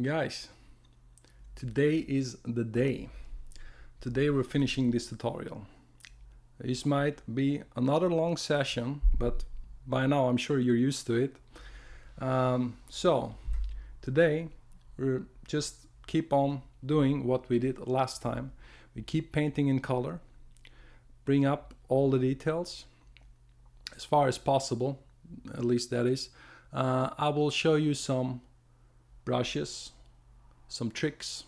Guys, today is the day. Today we're finishing this tutorial. This might be another long session, but by now I'm sure you're used to it. So today we're just keep on doing what we did last time. We keep painting in color, bring up all the details as far as possible, at least that is. I will show you some brushes, some tricks.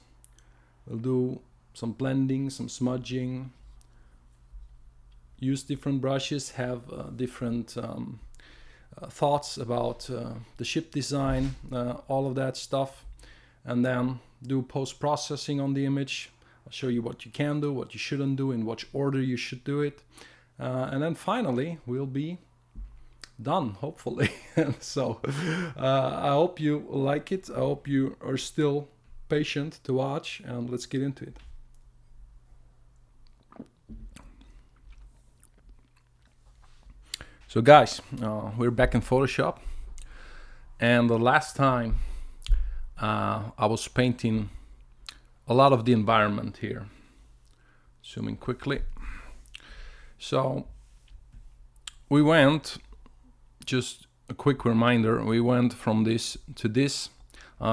We'll do some blending, some smudging, use different brushes, have different thoughts about the ship design, all of that stuff, and then do post-processing on the image. I'll show you what you can do, what you shouldn't do, in which order you should do it, and then finally we'll be done, hopefully. So I hope you like it. I hope you are still patient to watch, and let's get into it. So guys, we're back in Photoshop, and the last time I was painting a lot of the environment here. Zooming quickly. So we went, just a quick reminder, we went from this to this,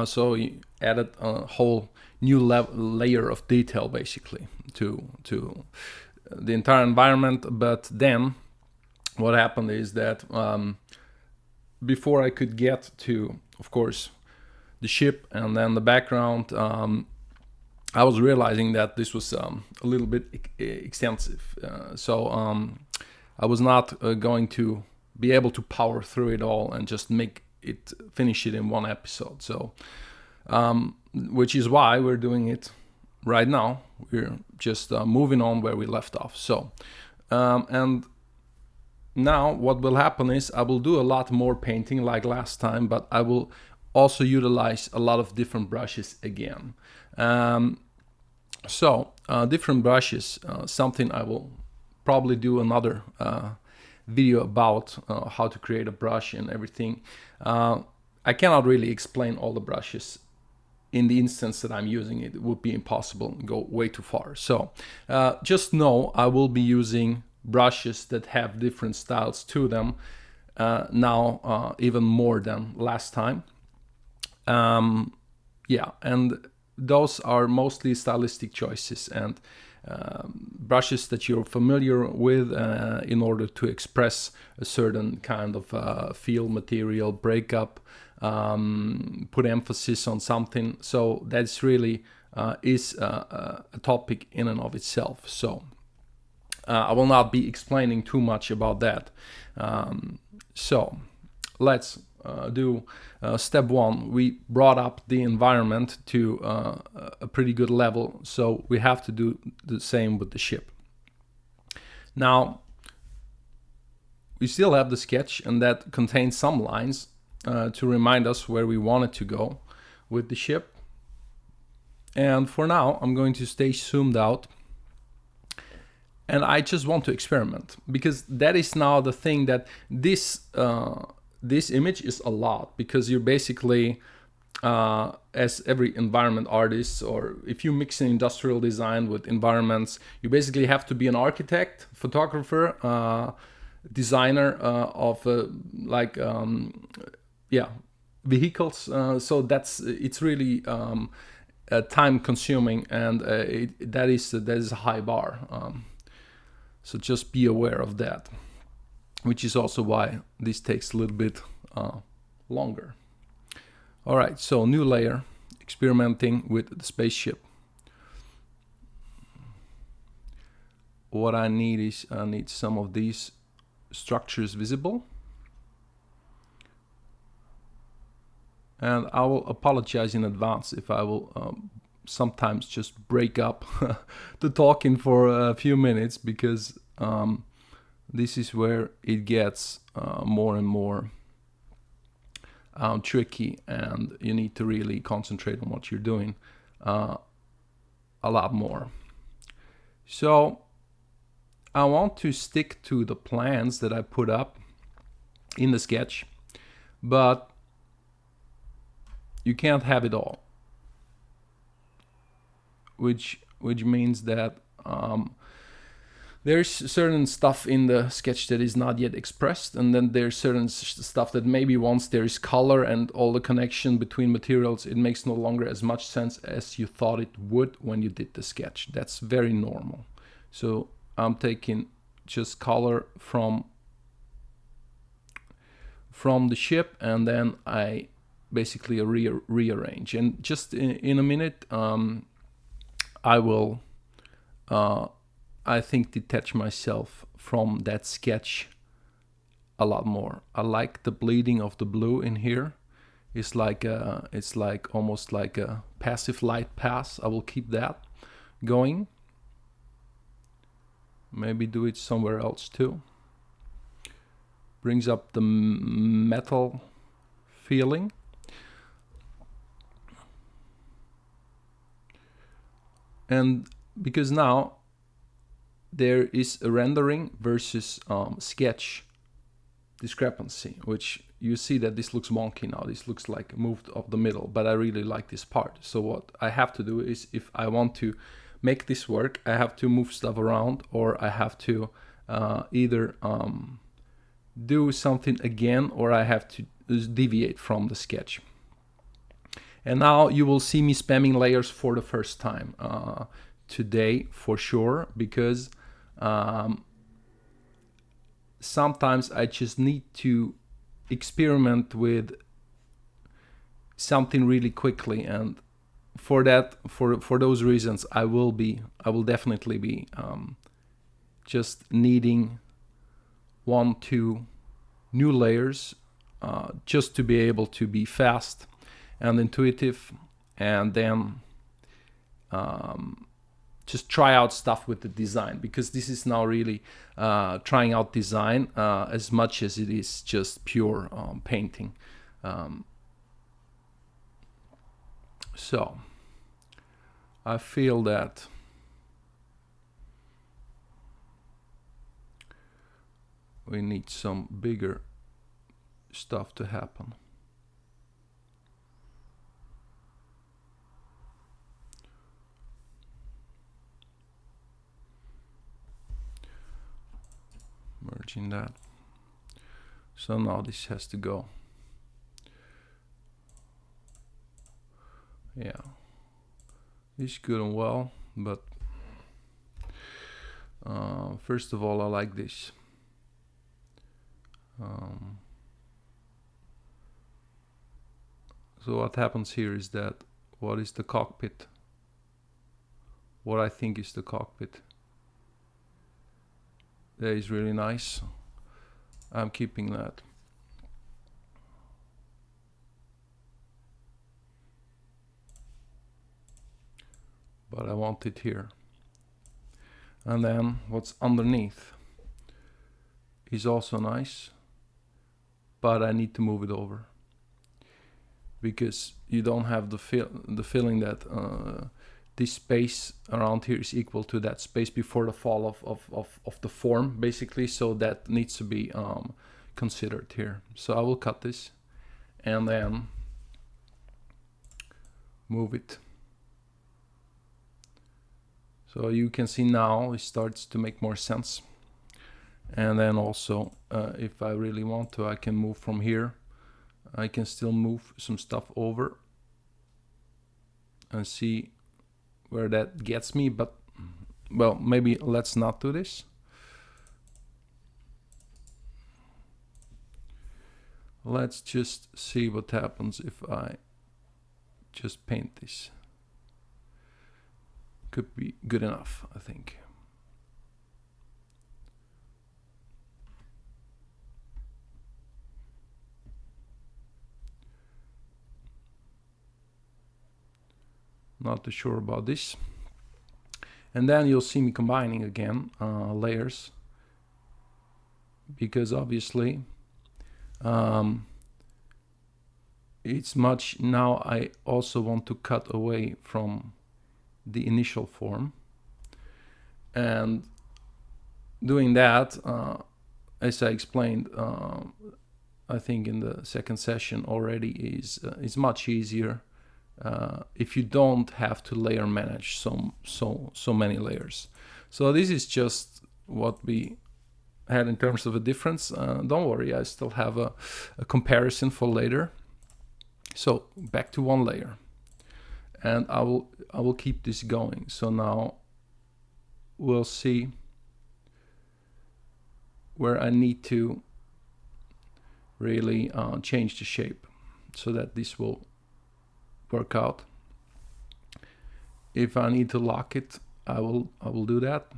so we added a whole new layer of detail basically to the entire environment. But then what happened is that before I could get to, of course, the ship and then the background, I was realizing that this was a little bit extensive, so I was not going to be able to power through it all and just finish it in one episode. So which is why we're doing it right now. We're just moving on where we left off. So and now what will happen is I will do a lot more painting like last time, but I will also utilize a lot of different brushes again. So different brushes, something I will probably do another video about how to create a brush and everything. I cannot really explain all the brushes in the instance that I'm using it. It would be impossible and go way too far. So just know I will be using brushes that have different styles to them now, even more than last time. Yeah, and those are mostly stylistic choices and brushes that you're familiar with in order to express a certain kind of feel, material, breakup, put emphasis on something. So that's really is a topic in and of itself. So I will not be explaining too much about that. So let's do step one. We brought up the environment to a pretty good level, so we have to do the same with the ship. Now we still have the sketch, and that contains some lines to remind us where we wanted to go with the ship. And for now I'm going to stay zoomed out, and I just want to experiment, because that is now the thing, that this image is a lot, because you're basically, as every environment artist, or if you mix an industrial design with environments, you basically have to be an architect, photographer, designer of vehicles. So it's really time consuming, and that is a high bar. So just be aware of that, which is also why this takes a little bit longer. All right, so new layer, experimenting with the spaceship. What I need is some of these structures visible. And I will apologize in advance if I will sometimes just break up the talking for a few minutes, because this is where it gets more and more tricky, and you need to really concentrate on what you're doing a lot more. So I want to stick to the plans that I put up in the sketch, but you can't have it all. which means that there's certain stuff in the sketch that is not yet expressed, and then there's certain stuff that maybe once there is color and all the connection between materials, it makes no longer as much sense as you thought it would when you did the sketch. That's very normal. So I'm taking just color from the ship, and then I basically rearrange. And just in a minute, I will I think detach myself from that sketch a lot more. I like the bleeding of the blue in here. It's like almost like a passive light pass. I will keep that going. Maybe do it somewhere else too. Brings up the metal feeling. And because now there is a rendering versus sketch discrepancy, which you see that this looks wonky now. This looks like moved up the middle, but I really like this part. So what I have to do is, if I want to make this work, I have to move stuff around, or I have to either do something again, or I have to deviate from the sketch. And now you will see me spamming layers for the first time today, for sure, because sometimes I just need to experiment with something really quickly, and for that, for those reasons, I will definitely be just needing 1-2 new layers just to be able to be fast and intuitive, and then just try out stuff with the design, because this is now really trying out design as much as it is just pure painting. So I feel that we need some bigger stuff to happen. Merging that. So now this has to go. Yeah, it's good and well, but first of all, I like this. So what happens here is that what is the cockpit? What I think is the cockpit. That is really nice. I'm keeping that. But I want it here. And then what's underneath is also nice, but I need to move it over, because you don't have the feeling that this space around here is equal to that space before the fall of the form, basically. So that needs to be considered here. So I will cut this and then move it. So you can see now it starts to make more sense. And then also, if I really want to, I can move from here. I can still move some stuff over and see where that gets me, but well, maybe let's not do this. Let's just see what happens if I just paint this. Could be good enough, I think. Not too sure about this. And then you'll see me combining again layers, because obviously it's much. Now I also want to cut away from the initial form, and doing that, as I explained, I think in the second session already, is much easier if you don't have to layer manage so many layers. So this is just what we had in terms of a difference. Don't worry, I still have a comparison for later. So back to one layer, and I will keep this going. So now we'll see where I need to really change the shape so that this will work out. If I need to lock it, I will do that.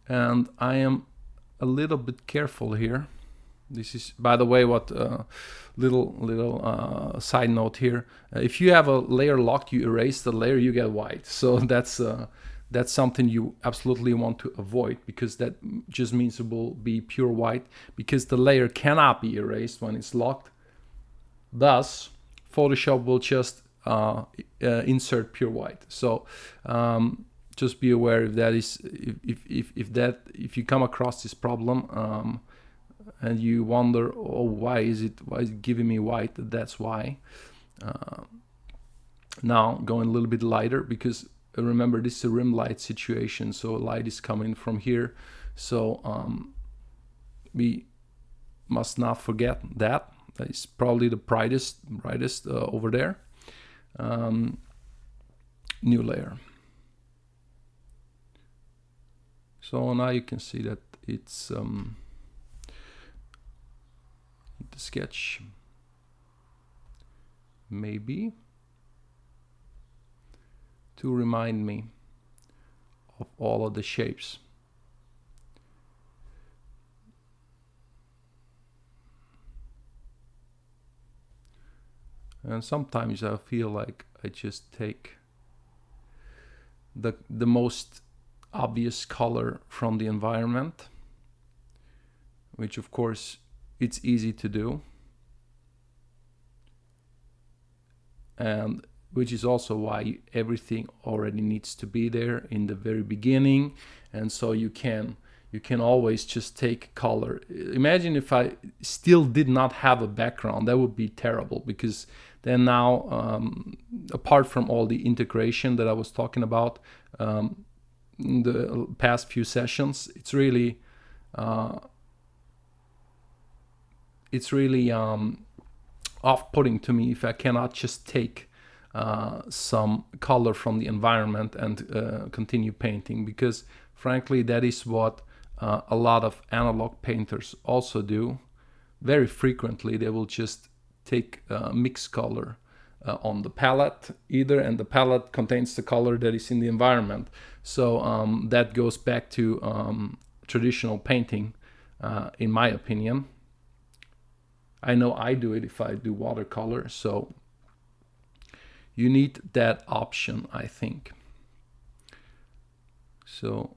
And I am a little bit careful here. This is, by the way, what little side note here. If you have a layer locked, you erase the layer, you get white. So that's something you absolutely want to avoid, because that just means it will be pure white, because the layer cannot be erased when it's locked. Thus, Photoshop will just insert pure white. So just be aware if that is if you come across this problem and you wonder, oh, why is it giving me white? That's why. Now going a little bit lighter, because remember, this is a rim light situation, so light is coming from here. So we must not forget that. That is probably the brightest over there. New layer. So now you can see that it's the sketch, maybe to remind me of all of the shapes. And sometimes I feel like I just take the most obvious color from the environment, which of course it's easy to do, and which is also why everything already needs to be there in the very beginning. And so you can always just take color. Imagine if I still did not have a background, that would be terrible, because then now apart from all the integration that I was talking about in the past few sessions, it's really off-putting to me if I cannot just take some color from the environment and continue painting, because frankly that is what a lot of analog painters also do. Very frequently they will just take mixed color on the palette either, and the palette contains the color that is in the environment. So that goes back to traditional painting, in my opinion. I know I do it if I do watercolor, so you need that option, I think. So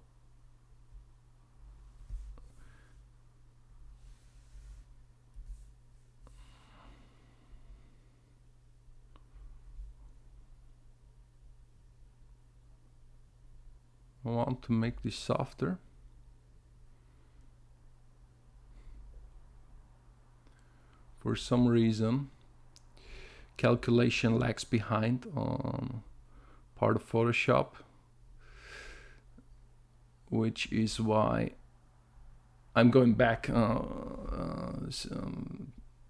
I want to make this softer. For some reason, calculation lags behind on part of Photoshop, which is why I'm going back time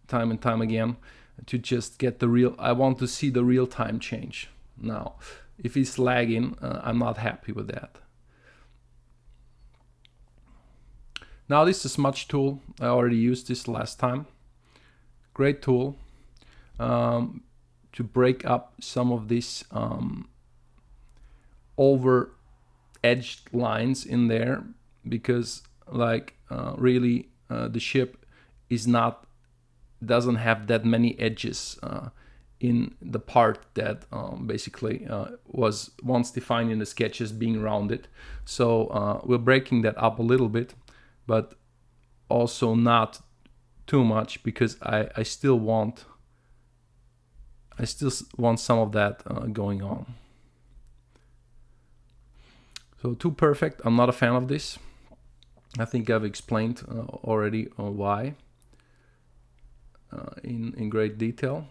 and time again to just get the real. I want to see the real time change. Now, if it's lagging, I'm not happy with that. Now this is a smudge tool. I already used this last time. Great tool to break up some of these over edged lines in there, because like really the ship doesn't have that many edges in the part that basically was once defined in the sketches being rounded. So we're breaking that up a little bit, but also not too much, because I still want some of that going on. So too perfect, I'm not a fan of this. I think I've explained already why in great detail.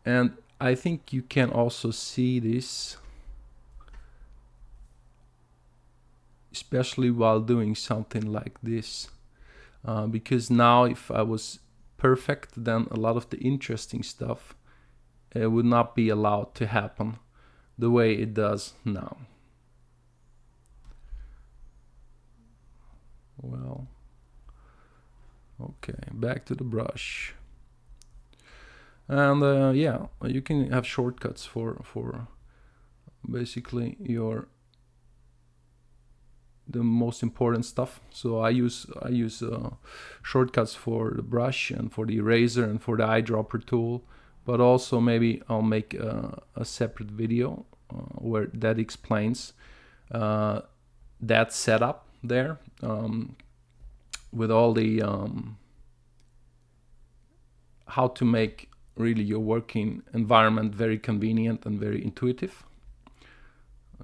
And I think you can also see this, especially while doing something like this. Because now if I was perfect, then a lot of the interesting stuff would not be allowed to happen the way it does now. Well, okay, back to the brush. And yeah, you can have shortcuts for basically the most important stuff. So I use shortcuts for the brush and for the eraser and for the eyedropper tool, but also maybe I'll make a separate video where that explains that setup there, with all the how to make really your working environment very convenient and very intuitive.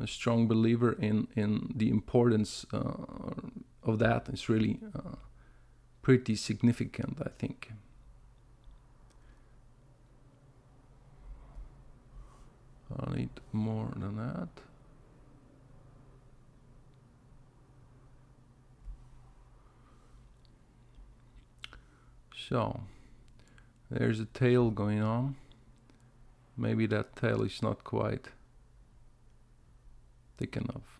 A strong believer in the importance of that. It's really pretty significant, I think. I need more than that. So there's a tail going on. Maybe that tail is not quite thick enough.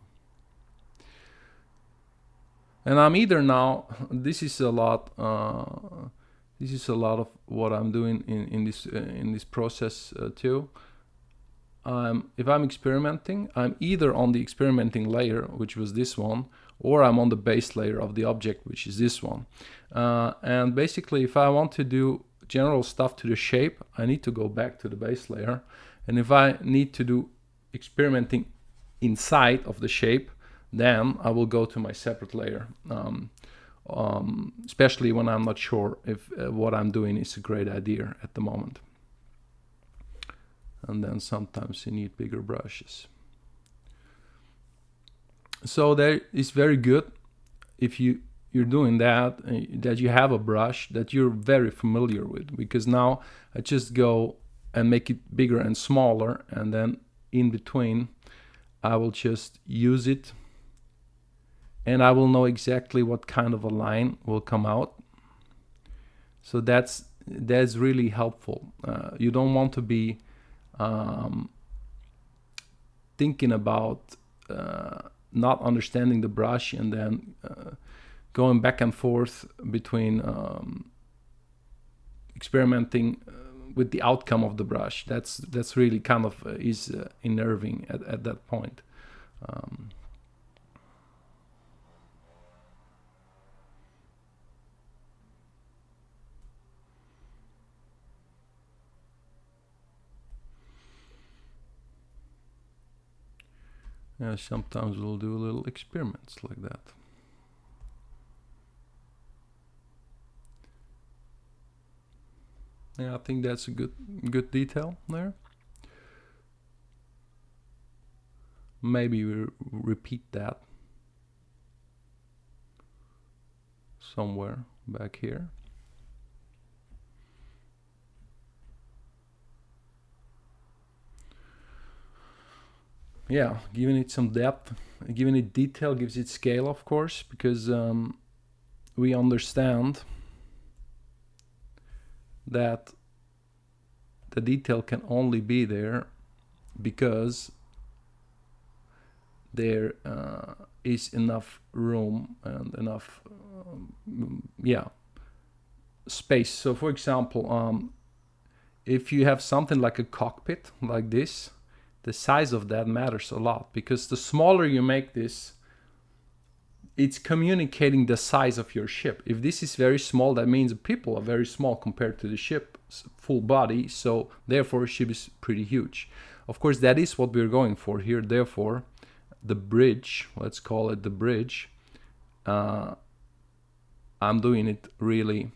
And I'm either now, this is a lot of what I'm doing in this process too. If I'm experimenting, I'm either on the experimenting layer, which was this one, or I'm on the base layer of the object, which is this one. And basically, if I want to do general stuff to the shape, I need to go back to the base layer. And if I need to do experimenting inside of the shape, then I will go to my separate layer, especially when I'm not sure if what I'm doing is a great idea at the moment. And then sometimes you need bigger brushes. So that is very good if you're doing that, that you have a brush that you're very familiar with, because now I just go and make it bigger and smaller, and then in between I will just use it, and I will know exactly what kind of a line will come out. So that's really helpful. You don't want to be thinking about not understanding the brush and then going back and forth between experimenting with the outcome of the brush. That's really kind of is unnerving at that point. Yeah, sometimes we'll do little experiments like that. Yeah, I think that's a good detail there. Maybe we repeat that somewhere back here. Yeah, giving it some depth, giving it detail gives it scale, of course, because we understand that the detail can only be there because there is enough room and enough space. So for example, if you have something like a cockpit like this, the size of that matters a lot, because the smaller you make this, it's communicating the size of your ship. If this is very small, that means the people are very small compared to the ship's full body, so therefore ship is pretty huge. Of course, that is what we're going for here. Therefore, the bridge, let's call it the bridge, I'm doing it really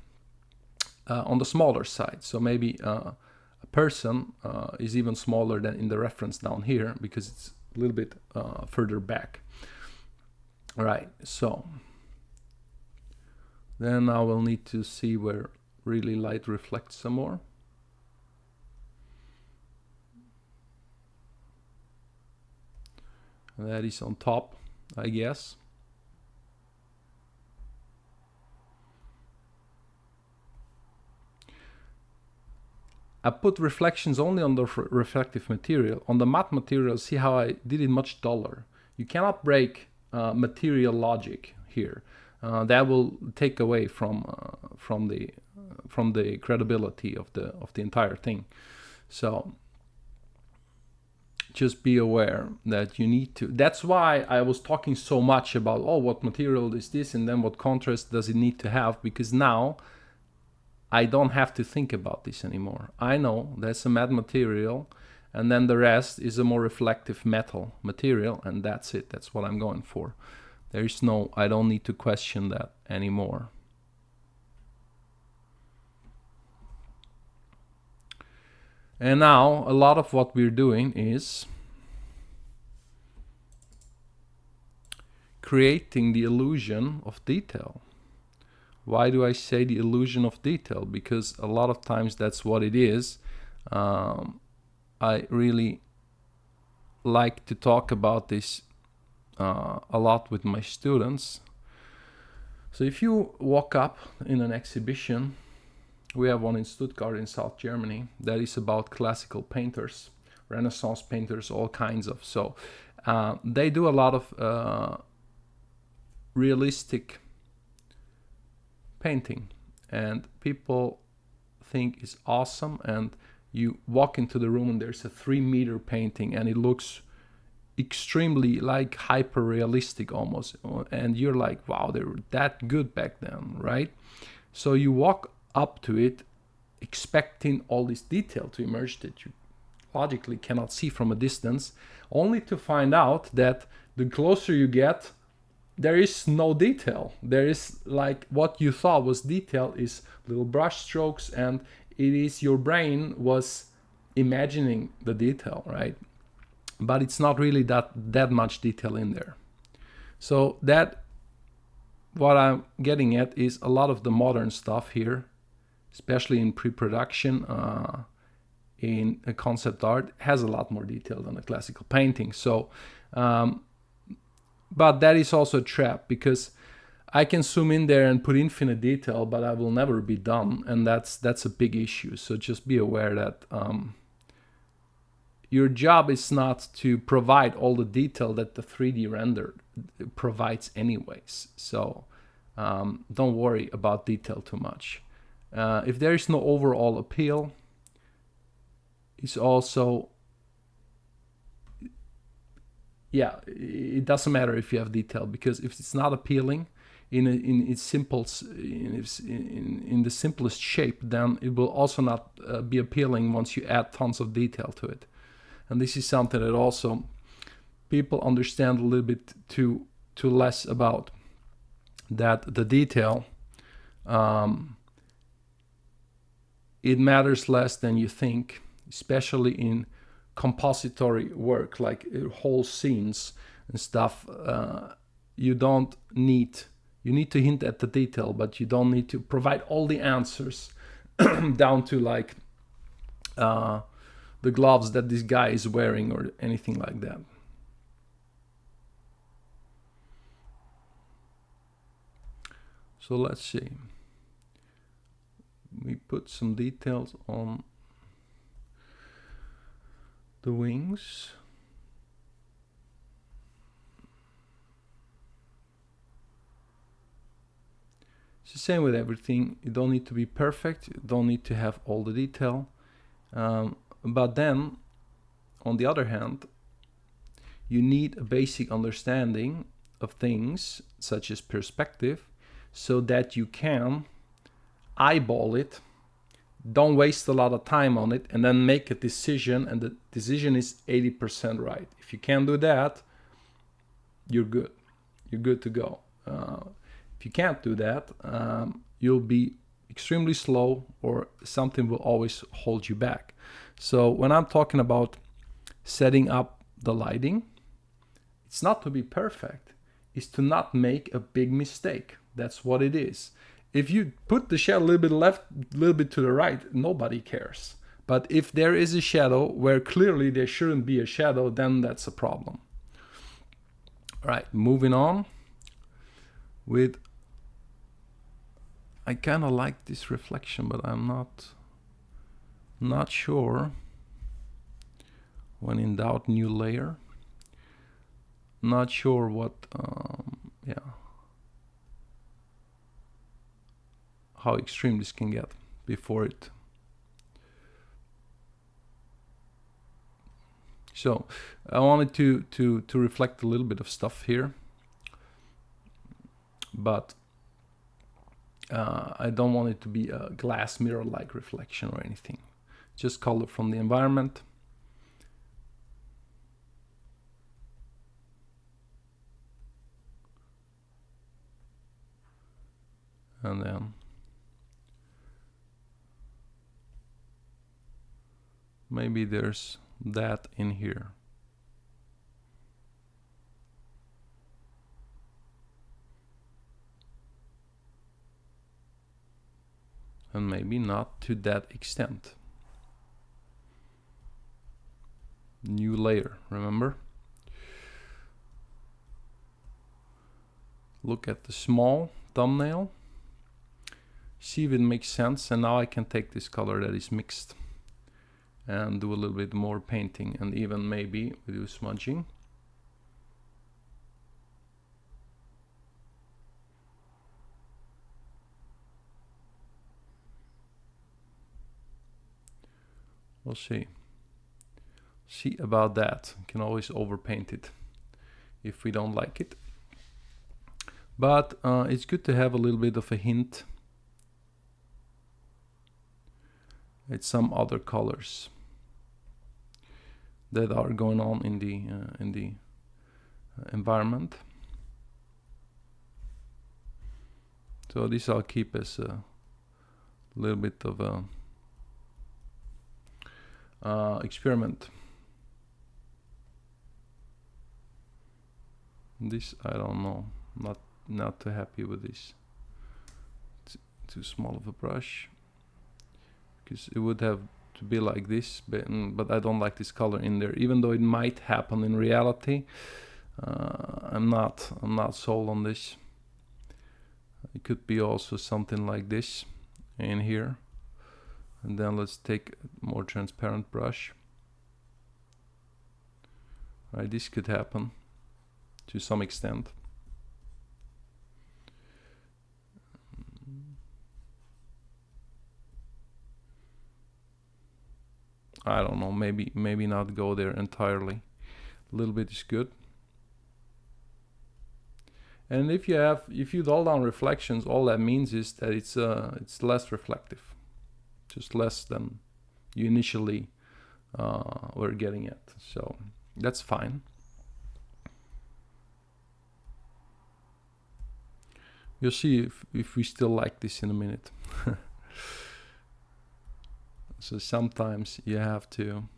on the smaller side. So maybe a person is even smaller than in the reference down here, because it's a little bit further back. All right, so then I will need to see where really light reflects some more. And that is on top, I guess. I put reflections only on the reflective material. On the matte material, see how I did it much duller. You cannot break material logic here. That will take away from the credibility of the entire thing. So just be aware that you need to. That's why I was talking so much about, oh, what material is this, and then what contrast does it need to have, because now I don't have to think about this anymore. I know that's a matte material, and then the rest is a more reflective metal material, and that's it. That's what I'm going for. There is no, I don't need to question that anymore. And now a lot of what we're doing is creating the illusion of detail. Why do I say the illusion of detail? Because a lot of times that's what it is. I really like to talk about this a lot with my students. So if you walk up in an exhibition, we have one in Stuttgart in South Germany that is about classical painters, Renaissance painters, all kinds of. So they do a lot of realistic painting, and people think it's awesome. And you walk into the room and there's a 3-meter painting and it looks extremely like hyper realistic almost, and you're like, wow, they were that good back then, right? So you walk up to it expecting all this detail to emerge that you logically cannot see from a distance, only to find out that the closer you get, there is no detail. There is, like, what you thought was detail is little brush strokes, and it is your brain was imagining the detail, right? But it's not really that much detail in there. So that, what I'm getting at is a lot of the modern stuff here, especially in pre-production, in a concept art, has a lot more detail than a classical painting. So, but that is also a trap, because I can zoom in there and put infinite detail, but I will never be done, and that's a big issue. So just be aware that your job is not to provide all the detail that the 3D render provides anyways. So don't worry about detail too much. If there is no overall appeal, it's also, yeah, it doesn't matter if you have detail, because if it's not appealing in its simple, in the simplest shape, then it will also not be appealing once you add tons of detail to it. And this is something that also people understand a little bit too less about, that the detail, it matters less than you think, especially in compository work, like whole scenes and stuff. You need to hint at the detail, but you don't need to provide all the answers down to like the gloves that this guy is wearing or anything like that. So let's see. We put some details on the wings. It's the same with everything. You don't need to be perfect. You don't need to have all the detail. But then, on the other hand, you need a basic understanding of things, such as perspective, so that you can eyeball it, don't waste a lot of time on it, and then make a decision, and the decision is 80% right. If you can do that, you're good. You're good to go. If you can't do that, you'll be extremely slow, or something will always hold you back. So when I'm talking about setting up the lighting, It's not to be perfect. It's to not make a big mistake. That's what it is. If you put the shadow a little bit left, a little bit to the right, nobody cares. But if there is a shadow where clearly there shouldn't be a shadow, then that's a problem. All right, moving on with, I kind of like this reflection, but I'm not sure. When in doubt, new layer. Not sure what, how extreme this can get before it. So I wanted to reflect a little bit of stuff here, but I don't want it to be a glass mirror-like reflection or anything. Just color from the environment. And then maybe there's that in here. And maybe not to that extent. New layer, remember? Look at the small thumbnail. See if it makes sense, and now I can take this color that is mixed and do a little bit more painting, and even maybe we do smudging. We'll see. See about that. You can always overpaint it if we don't like it. But it's good to have a little bit of a hint. It's some other colors that are going on in the environment. So this I'll keep as a little bit of a experiment. This I don't know. Not too happy with this. It's too small of a brush. Because it would have to be like this, but I don't like this color in there, even though it might happen in reality. I'm not sold on this. It could be also something like this in here, and then let's take a more transparent brush. Right, this could happen to some extent. I don't know, maybe not go there entirely. A little bit is good. And if you dull down reflections, all that means is that it's less reflective, just less than you initially were getting at. So that's fine. You'll see if we still like this in a minute. So sometimes you have to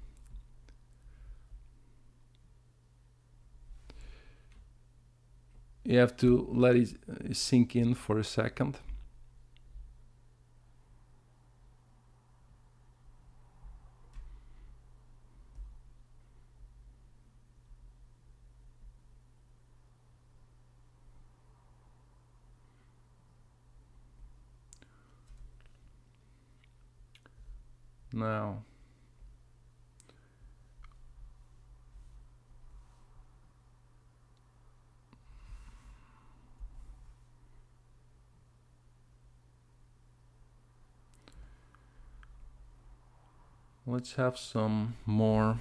let it sink in for a second. Now, let's have some more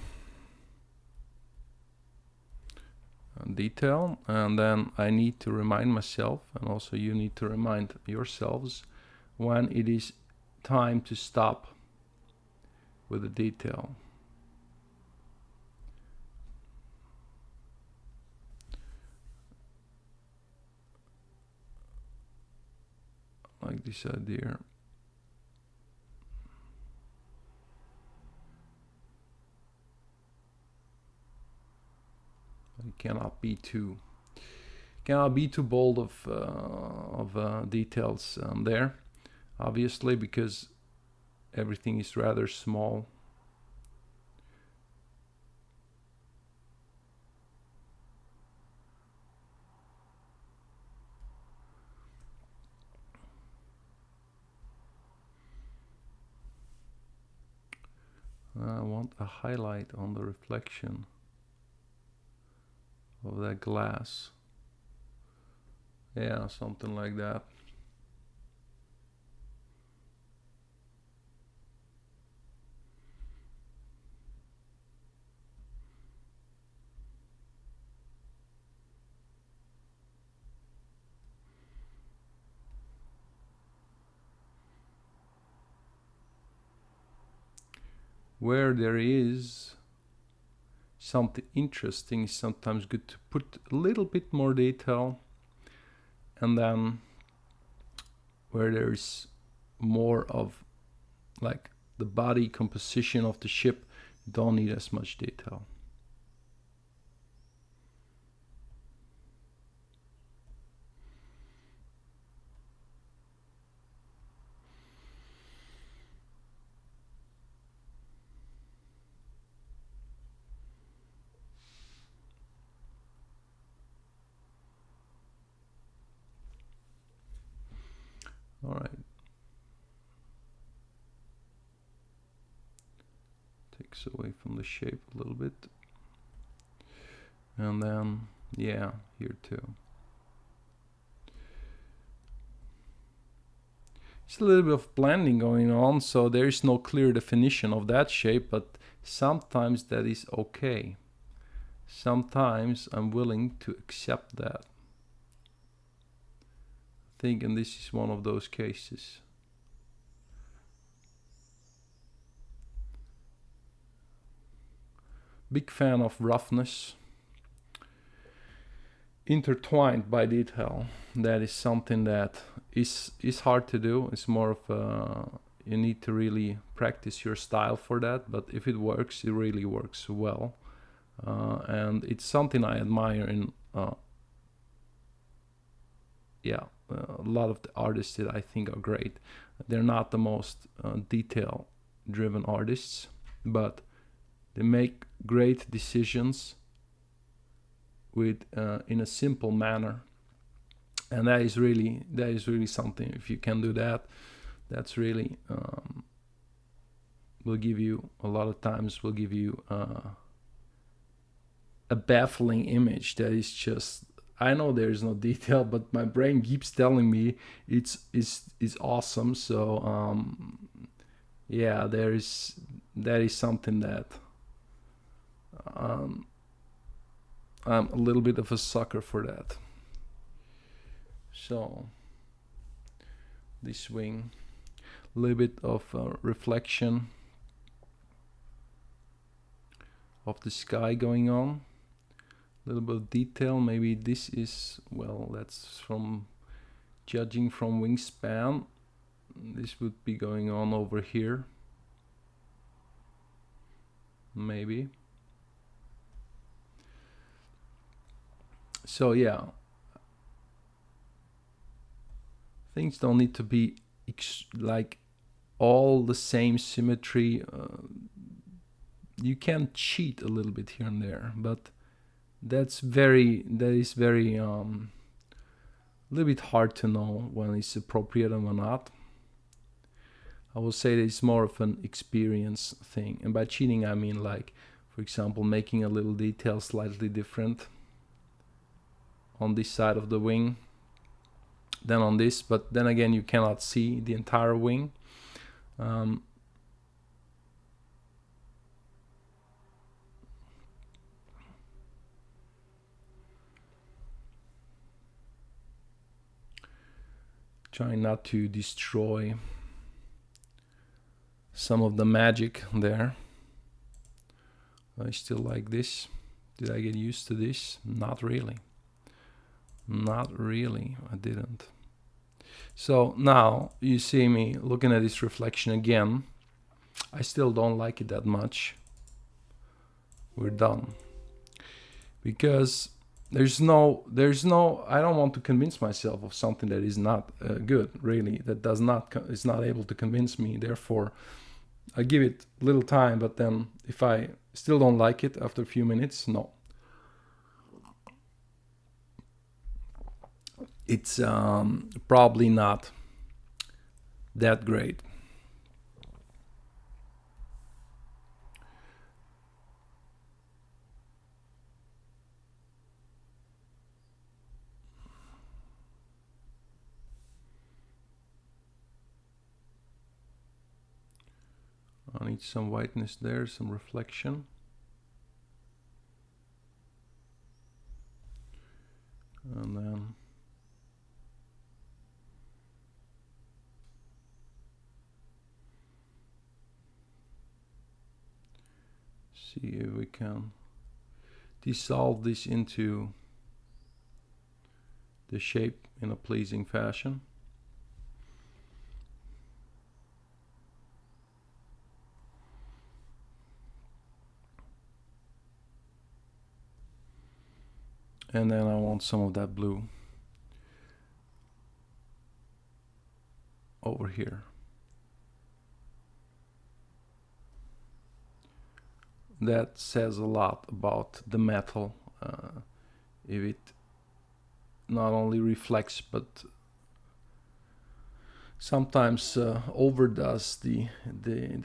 detail, and then I need to remind myself, and also you need to remind yourselves, when it is time to stop with the detail. Like this idea. Like cannot be too bold of details there, obviously, because everything is rather small. I want a highlight on the reflection of that glass. Yeah, something like that. Where there is something interesting, it's sometimes good to put a little bit more detail, and then where there's more of like the body composition of the ship, don't need as much detail. All right. Takes away from the shape a little bit. And then, yeah, here too. It's a little bit of blending going on, so there is no clear definition of that shape, but sometimes that is okay. Sometimes I'm willing to accept that. I think, and this is one of those cases. Big fan of roughness, intertwined by detail. That is something that is hard to do. It's more of a, you need to really practice your style for that, but if it works, it really works well. And it's something I admire in a lot of the artists that I think are great. They're not the most detail driven artists, but they make great decisions with in a simple manner, and that is really something. If you can do that, that's really will give you a lot of times will give you a baffling image that is just, I know there is no detail, but my brain keeps telling me it's awesome. So yeah, that is something that I'm a little bit of a sucker for that. So this wing, a little bit of reflection of the sky going on. A little bit of detail. Maybe this is, well, that's from judging from wingspan. This would be going on over here. Maybe. So yeah, things don't need to be like all the same symmetry. You can cheat a little bit here and there, but that is very a little bit hard to know when it's appropriate and when not. I will say that it's more of an experience thing, and by cheating I mean, like, for example, making a little detail slightly different on this side of the wing than on this, but then again you cannot see the entire wing. Trying not to destroy some of the magic there. I still like this. Did I get used to this? Not really. Not really, I didn't. So now you see me looking at this reflection again. I still don't like it that much. We're done. because there's no I don't want to convince myself of something that is not good, really, that is not able to convince me. Therefore I give it a little time, but then if I still don't like it after a few minutes, no, it's probably not that great. I need some whiteness there, some reflection. And then see if we can dissolve this into the shape in a pleasing fashion. And then I want some of that blue over here. That says a lot about the metal, if it not only reflects but sometimes overdoes the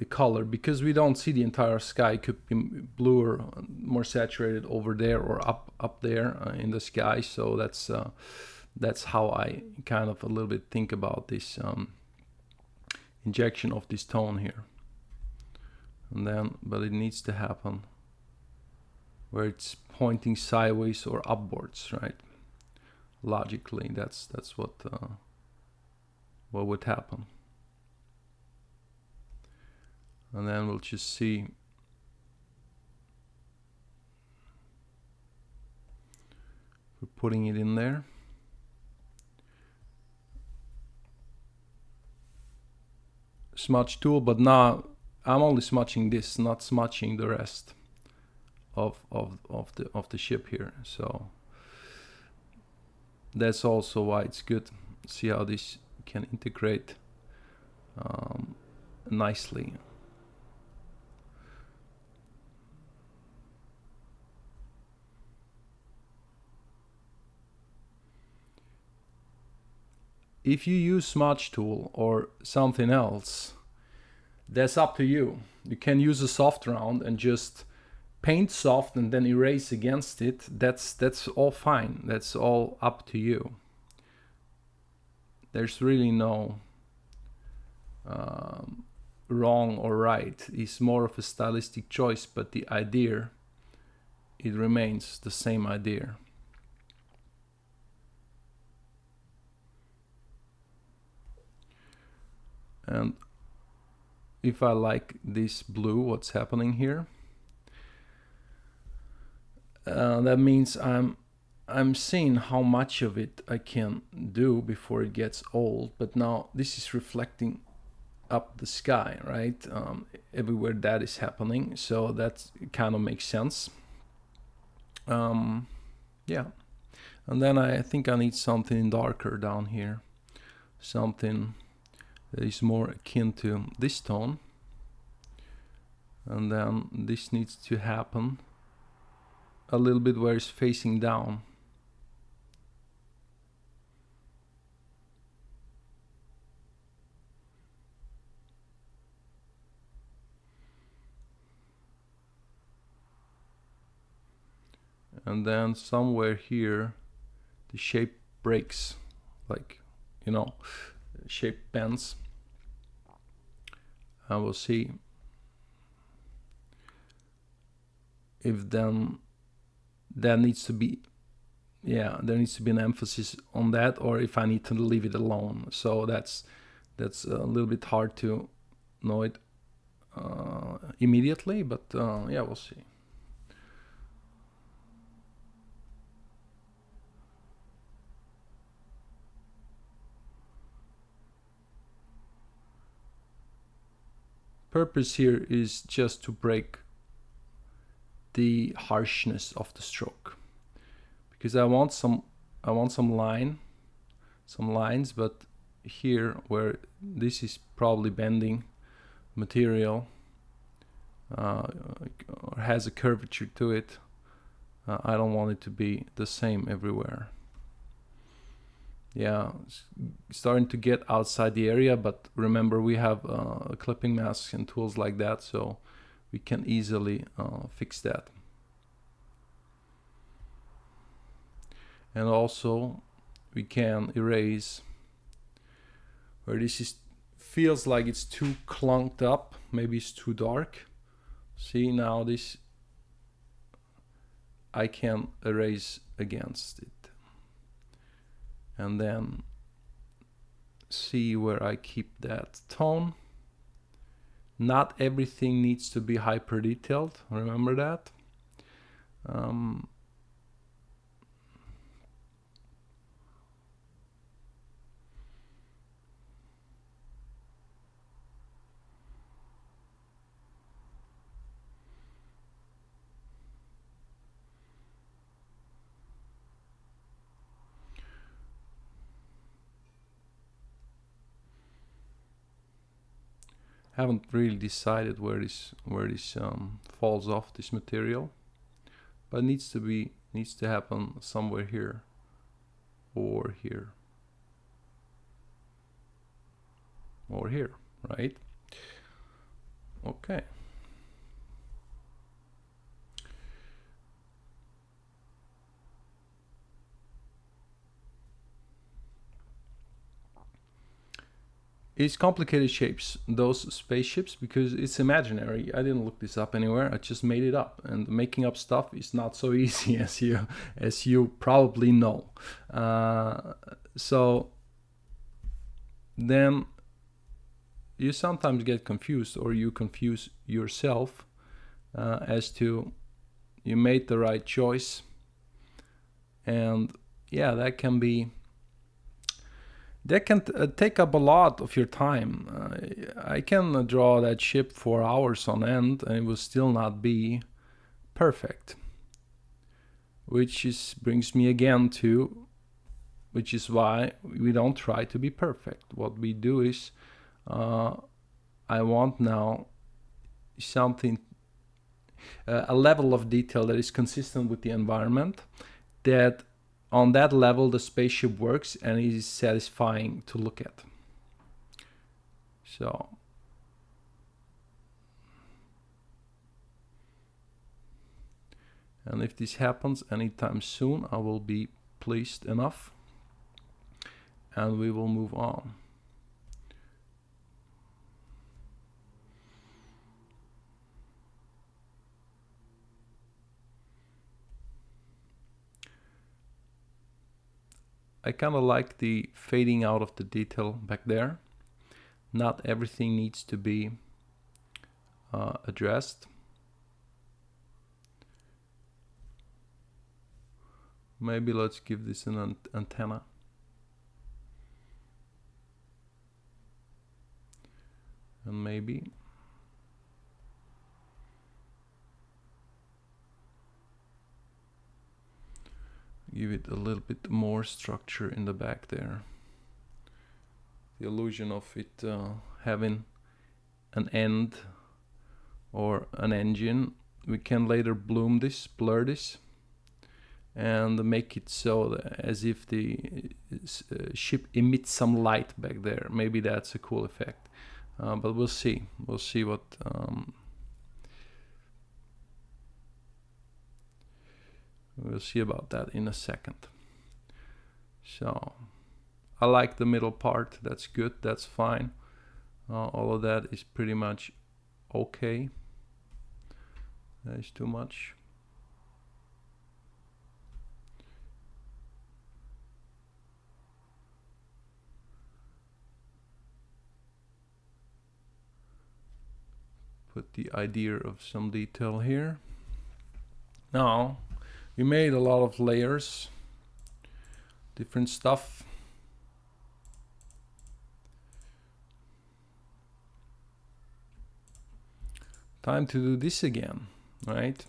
color, because we don't see the entire sky. It could be bluer, more saturated over there or up there in the sky. So that's how I kind of a little bit think about this injection of this tone here. And then, but it needs to happen where it's pointing sideways or upwards, right? Logically, that's what would happen. And then we'll just see we're putting it in there. Smudge tool, but now I'm only smudging this, not smudging the rest of the ship here. So that's also why it's good. See how this can integrate nicely. If you use smudge tool or something else, that's up to you. You can use a soft round and just paint soft and then erase against it. That's all fine. That's all up to you. There's really no wrong or right. It's more of a stylistic choice, but the idea, it remains the same idea. And if I like this blue, what's happening here, that means I'm seeing how much of it I can do before it gets old. But now this is reflecting up the sky, right? Everywhere that is happening, so that kind of makes sense. Yeah, and then I think I need something darker down here, something that is more akin to this tone, and then this needs to happen a little bit where it's facing down. And then somewhere here the shape breaks, like, you know, shape bends. And we'll see if then there needs to be an emphasis on that, or if I need to leave it alone. So that's a little bit hard to know it immediately, but yeah, we'll see. Purpose here is just to break the harshness of the stroke. because I want some lines, but here where this is probably bending material or has a curvature to it, I don't want it to be the same everywhere. Yeah, it's starting to get outside the area, but remember we have clipping masks and tools like that, so we can easily fix that. And also we can erase where this feels like it's too clunked up, maybe it's too dark. See, now this I can erase against it, and then see where I keep that tone. Not everything needs to be hyper detailed, remember that. Haven't really decided where this falls off, this material, but it needs to happen somewhere here or here or here, right? Okay. It's complicated shapes, those spaceships, because it's imaginary. I didn't look this up anywhere. I just made it up, and making up stuff is not so easy as you probably know. So then you sometimes get confused, or you confuse yourself as to you made the right choice, and yeah, that can take up a lot of your time. I can draw that ship for hours on end and it will still not be perfect. Which brings me again to, which is why we don't try to be perfect. What we do is, I want now something, a level of detail that is consistent with the environment, that on that level the spaceship works and is satisfying to look at. So and if this happens anytime soon, I will be pleased enough and we will move on. I kind of like the fading out of the detail back there. Not everything needs to be addressed. Maybe let's give this an antenna. And maybe give it a little bit more structure in the back there. The illusion of it having an end or an engine. We can later blur this, and make it so as if the ship emits some light back there. Maybe that's a cool effect, but we'll see. We'll see what. We'll see about that in a second. So I like the middle part. That's good. That's fine. All of that is pretty much okay. That is too much. Put the idea of some detail here. Now we made a lot of layers, different stuff. Time to do this again, right?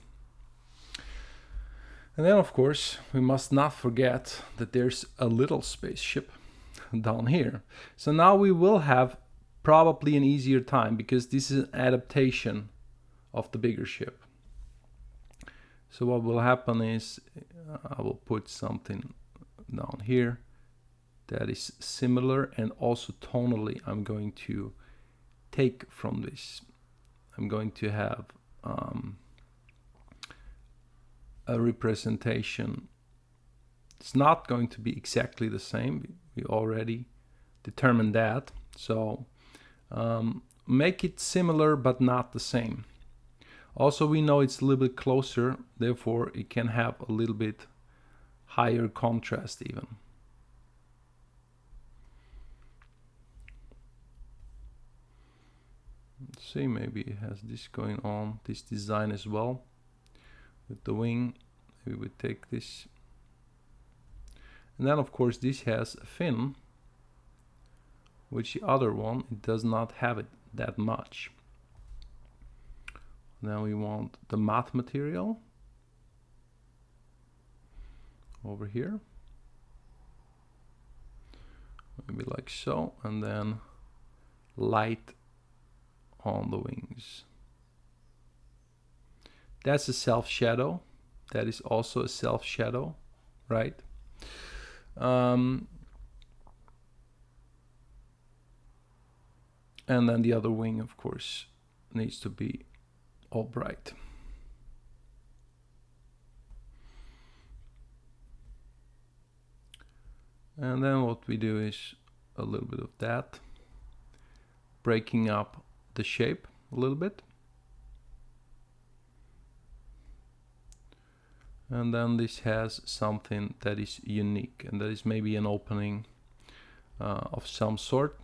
And then of course we must not forget that there's a little spaceship down here. So now we will have probably an easier time because this is an adaptation of the bigger ship. So what will happen is I will put something down here that is similar, and also tonally I'm going to take from this. I'm going to have a representation. It's not going to be exactly the same. We already determined that. So make it similar but not the same. Also, we know it's a little bit closer, therefore it can have a little bit higher contrast even. Let's see, maybe it has this going on, this design as well. With the wing, we would take this. And then of course this has a fin, which the other one, it does not have it that much. Then we want the matte material over here. Maybe like so, and then light on the wings. That's a self shadow. That is also a self shadow, right? And then the other wing, of course, needs to be all bright. And then what we do is a little bit of that, breaking up the shape a little bit. And then this has something that is unique, and that is maybe an opening of some sort,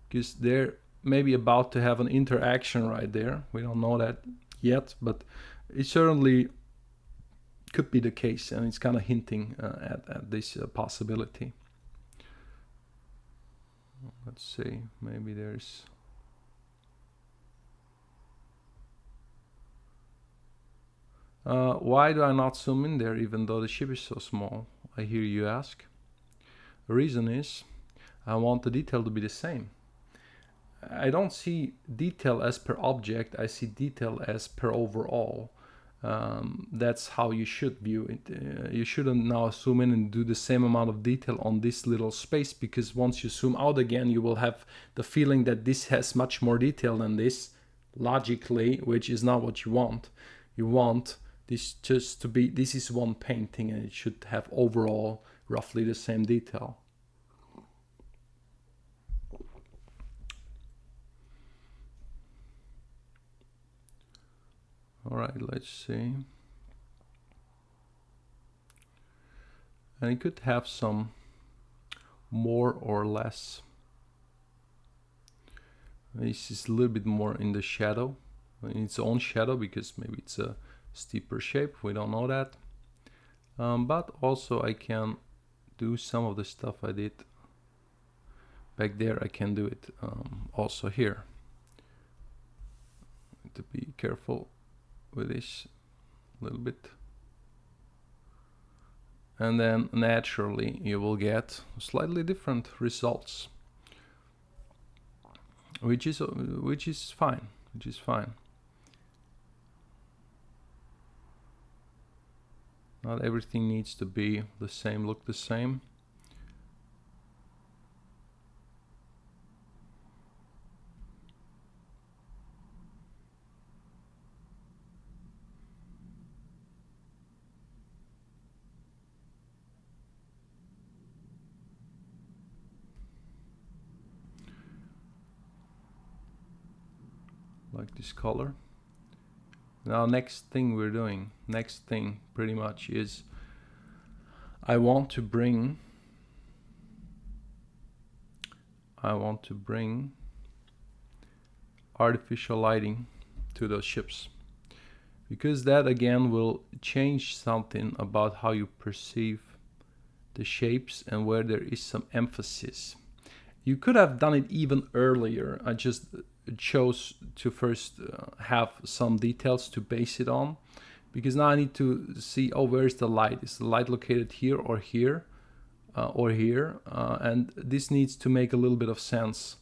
because they're maybe about to have an interaction right there. We don't know that yet, but it certainly could be the case, and it's kind of hinting at this possibility. Let's see, maybe there's why do I not zoom in there even though the ship is so small, I hear you ask. The reason is I want the detail to be the same. I don't see detail as per object, I see detail as per overall. That's how you should view it. You shouldn't now zoom in and do the same amount of detail on this little space, because once you zoom out again you will have the feeling that this has much more detail than this, logically, which is not what you want. You want this just to be, this is one painting and it should have overall roughly the same detail. All right, let's see. And it could have some more or less. This is a little bit more in the shadow, in its own shadow, because maybe it's a steeper shape, we don't know that. But also I can do some of the stuff I did back there, I can do it also here. To be careful with this a little bit, and then naturally you will get slightly different results, which is fine. Not everything needs to be the same, look the same. Like this color. Now next thing pretty much is I want to bring artificial lighting to those ships, because that again will change something about how you perceive the shapes and where there is some emphasis. You could have done it even earlier. I just chose to first have some details to base it on, because now I need to see, oh, where is the light? Is the light located here or here or here? And this needs to make a little bit of sense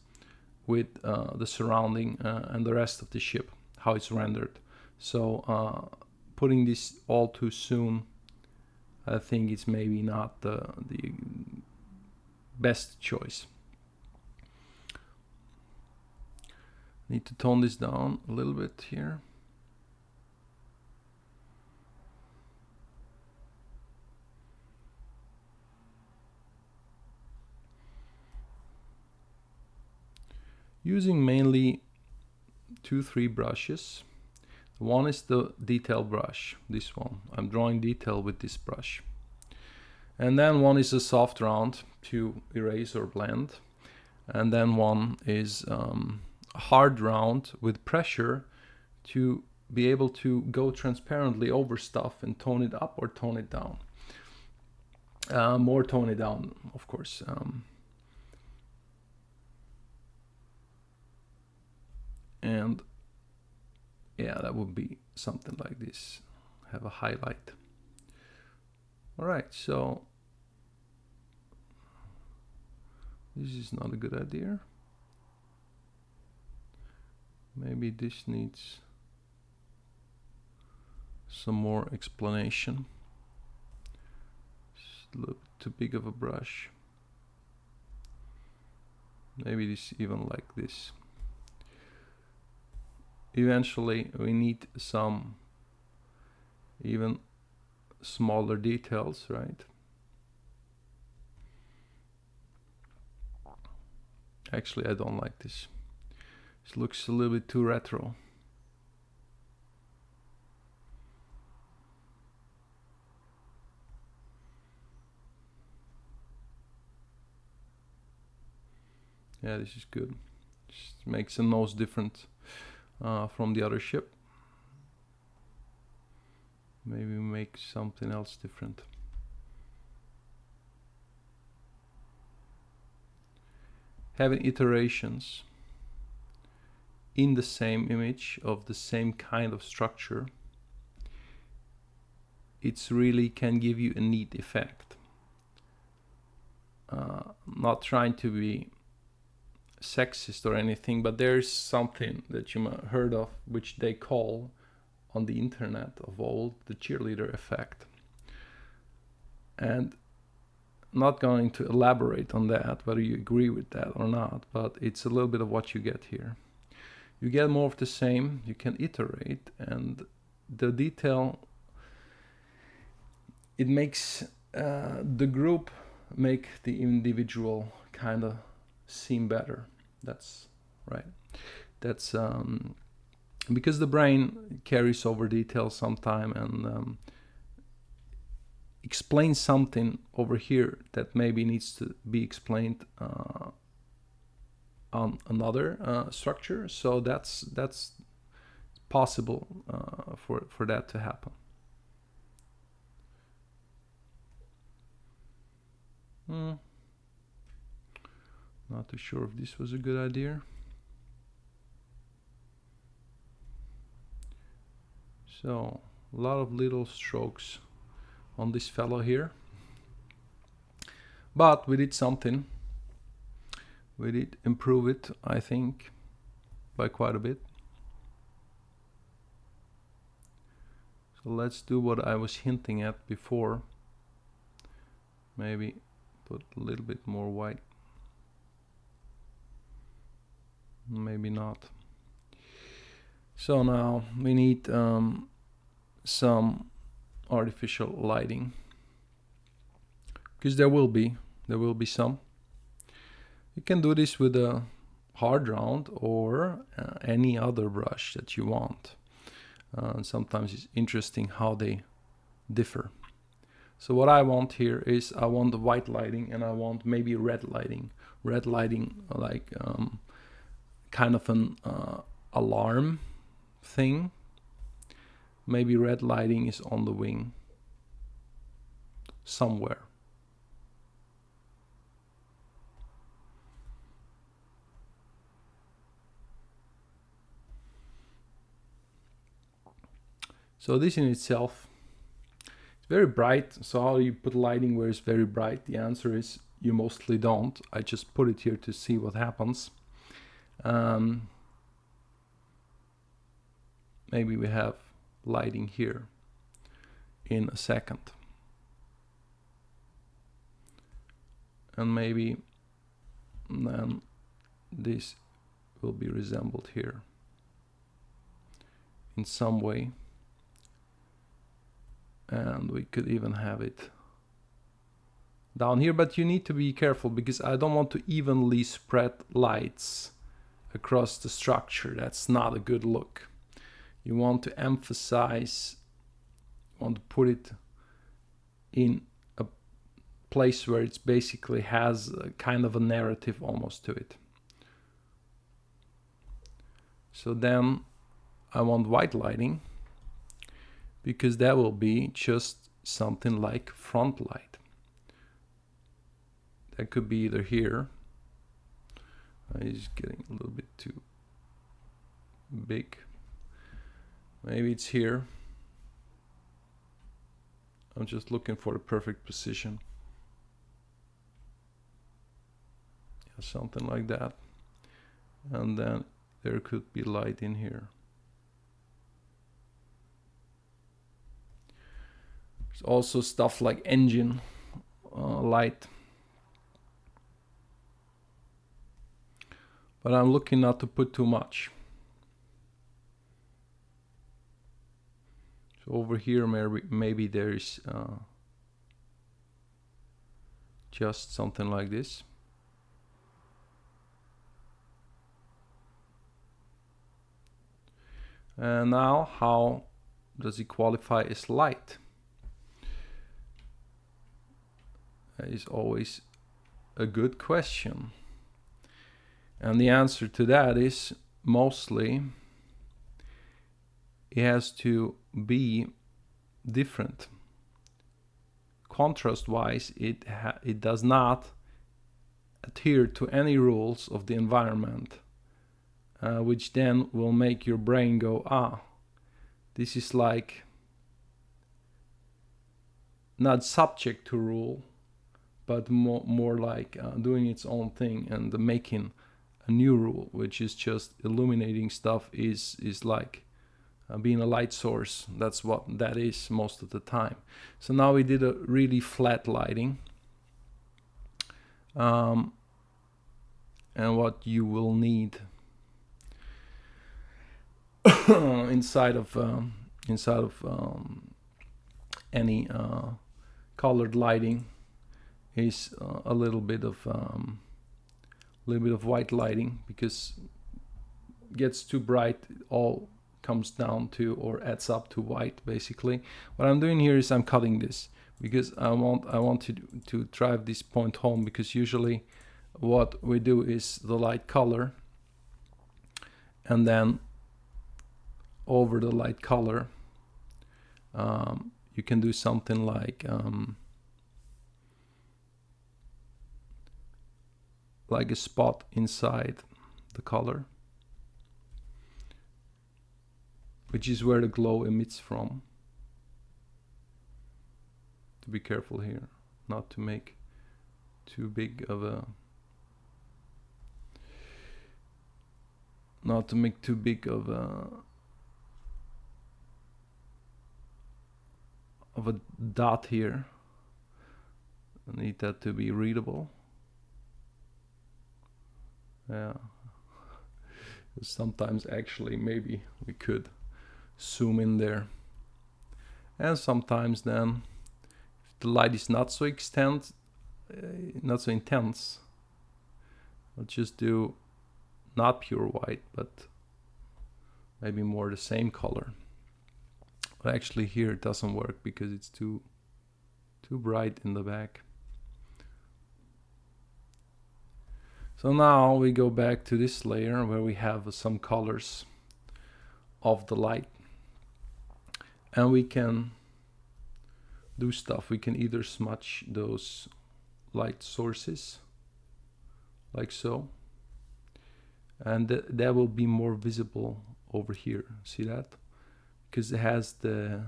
with the surrounding and the rest of the ship, how it's rendered. So putting this all too soon, I think it's maybe not the best choice. Need to tone this down a little bit here. Using mainly 2-3 brushes. One is the detail brush, this one. I'm drawing detail with this brush. And then one is a soft round to erase or blend. And then one is a hard round with pressure to be able to go transparently over stuff and tone it up or tone it down. More tone it down, of course. And yeah, that would be something like this. Have a highlight. All right, so this is not a good idea. Maybe this needs some more explanation. It's a little bit too big of a brush. Maybe this even like this. Eventually we need some even smaller details, right? Actually, I don't like this. This looks a little bit too retro. Yeah, this is good. Just makes the nose different from the other ship. Maybe make something else different. Having iterations in the same image of the same kind of structure, it's really can give you a neat effect. Not trying to be sexist or anything, but there's something that you might have heard of, which they call on the internet of old the cheerleader effect. And not going to elaborate on that, whether you agree with that or not, but it's a little bit of what you get here. You get more of the same, you can iterate, and the detail, it makes the group make the individual kind of seem better. That's right. That's because the brain carries over details sometime and explains something over here that maybe needs to be explained on another structure. So that's possible for that to happen. Not too sure if this was a good idea. So a lot of little strokes on this fellow here, but we did something. We did improve it, I think, by quite a bit. So let's do what I was hinting at before. Maybe put a little bit more white. Maybe not. So now we need some artificial lighting, because there will be some. You can do this with a hard round or any other brush that you want. Sometimes it's interesting how they differ. So what I want here is I want the white lighting and I want maybe red lighting. Red lighting like kind of an alarm thing. Maybe red lighting is on the wing somewhere. So this in itself, it's very bright. So how do you put lighting where it's very bright? The answer is you mostly don't. I just put it here to see what happens. Maybe we have lighting here in a second. And maybe then this will be resembled here in some way. And we could even have it down here, but you need to be careful because I don't want to evenly spread lights across the structure. That's not a good look. You want to emphasize, want to put it in a place where it basically has a kind of a narrative almost to it. So then I want white lighting, because that will be just something like front light. That could be either here. It's getting a little bit too big. Maybe it's here. I'm just looking for the perfect position. Yeah, something like that. And then there could be light in here. There's also stuff like engine light. But I'm looking not to put too much. So over here maybe there is just something like this. And now how does it qualify as light? That is always a good question. And the answer to that is mostly it has to be different. Contrast-wise, it does not adhere to any rules of the environment, which then will make your brain go, ah, this is like not subject to rule, but more like doing its own thing and making a new rule, which is just illuminating stuff is like being a light source. That's what that is most of the time. So now we did a really flat lighting. And what you will need inside of any colored lighting is a little bit of white lighting, because it gets too bright, it all comes down to or adds up to white basically. What I'm doing here is I'm cutting this because I want to drive this point home, because usually what we do is the light color, and then over the light color you can do something like a spot inside the color, which is where the glow emits from. To be careful here, not to make too big of a dot here. I need that to be readable. Yeah. Sometimes actually maybe we could zoom in there. And sometimes then if the light is not so intense, I'll just do not pure white, but maybe more the same color. But actually here it doesn't work because it's too bright in the back. So now we go back to this layer where we have some colors of the light, and we can do stuff. We can either smudge those light sources like so, and that will be more visible over here. See that? because it has the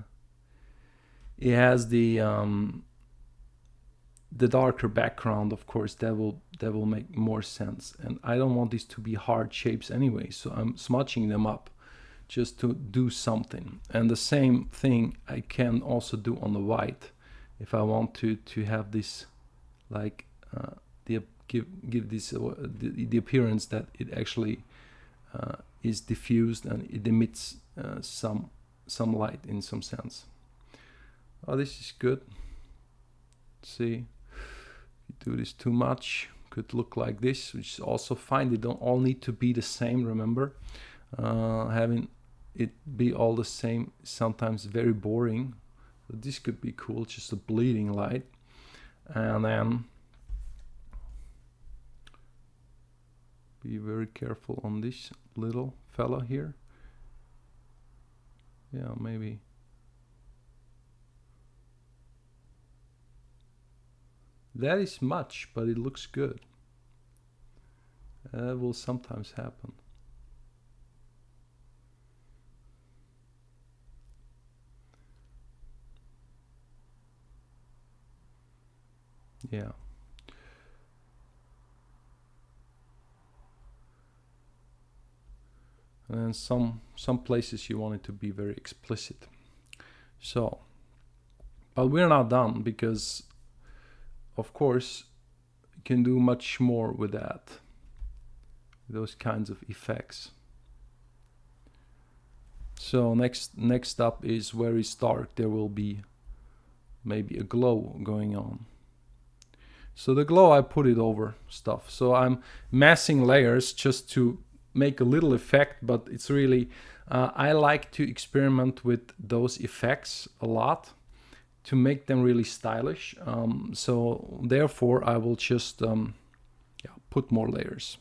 darker background. Of course, that will make more sense, and I don't want these to be hard shapes anyway, so I'm smudging them up just to do something. And the same thing I can also do on the white if I want to have this like give this the appearance that it actually is diffused and it emits some light in some sense. Oh, this is good. See, if you do this too much, could look like this, which is also fine. They don't all need to be the same, remember. Having it be all the same is sometimes very boring. So this could be cool, just a bleeding light. And then be very careful on this little fella here. Yeah, maybe. That is much, but it looks good. That will sometimes happen. Yeah. And some places you want it to be very explicit. So, but we're not done, because of course you can do much more with that, those kinds of effects. So next up is where it's dark, there will be maybe a glow going on. So the glow, I put it over stuff. So I'm massing layers just to make a little effect, but it's really, I like to experiment with those effects a lot to make them really stylish. So therefore I will just put more layers.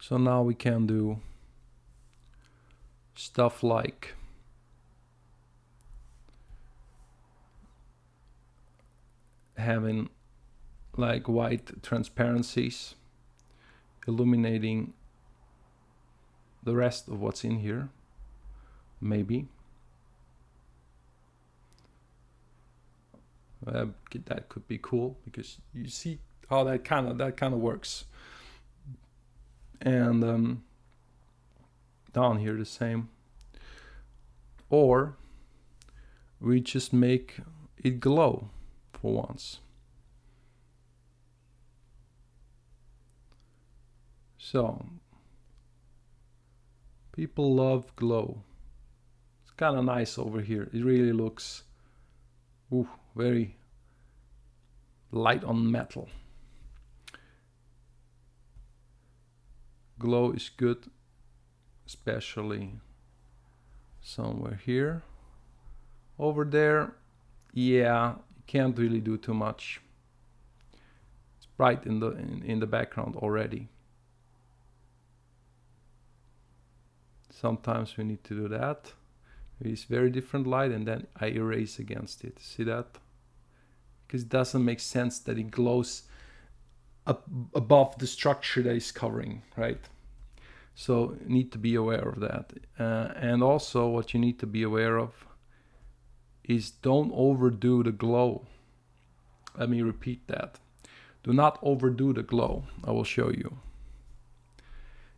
So now we can do stuff like having like white transparencies illuminating the rest of what's in here, maybe. That could be cool, because you see how that kind of works. And down here the same. Or we just make it glow for once. So people love glow. It's kind of nice over here. It really looks very light on metal. Glow is good, especially somewhere here. Over there, yeah, you can't really do too much. It's bright in the background already. Sometimes we need to do that. It's very different light, and then I erase against it. See that? Because it doesn't make sense that it glows above the structure that is covering, right? So you need to be aware of that. And also what you need to be aware of is don't overdo the glow. Let me repeat that. Do not overdo the glow. I will show you.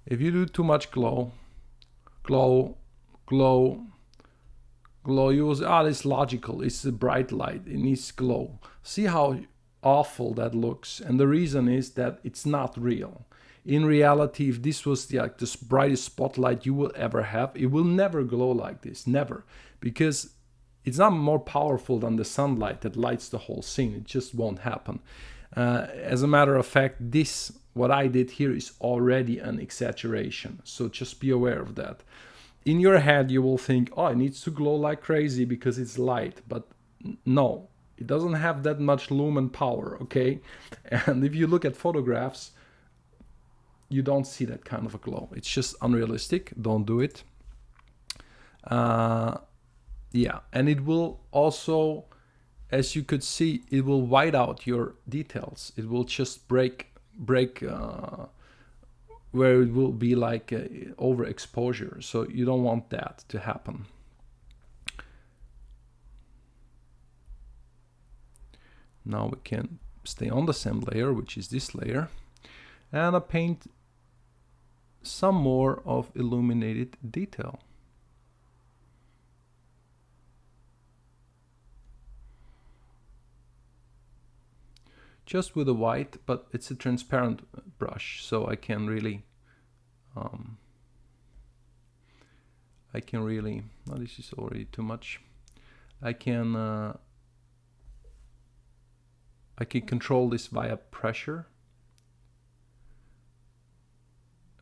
If you do too much glow, you will say, it's logical. It's a bright light. It needs glow. See how awful that looks. And the reason is that it's not real. In reality, if this was the brightest spotlight you will ever have, it will never glow like this. Never. Because it's not more powerful than the sunlight that lights the whole scene. It just won't happen. As a matter of fact, what I did here is already an exaggeration. So just be aware of that. In your head, you will think, it needs to glow like crazy because it's light. But no, it doesn't have that much lumen power, okay? And if you look at photographs, you don't see that kind of a glow. It's just unrealistic. Don't do it. Yeah, and it will also, as you could see, it will white out your details. It will just break where it will be like overexposure. So you don't want that to happen. Now we can stay on the same layer, which is this layer, and I paint some more of illuminated detail. Just with a white, but it's a transparent brush, so I can really oh, this is already too much. I can control this via pressure.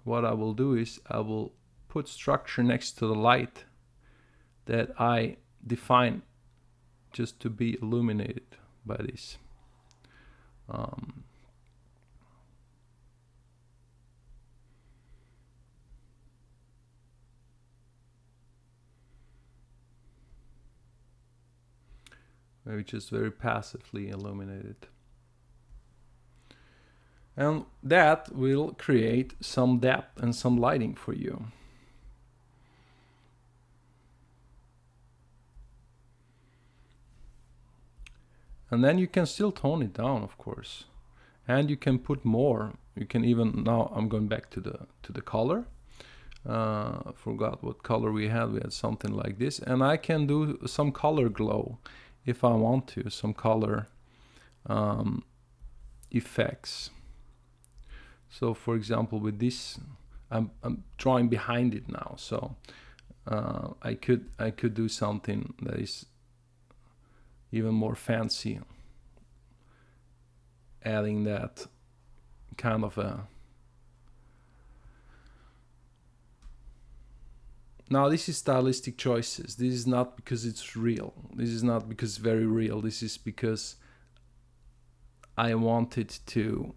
What I will do is I will put structure next to the light that I define just to be illuminated by this. Maybe just very passively illuminated. And that will create some depth and some lighting for you. And then you can still tone it down, of course. And you can put more. You can even, now I'm going back to the color. Forgot what color we had. We had something like this. And I can do some color glow if I want to, some color effects. So for example, with this, I'm drawing behind it now. So I could do something that is even more fancy, adding that kind of a. Now this is stylistic choices. This is not because it's real. This is not because it's very real. This is because I wanted to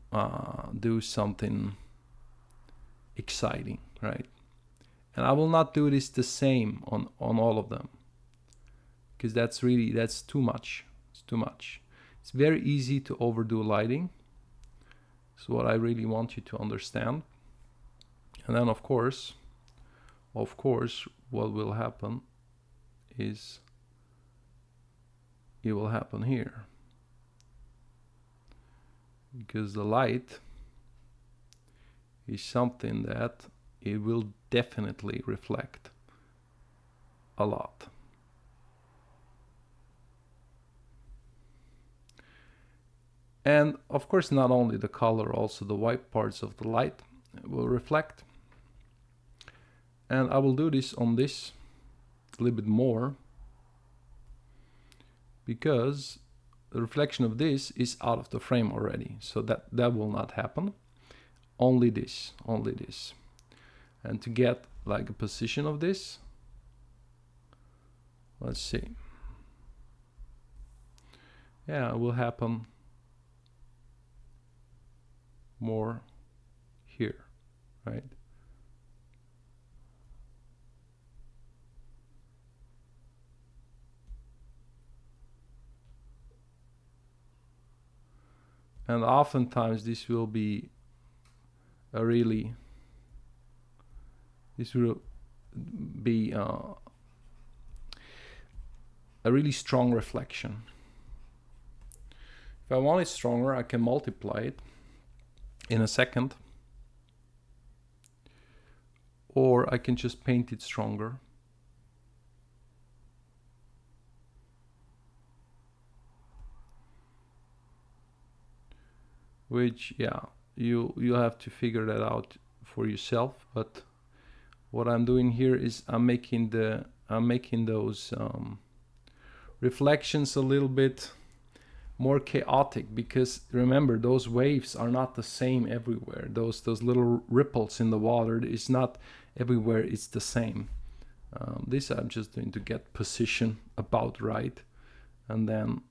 do something exciting, right? And I will not do this the same on all of them, because that's too much. It's too much. It's very easy to overdo lighting. So what I really want you to understand. And then of course, what will happen is it will happen here. Because the light is something that it will definitely reflect a lot. And of course, not only the color, also the white parts of the light will reflect. And I will do this on this a little bit more, because the reflection of this is out of the frame already. So that will not happen. Only this. And to get like a position of this, let's see. Yeah, it will happen more here, right? And oftentimes this will be a really, a really strong reflection. If I want it stronger, I can multiply it in a second, or I can just paint it stronger. Which, yeah, you have to figure that out for yourself. But what I'm doing here is I'm making those reflections a little bit more chaotic, because remember, those waves are not the same everywhere. Those little ripples in the water is not everywhere it's the same. This I'm just doing to get position about right, and then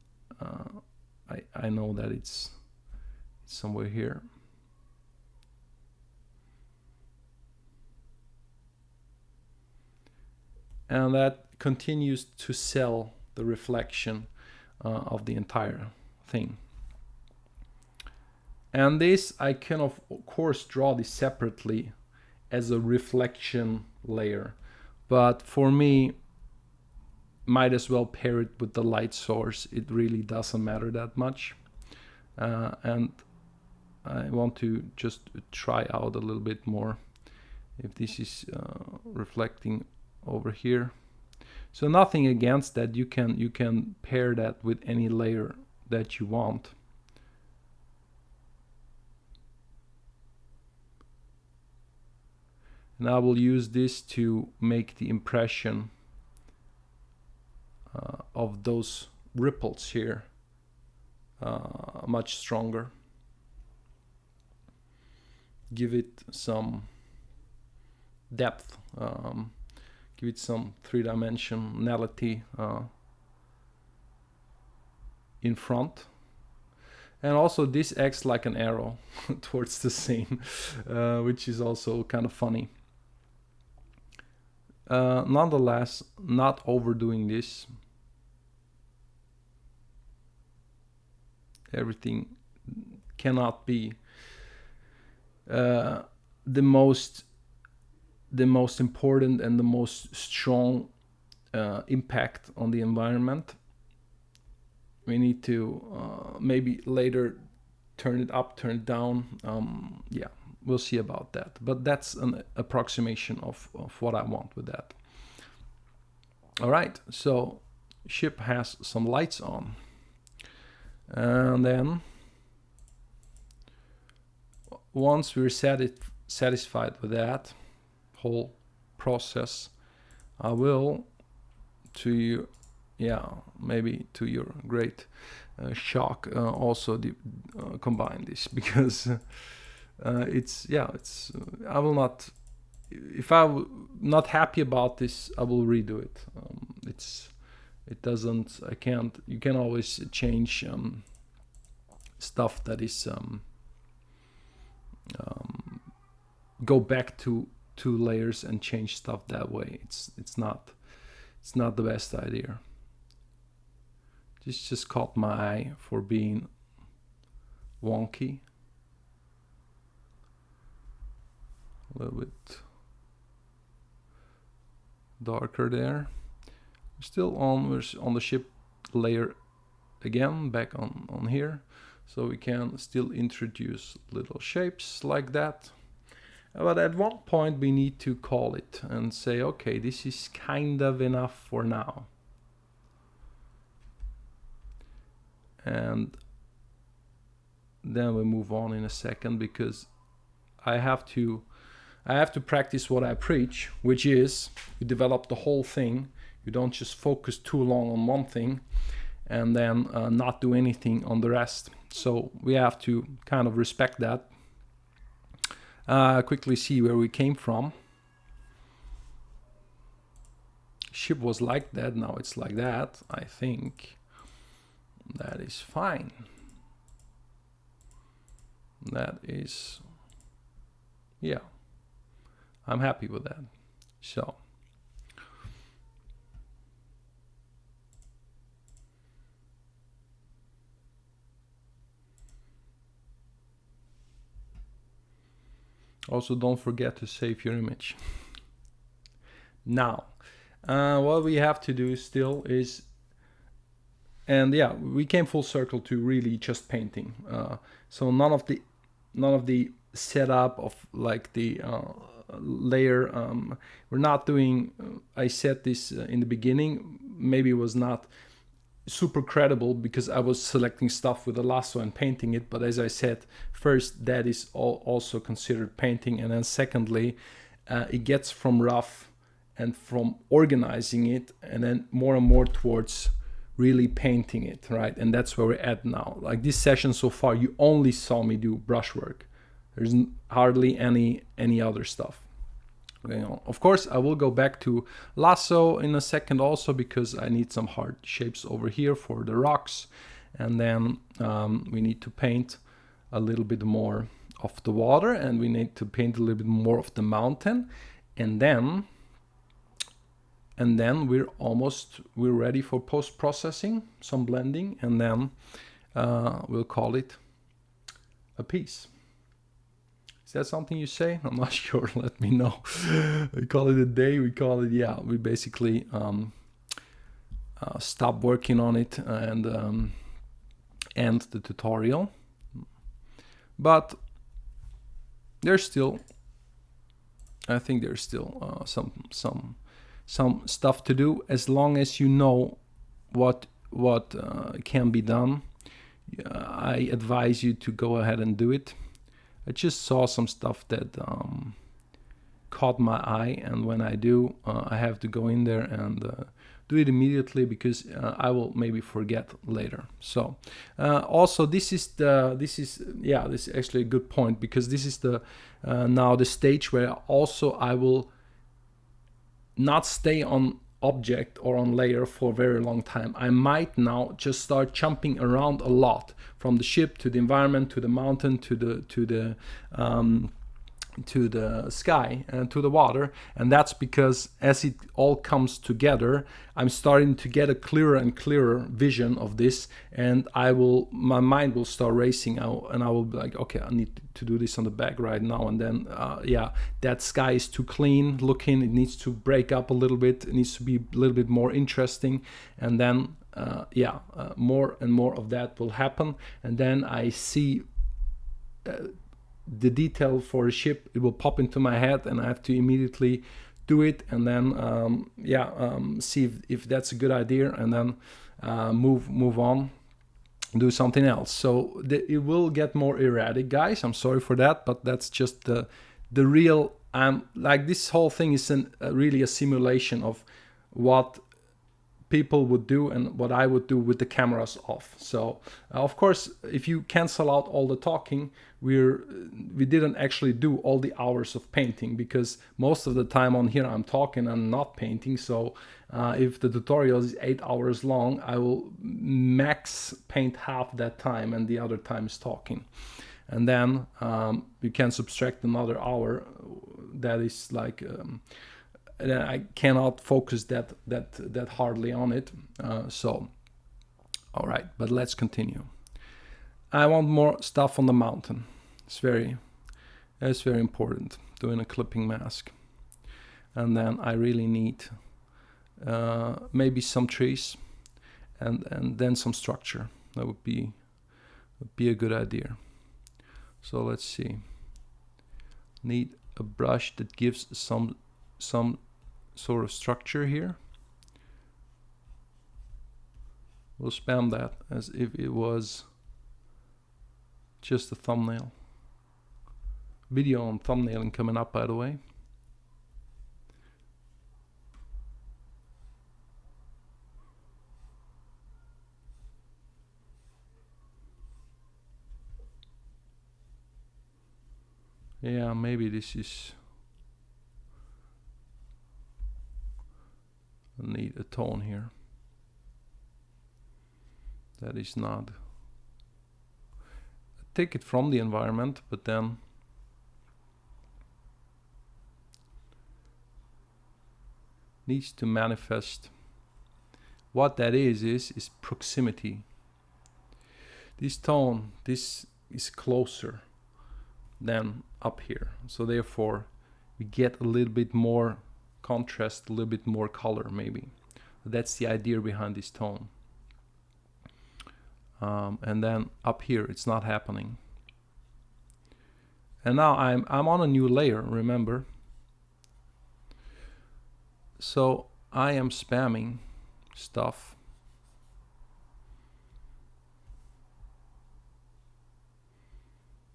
I know that it's somewhere here. And that continues to sell the reflection of the entire thing. And this, I can of course draw this separately as a reflection layer, but for me, might as well pair it with the light source. It really doesn't matter that much. And I want to just try out a little bit more if this is reflecting over here. So nothing against that. You can pair that with any layer that you want. And I will use this to make the impression of those ripples here much stronger. Give it some depth, give it some three-dimensionality in front. And also this acts like an arrow towards the scene, which is also kind of funny. Nonetheless, not overdoing this. Everything cannot be the most important and the most strong impact on the environment. We need to maybe later turn it up, turn it down. Yeah, we'll see about that. But that's an approximation of what I want with that. All right, so ship has some lights on. And then once we're satisfied with that whole process, I will, maybe to your great shock, also combine this, because I will not, if I'm not happy about this, I will redo it. You can always change stuff that is go back to 2 layers and change stuff that way. It's not the best idea. This just caught my eye for being wonky. A little bit darker there. We're on the ship layer again, back on here, so we can still introduce little shapes like that. But at one point we need to call it and say, okay, this is kind of enough for now. And then we move on in a second, because I have to practice what I preach, which is you develop the whole thing. You don't just focus too long on one thing and then not do anything on the rest. So we have to kind of respect that. Quickly see where we came from. Ship was like that, now it's like that. I think that is fine. That is, yeah, I'm happy with that. So also don't forget to save your image. Now what we have to do still is, and yeah, we came full circle to really just painting. So none of the setup of like the layer, we're not doing, I said this in the beginning, maybe it was not super credible because I was selecting stuff with a lasso and painting it, but as I said, first that is also considered painting, and then secondly it gets from rough and from organizing it and then more and more towards really painting it, right? And that's where we're at now. Like this session so far, you only saw me do brushwork. There's hardly any other stuff. You know, of course, I will go back to lasso in a second also, because I need some hard shapes over here for the rocks. And then we need to paint a little bit more of the water, and we need to paint a little bit more of the mountain. And then we're ready for post-processing, some blending, and then we'll call it a piece. Is that something you say? I'm not sure. Let me know. We call it a day. We call it, yeah, we basically stop working on it and end the tutorial. But there's still, I think there's still some stuff to do, as long as you know what can be done. I advise you to go ahead and do it. I just saw some stuff that caught my eye, and when I do, I have to go in there and do it immediately, because I will maybe forget later. So also this is actually a good point, because this is the now the stage where also I will not stay on object or on layer for a very long time. I might now just start jumping around a lot, from the ship to the environment to the mountain to the sky and to the water. And that's because as it all comes together, I'm starting to get a clearer and clearer vision of this, and my mind will start racing out, and I will be like, okay, I need to do this on the back right now. And then that sky is too clean looking, it needs to break up a little bit, it needs to be a little bit more interesting. And then more and more of that will happen, and then I see the detail for a ship, it will pop into my head, and I have to immediately do it, and then see if that's a good idea, and then move on, do something else. So it will get more erratic, guys. I'm sorry for that, but that's just the real. Like, this whole thing is really a simulation of what people would do and what I would do with the cameras off. So of course, if you cancel out all the talking, we didn't actually do all the hours of painting, because most of the time on here I'm talking and not painting. So if the tutorial is 8 hours long, I will max paint half that time, and the other time is talking. And then you can subtract another hour. That is like I cannot focus that hardly on it. So all right, but let's continue. I want more stuff on the mountain. It's very important, doing a clipping mask. And then I really need maybe some trees and then some structure. That would be a good idea. So let's see. Need a brush that gives some sort of structure here. We'll spam that as if it was just a thumbnail. Video on thumbnailing coming up, by the way. Yeah, maybe this is, I need a tone here. That is not, take it from the environment, but then needs to manifest. What that is proximity. This tone, this is closer than up here, so therefore we get a little bit more contrast, a little bit more color maybe. That's the idea behind this tone. And then up here it's not happening. And now I'm on a new layer, remember. So I am spamming stuff.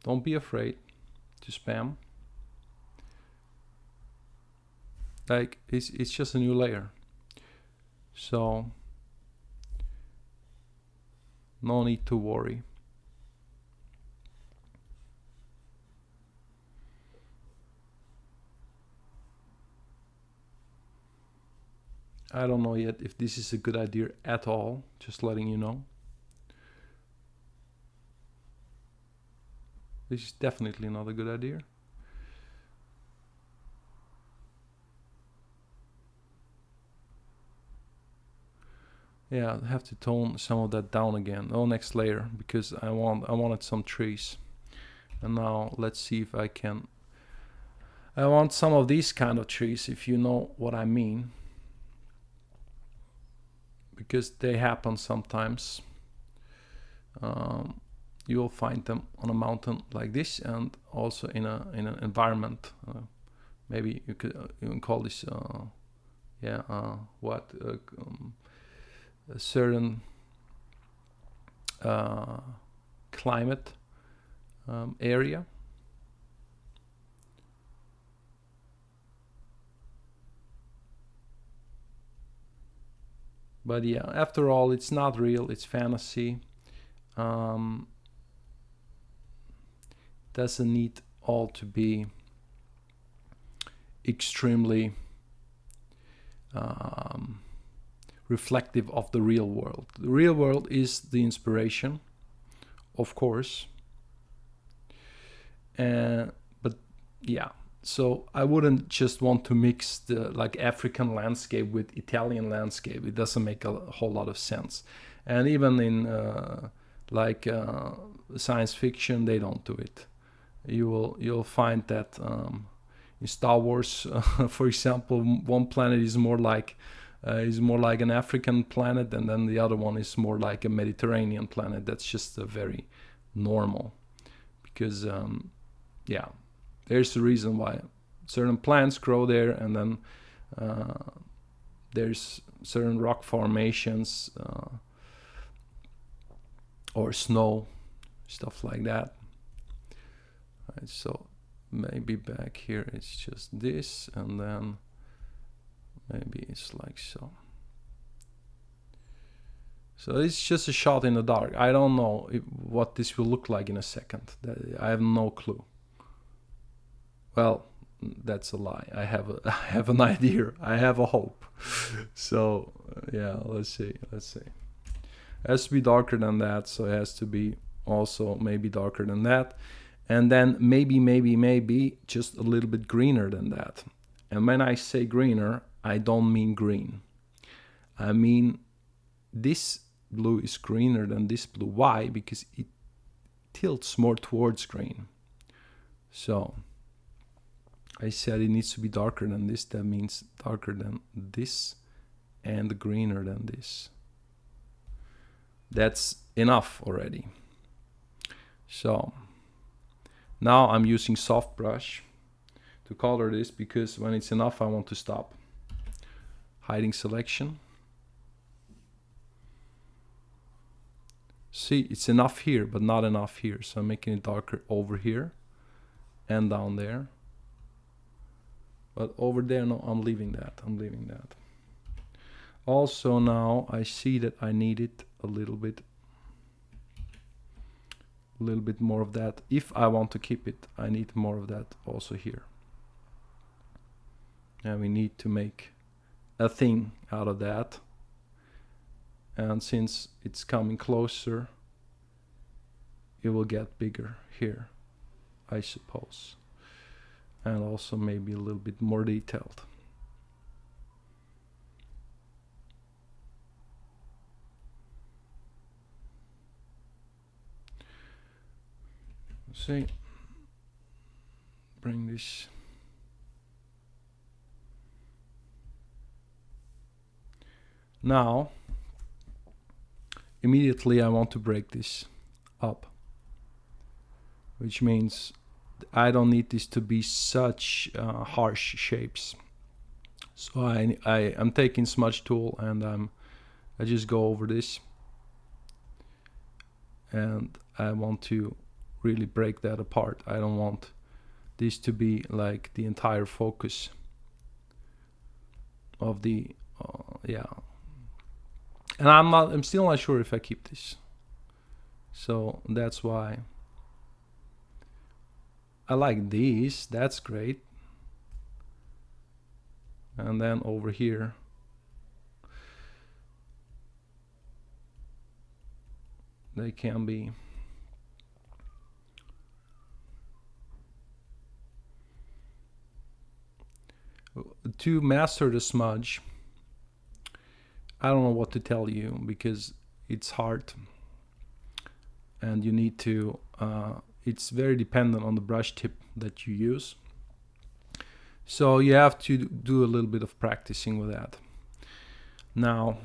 Don't be afraid to spam. Like, it's just a new layer. So no need to worry. I don't know yet if this is a good idea at all, just letting you know. This is definitely not a good idea. Yeah, I have to tone some of that down again. Oh, next layer, because I wanted some trees. And now let's see if I can. I want some of these kind of trees, if you know what I mean, because they happen sometimes. You'll find them on a mountain like this, and also in an environment. Maybe you can call this a certain climate area. But yeah, after all, it's not real, it's fantasy. Doesn't need all to be extremely reflective of the real world. The real world is the inspiration, of course. But yeah, so I wouldn't just want to mix the like African landscape with Italian landscape. It doesn't make a whole lot of sense. And even in science fiction, they don't do it. You'll find that in Star Wars, for example, one planet is more like an African planet, and then the other one is more like a Mediterranean planet. That's just very normal, because there's a reason why certain plants grow there, and then there's certain rock formations or snow, stuff like that. Right, so maybe back here it's just this, and then maybe it's like so. So it's just a shot in the dark. I don't know what this will look like in a second. I have no clue. Well, that's a lie. I have an idea. I have a hope. So yeah, let's see. It has to be darker than that, so it has to be also maybe darker than that. And then maybe just a little bit greener than that. And when I say greener, I don't mean green. I mean this blue is greener than this blue. Why? Because it tilts more towards green. So I said it needs to be darker than this. That means darker than this and greener than this. That's enough already. So now I'm using soft brush to color this, because when it's enough I want to stop. Hiding selection. See, it's enough here but not enough here, so I'm making it darker over here and down there. But over there, no, I'm leaving that. Also now I see that I need it a little bit more of that. If I want to keep it, I need more of that also here. And we need to make a thing out of that. And since it's coming closer, it will get bigger here, I suppose. And also maybe a little bit more detailed. See, bring this. Now, immediately I want to break this up, which means I don't need this to be such harsh shapes. So I'm taking smudge tool, and I just go over this, and I want to really break that apart. I don't want this to be like the entire focus of the and I'm still not sure if I keep this, so that's why I like these. That's great. And then over here they can be to master the smudge. I don't know what to tell you, because it's hard, and you need to it's very dependent on the brush tip that you use. So you have to do a little bit of practicing with that. Now,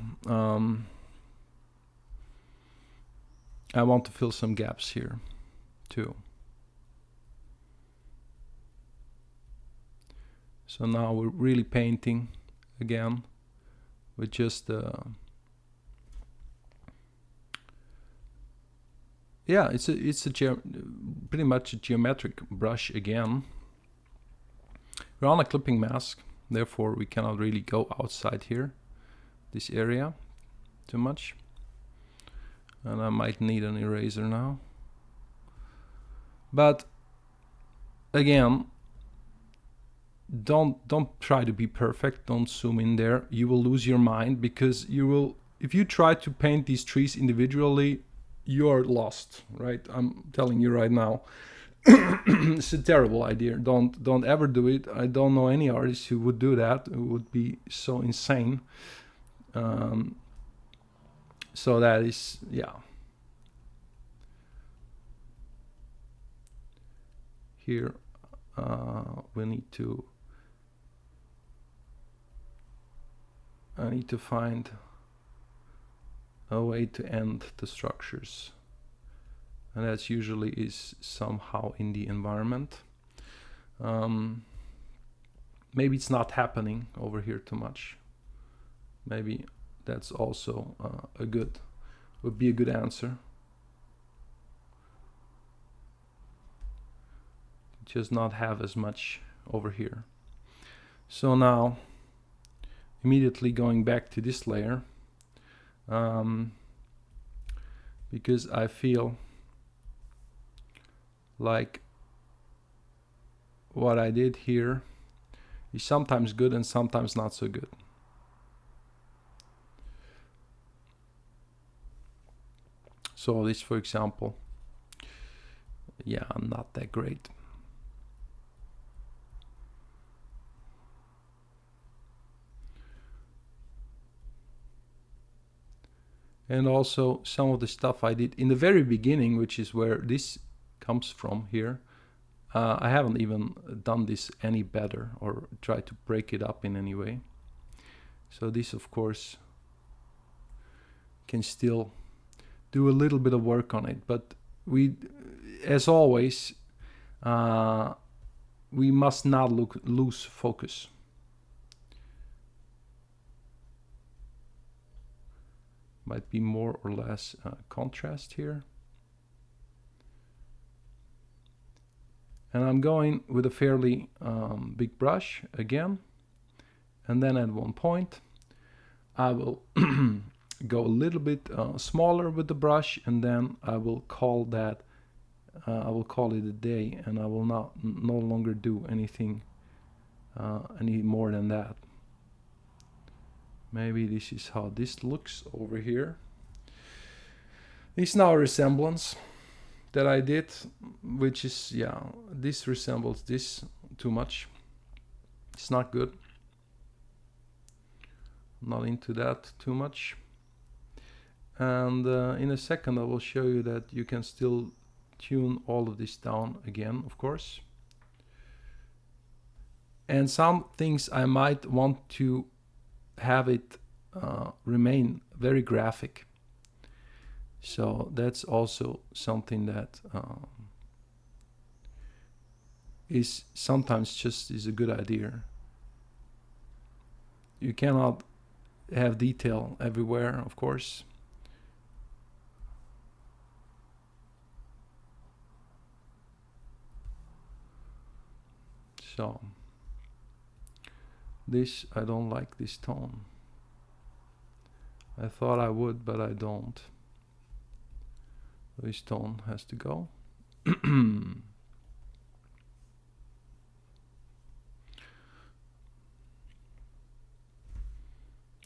I want to fill some gaps here too. So now we're really painting again with just yeah, it's pretty much a geometric brush again. We're on a clipping mask, therefore we cannot really go outside here, this area, too much. And I might need an eraser now. But again, don't try to be perfect. Don't zoom in there. You will lose your mind, because you will, if you try to paint these trees individually, you are lost, right? I'm telling you right now. It's a terrible idea. Don't ever do it. I don't know any artist who would do that. It would be so insane. So that is, yeah. Here we need to, I need to find a way to end the structures, and that's usually is somehow in the environment. Maybe it's not happening over here too much. Maybe that's also would be a good answer. Just not have as much over here. So now, immediately going back to this layer, because I feel like what I did here is sometimes good and sometimes not so good. So this, for example, yeah, not that great. And also some of the stuff I did in the very beginning, which is where this comes from here, I haven't even done this any better or tried to break it up in any way. So this, of course, can still do a little bit of work on it, but we, as always, we must not lose focus. Might be more or less contrast here. And I'm going with a fairly big brush again. And then at one point, I will go a little bit smaller with the brush, and then I will call that, I will call it a day, and I will no longer do anything any more than that. Maybe this is how this looks over here. It's now a resemblance that I did, which is, yeah, this resembles this too much. It's not good. I'm not into that too much. And in a second I will show you that you can still tune all of this down again, of course. And some things I might want to have it remain very graphic. So that's also something that is sometimes just is a good idea. You cannot have detail everywhere, of course. So this, I don't like this tone. I thought I would, but I don't. This tone has to go.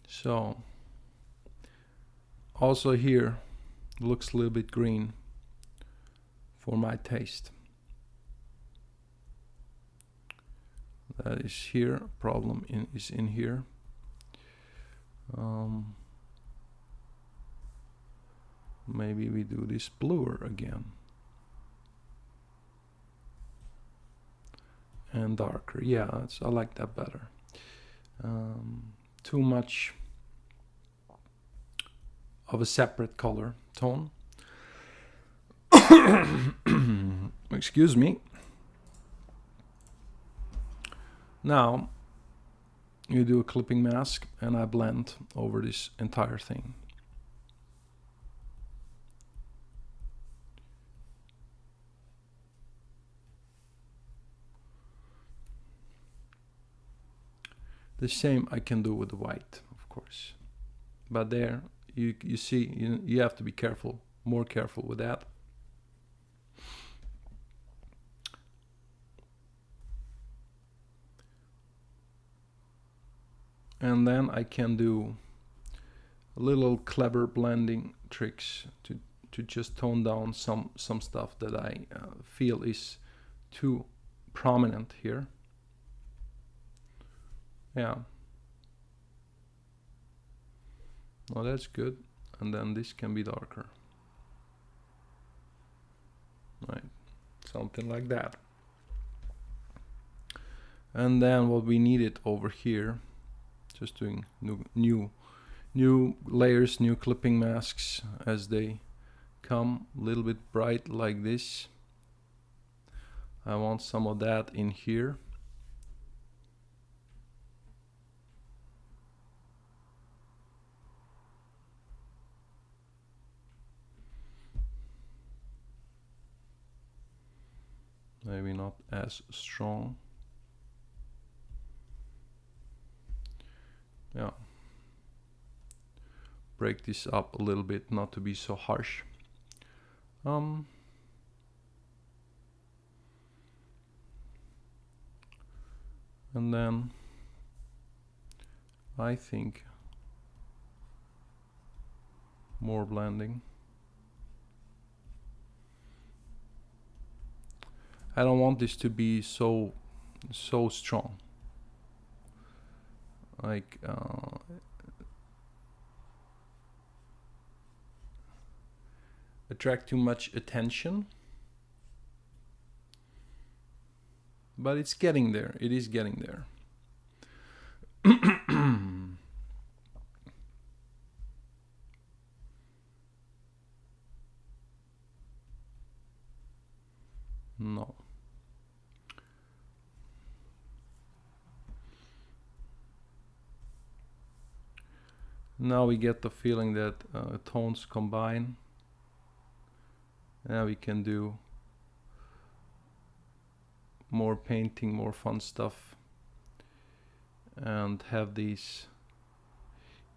So also here looks a little bit green for my taste. That is here. Problem is in here. Maybe we do this bluer again. and darker. Yeah, I like that better. Too much of a separate color tone. Excuse me. Now you do a clipping mask and I blend over this entire thing. The same I can do with the white, of course. But there, you see, you have to be careful, more careful with that. And then I can do a little clever blending tricks to just tone down some stuff that I feel is too prominent here. Yeah. Well, that's good. And then this can be darker. Right. Something like that. And then what we needed over here, just doing new layers, new clipping masks as they come, a little bit bright like this. I want some of that in here. Maybe not as strong. Yeah. Break this up a little bit, not to be so harsh. And then I think more blending. I don't want this to be so strong. Like attract too much attention. But it's getting there. It is getting there. No. Now we get the feeling that tones combine. Now we can do more painting, more fun stuff, and have these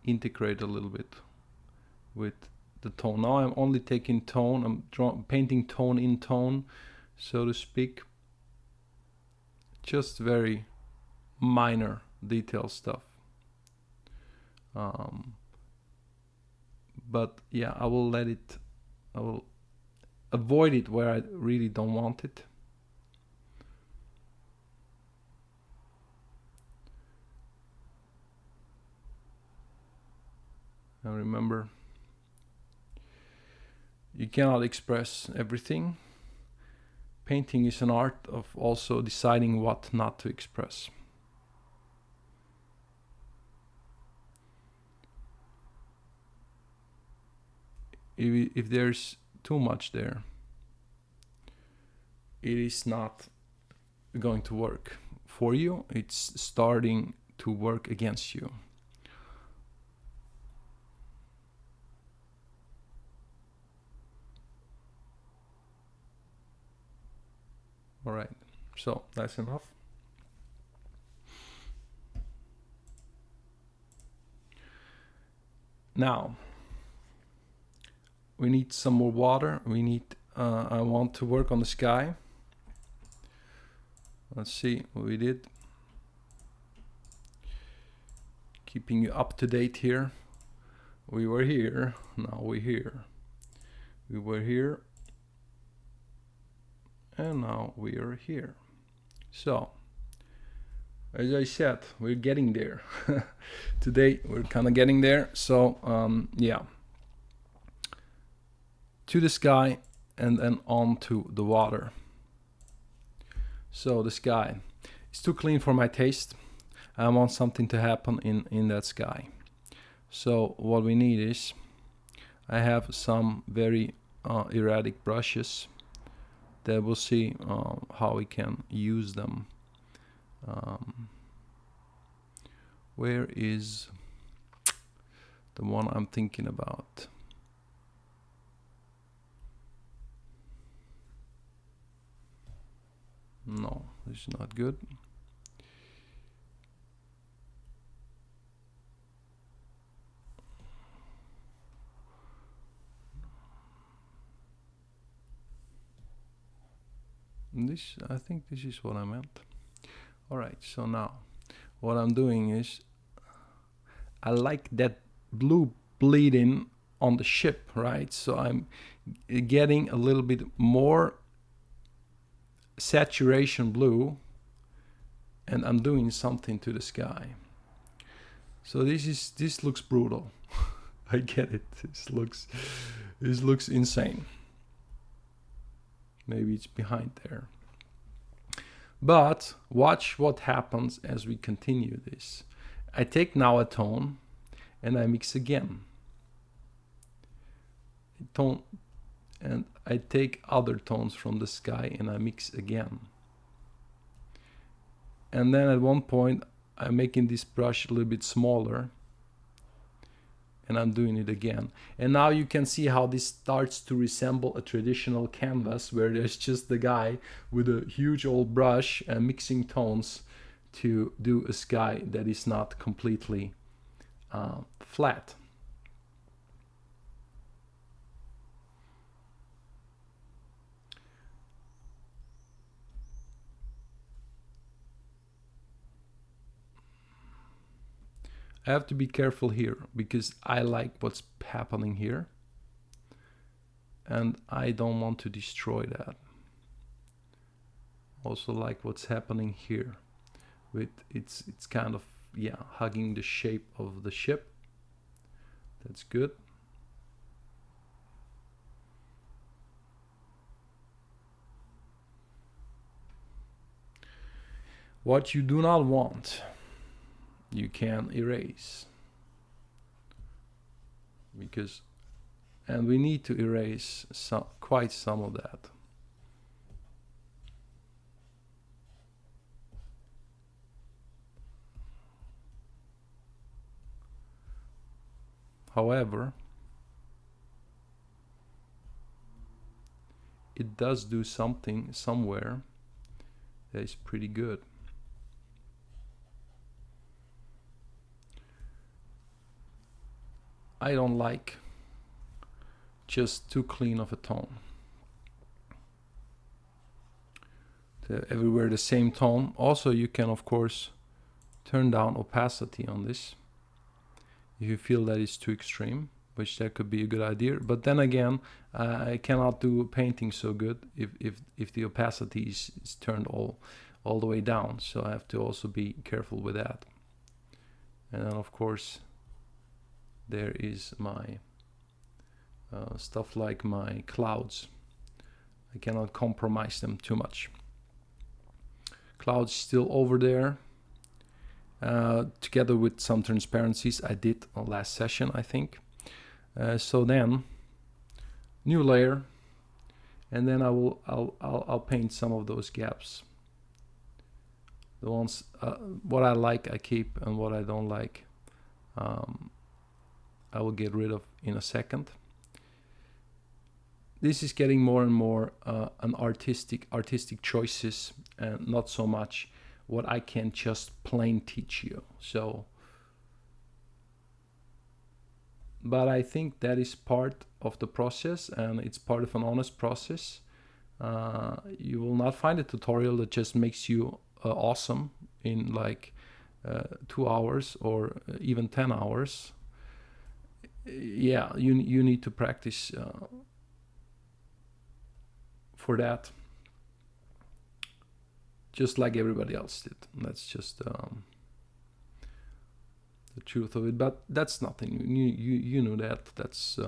integrate a little bit with the tone. Now I'm only taking tone, I'm painting tone in tone, so to speak. Just very minor detail stuff. But yeah, I will avoid it where I really don't want it. And remember, you cannot express everything. Painting is an art of also deciding what not to express. If there's too much there, it is not going to work for you. It's starting to work against you. All right, so that's enough. Now we need some more water. We need I want to work on the sky. Let's see what we did. Keeping you up to date here. We were here, now we're here. We were here, and now we are here. So, as I said, we're getting there. Today we're kind of getting there. So, yeah. To the sky and then on to the water. So the sky is too clean for my taste. I want something to happen in that sky. So what we need is, I have some very erratic brushes that we'll see how we can use them. Where is the one I'm thinking about? No, this is not good. This, I think this is what I meant. All right, so now what I'm doing is, I like that blue bleeding on the ship, right? So I'm getting a little bit more saturation blue, and I'm doing something to the sky. So this looks brutal. I get it. This looks insane. Maybe it's behind there. But watch what happens as we continue this. I take now a tone and I mix again. Tone, and I take other tones from the sky and I mix again. And then at one point I'm making this brush a little bit smaller and I'm doing it again. And now you can see how this starts to resemble a traditional canvas where there's just the guy with a huge old brush and mixing tones to do a sky that is not completely flat. I have to be careful here because I like what's happening here and I don't want to destroy that. Also like what's happening here with it's kind of, yeah, hugging the shape of the ship. That's good. What you do not want, you can erase, because, and we need to erase quite some of that. However, it does do something somewhere that is pretty good. I don't like just too clean of a tone. Everywhere the same tone. Also, you can of course turn down opacity on this if you feel that it's too extreme, which that could be a good idea. But then again, I cannot do painting so good if the opacity is turned all the way down. So I have to also be careful with that. And then of course, there is my stuff like my clouds. I cannot compromise them too much. Clouds still over there, together with some transparencies I did on last session, I think. So then, new layer, and then I'll paint some of those gaps. The ones what I like I keep, and what I don't like I will get rid of in a second. This is getting more and more an artistic choices, and not so much what I can just plain teach you. So, but I think that is part of the process, and it's part of an honest process. You will not find a tutorial that just makes you awesome in like 2 hours or even 10 hours. Yeah, you need to practice for that, just like everybody else did. That's just the truth of it. But that's nothing. You know that. That's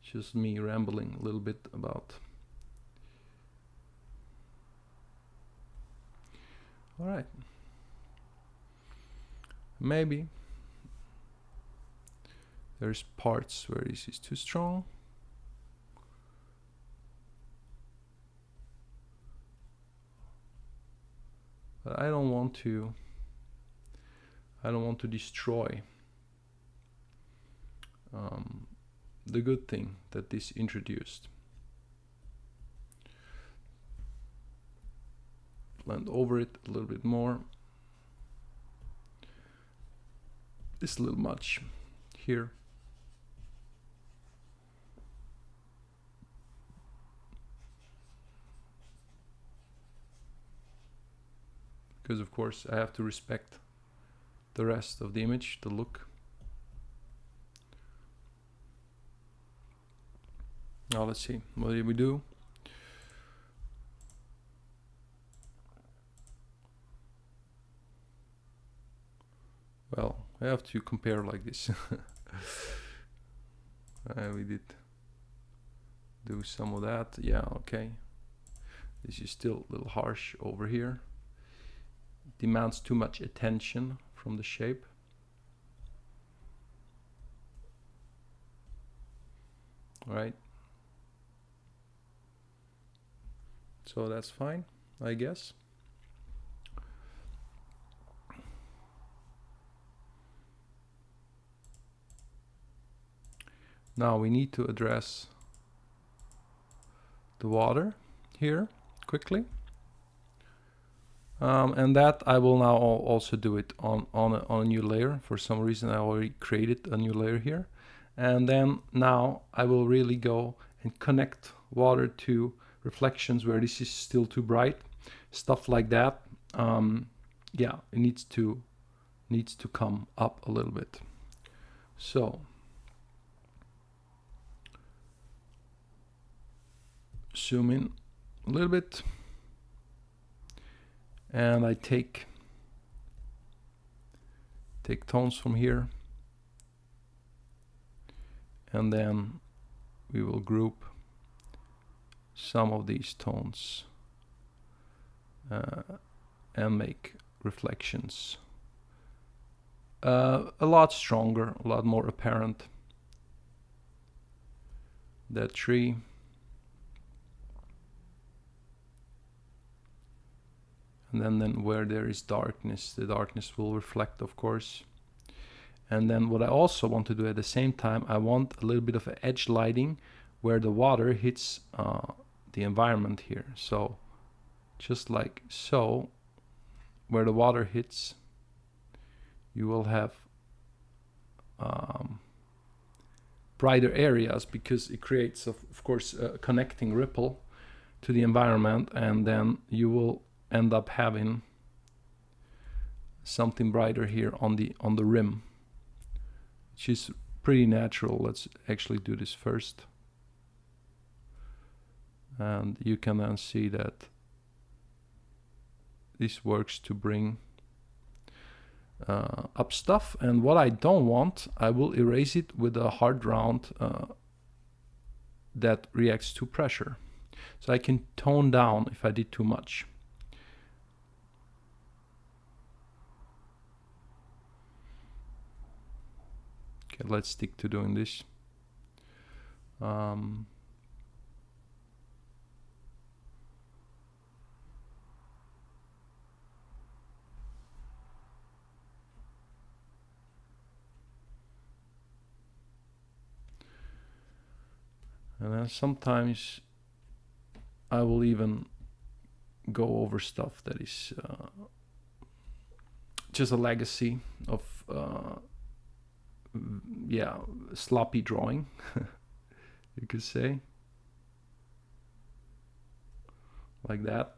just me rambling a little bit about. All right. Maybe there's parts where this is too strong. But I don't want to destroy the good thing that this introduced. Blend over it a little bit more. This little much here. Because of course I have to respect the rest of the image, the look. Now let's see, what did we do? Well, I have to compare like this. We did do some of that. Yeah, okay. This is still a little harsh over here. Demands too much attention from the shape. All right. So that's fine, I guess. Now we need to address the water here quickly. And that I will now also do it on a new layer. For some reason I already created a new layer here. And then now I will really go and connect water to reflections where this is still too bright. Stuff like that. Yeah, it needs to come up a little bit. So zoom in a little bit. And I take tones from here, and then we will group some of these tones and make reflections a lot stronger, a lot more apparent. That tree. And then where there is darkness, the darkness will reflect, of course. And then what I also want to do at the same time, I want a little bit of an edge lighting where the water hits the environment here. So just like so, where the water hits, you will have brighter areas, because it creates, of course, a connecting ripple to the environment, and then you will end up having something brighter here on the rim, which is pretty natural. Let's actually do this first, and you can then see that this works to bring up stuff. And what I don't want, I will erase it with a hard round that reacts to pressure, so I can tone down if I did too much. Okay, let's stick to doing this. And then sometimes I will even go over stuff that is just a legacy of yeah, sloppy drawing, you could say, like that.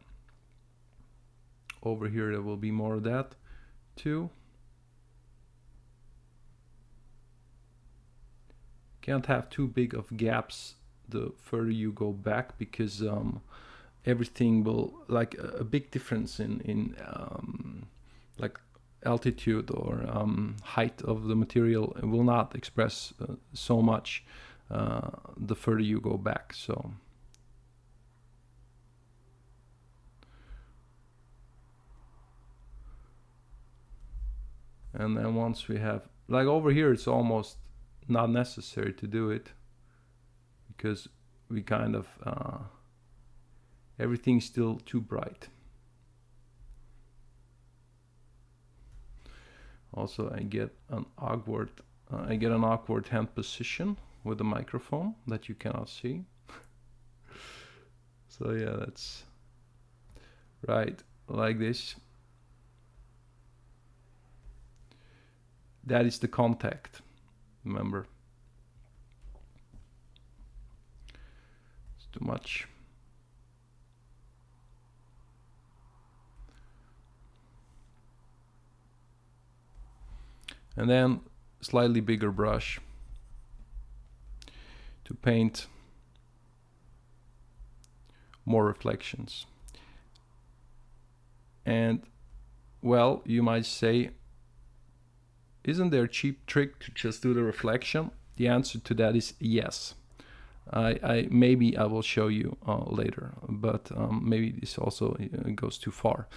Over here there will be more of that too. Can't have too big of gaps the further you go back, because everything will, like a big difference in like altitude or height of the material will not express so much the further you go back. So And then once we have, like over here, it's almost not necessary to do it because we kind of, everything's still too bright. Also, I get an awkward hand position with the microphone that you cannot see. So yeah, that's right, like this. That is the contact, remember. It's too much. And then slightly bigger brush to paint more reflections. And well, you might say, isn't there a cheap trick to just do the reflection? The answer to that is yes. Maybe I will show you later, but maybe this also goes too far.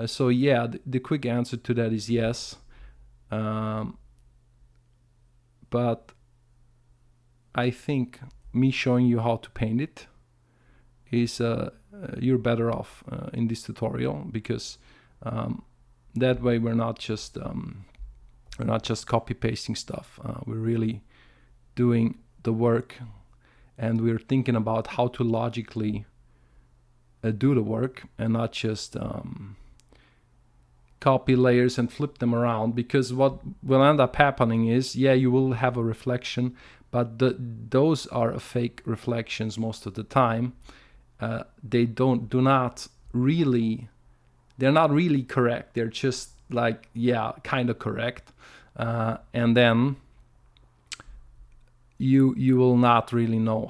So yeah, the quick answer to that is yes. But I think me showing you how to paint it is you're better off in this tutorial, because that way we're not just copy pasting stuff. We're really doing the work, and we're thinking about how to logically do the work and not just copy layers and flip them around, because what will end up happening is, yeah, you will have a reflection, but those are fake reflections most of the time. They're not really correct. They're just like, yeah, kind of correct, and then you will not really know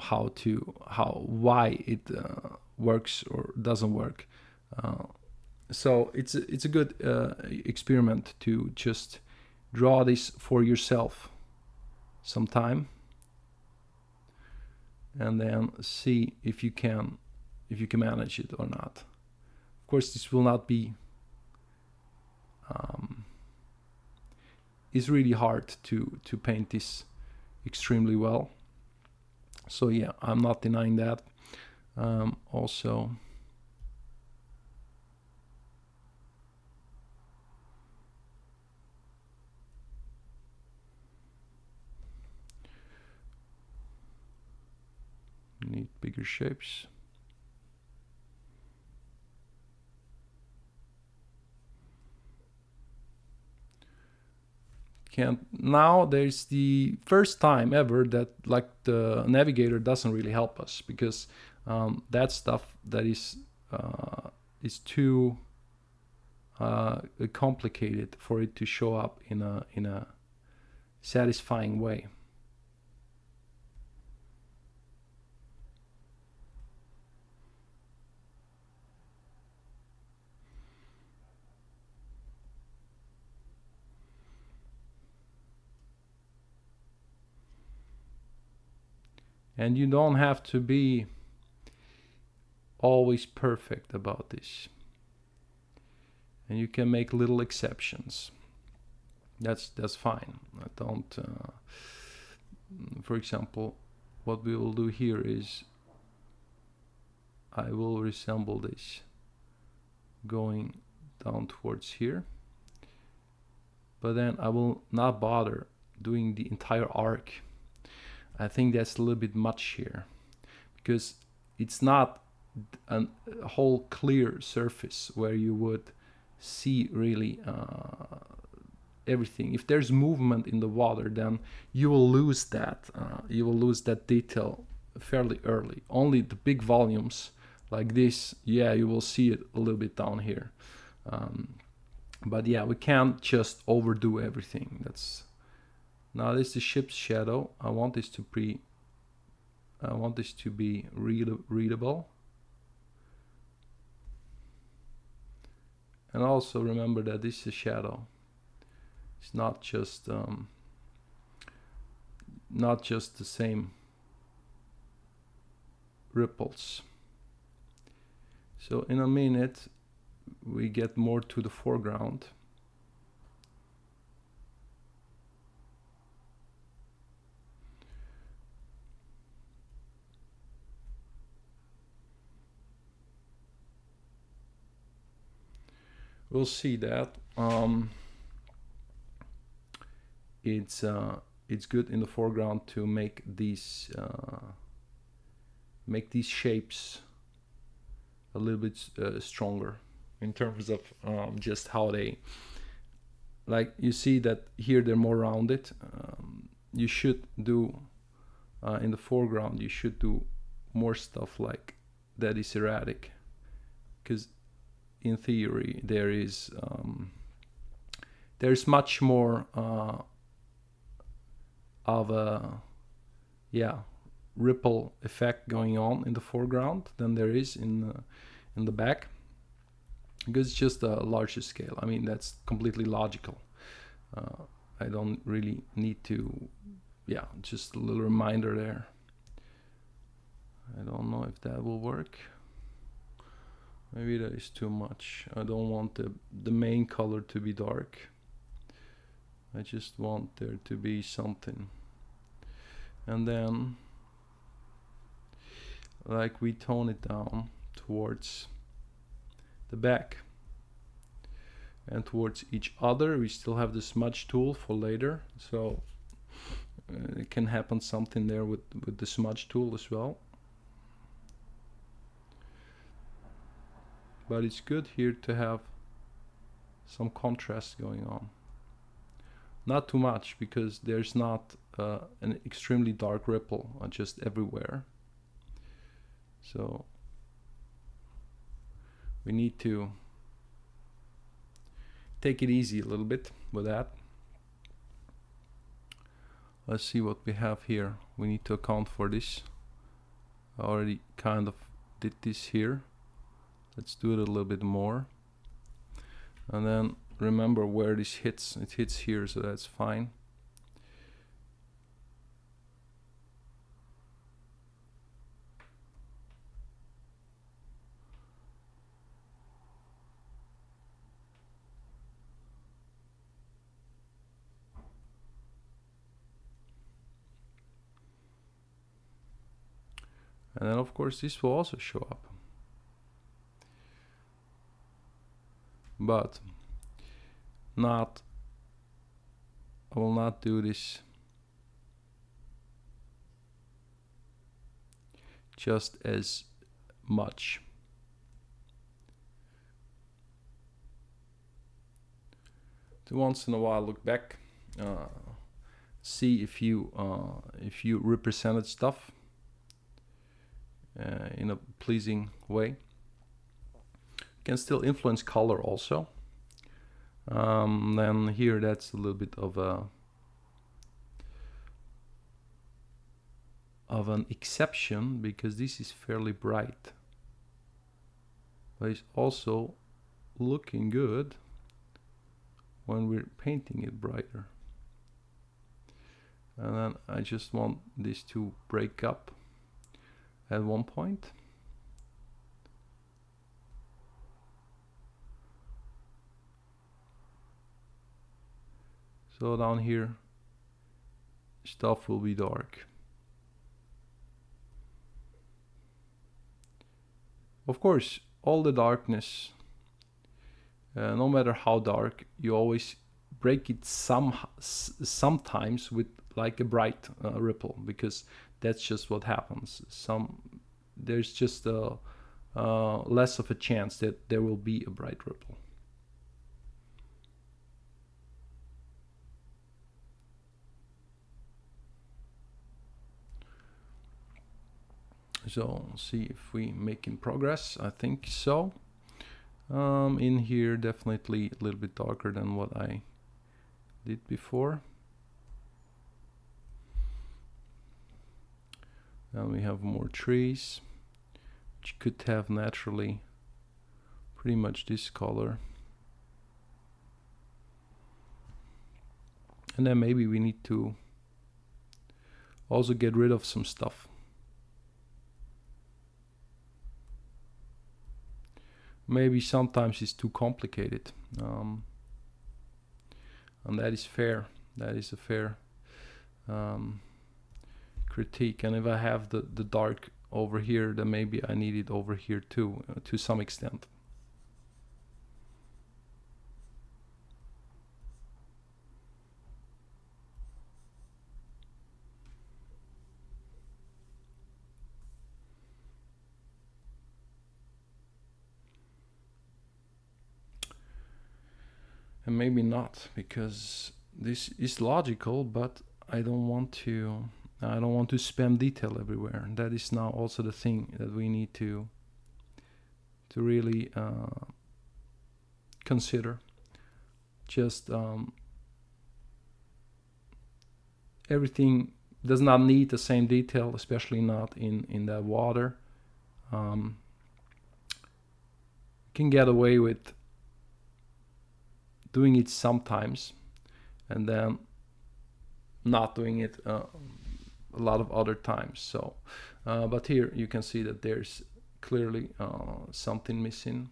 why it works or doesn't work. So it's a good experiment to just draw this for yourself sometime, and then see if you can manage it or not. Of course, this will not be. It's really hard to paint this extremely well. So yeah, I'm not denying that. Also, need bigger shapes. Now there's the first time ever that like the navigator doesn't really help us, because that stuff that is too complicated for it to show up in a satisfying way. And you don't have to be always perfect about this. And you can make little exceptions. That's fine. I don't. For example, what we will do here is I will resemble this going down towards here, but then I will not bother doing the entire arc. I think that's a little bit much here, because it's not a whole clear surface where you would see really everything. If there's movement in the water, then you will lose that. You will lose that detail fairly early. Only the big volumes like this, yeah, you will see it a little bit down here. But yeah, we can't just overdo everything. Now this is the ship's shadow. I want this to be readable. And also remember that this is a shadow. It's not just the same ripples. So in a minute we get more to the foreground. we'll see that. It's good in the foreground to make these shapes a little bit stronger in terms of just how they, like, you see that here they're more rounded. You should do in the foreground, you should do more stuff like that is erratic, because in theory there's much more of a ripple effect going on in the foreground than there is in the back, because it's just a larger scale. I mean, that's completely logical. I don't really need to, just a little reminder there. I don't know if that will work. Maybe that is too much. I don't want the main color to be dark. I just want there to be something. And then, like, we tone it down towards the back. And towards each other, we still have the smudge tool for later. So it can happen something there with the smudge tool as well. But it's good here to have some contrast going on. Not too much, because there's not an extremely dark ripple just everywhere. So we need to take it easy a little bit with that. Let's see what we have here. We need to account for this. I already kind of did this here. Let's do it a little bit more. And then remember where this hits. It hits here, so that's fine. And then of course this will also show up. But I will not do this just as much. So once in a while look back, see if you represented stuff in a pleasing way. You can still influence color also. Then here that's a little bit of an exception, because this is fairly bright, but it's also looking good when we're painting it brighter. And then I just want this to break up at one point. So down here, stuff will be dark. Of course, all the darkness, no matter how dark, you always break it sometimes with like a bright ripple, because that's just what happens. There's just less of a chance that there will be a bright ripple. So see if we making progress. I think so. In here, definitely a little bit darker than what I did before. Then we have more trees, which could have naturally pretty much this color. And then maybe we need to also get rid of some stuff. Maybe sometimes it's too complicated, and that is fair. That is a fair critique. And if I have the dark over here, then maybe I need it over here too, to some extent. And maybe not, because this is logical, but I don't want to. I don't want to spam detail everywhere. And that is now also the thing that we need to really consider. Just everything does not need the same detail, especially not in the water. You can get away with doing it sometimes and then not doing it a lot of other times. So but here you can see that there's clearly something missing.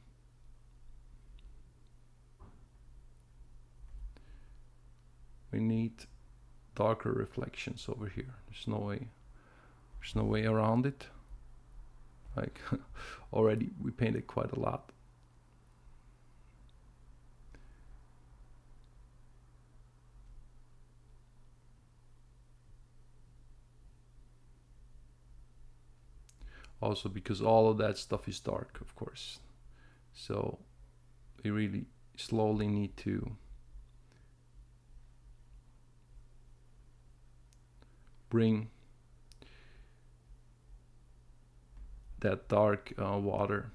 We need darker reflections over here. There's no way around it. Like already we painted quite a lot. Also because all of that stuff is dark, of course. So we really slowly need to bring that dark water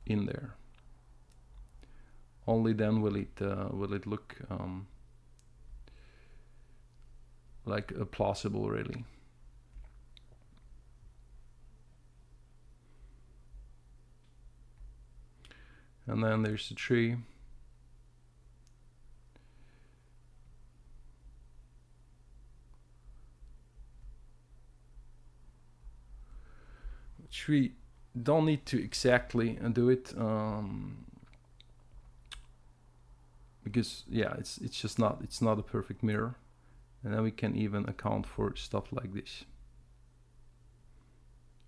in there. Only then will it look like a plausible, really. And then there's the tree. Which we don't need to exactly do it, because yeah, it's just not a perfect mirror. And then we can even account for stuff like this,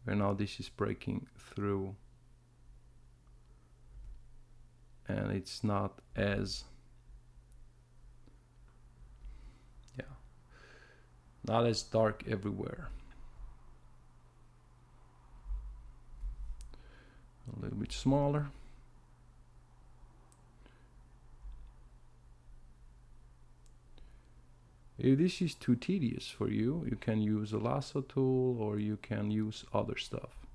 where now this is breaking through and it's not as not as dark everywhere. A little bit smaller. If this is too tedious for you, you can use a lasso tool or you can use other stuff.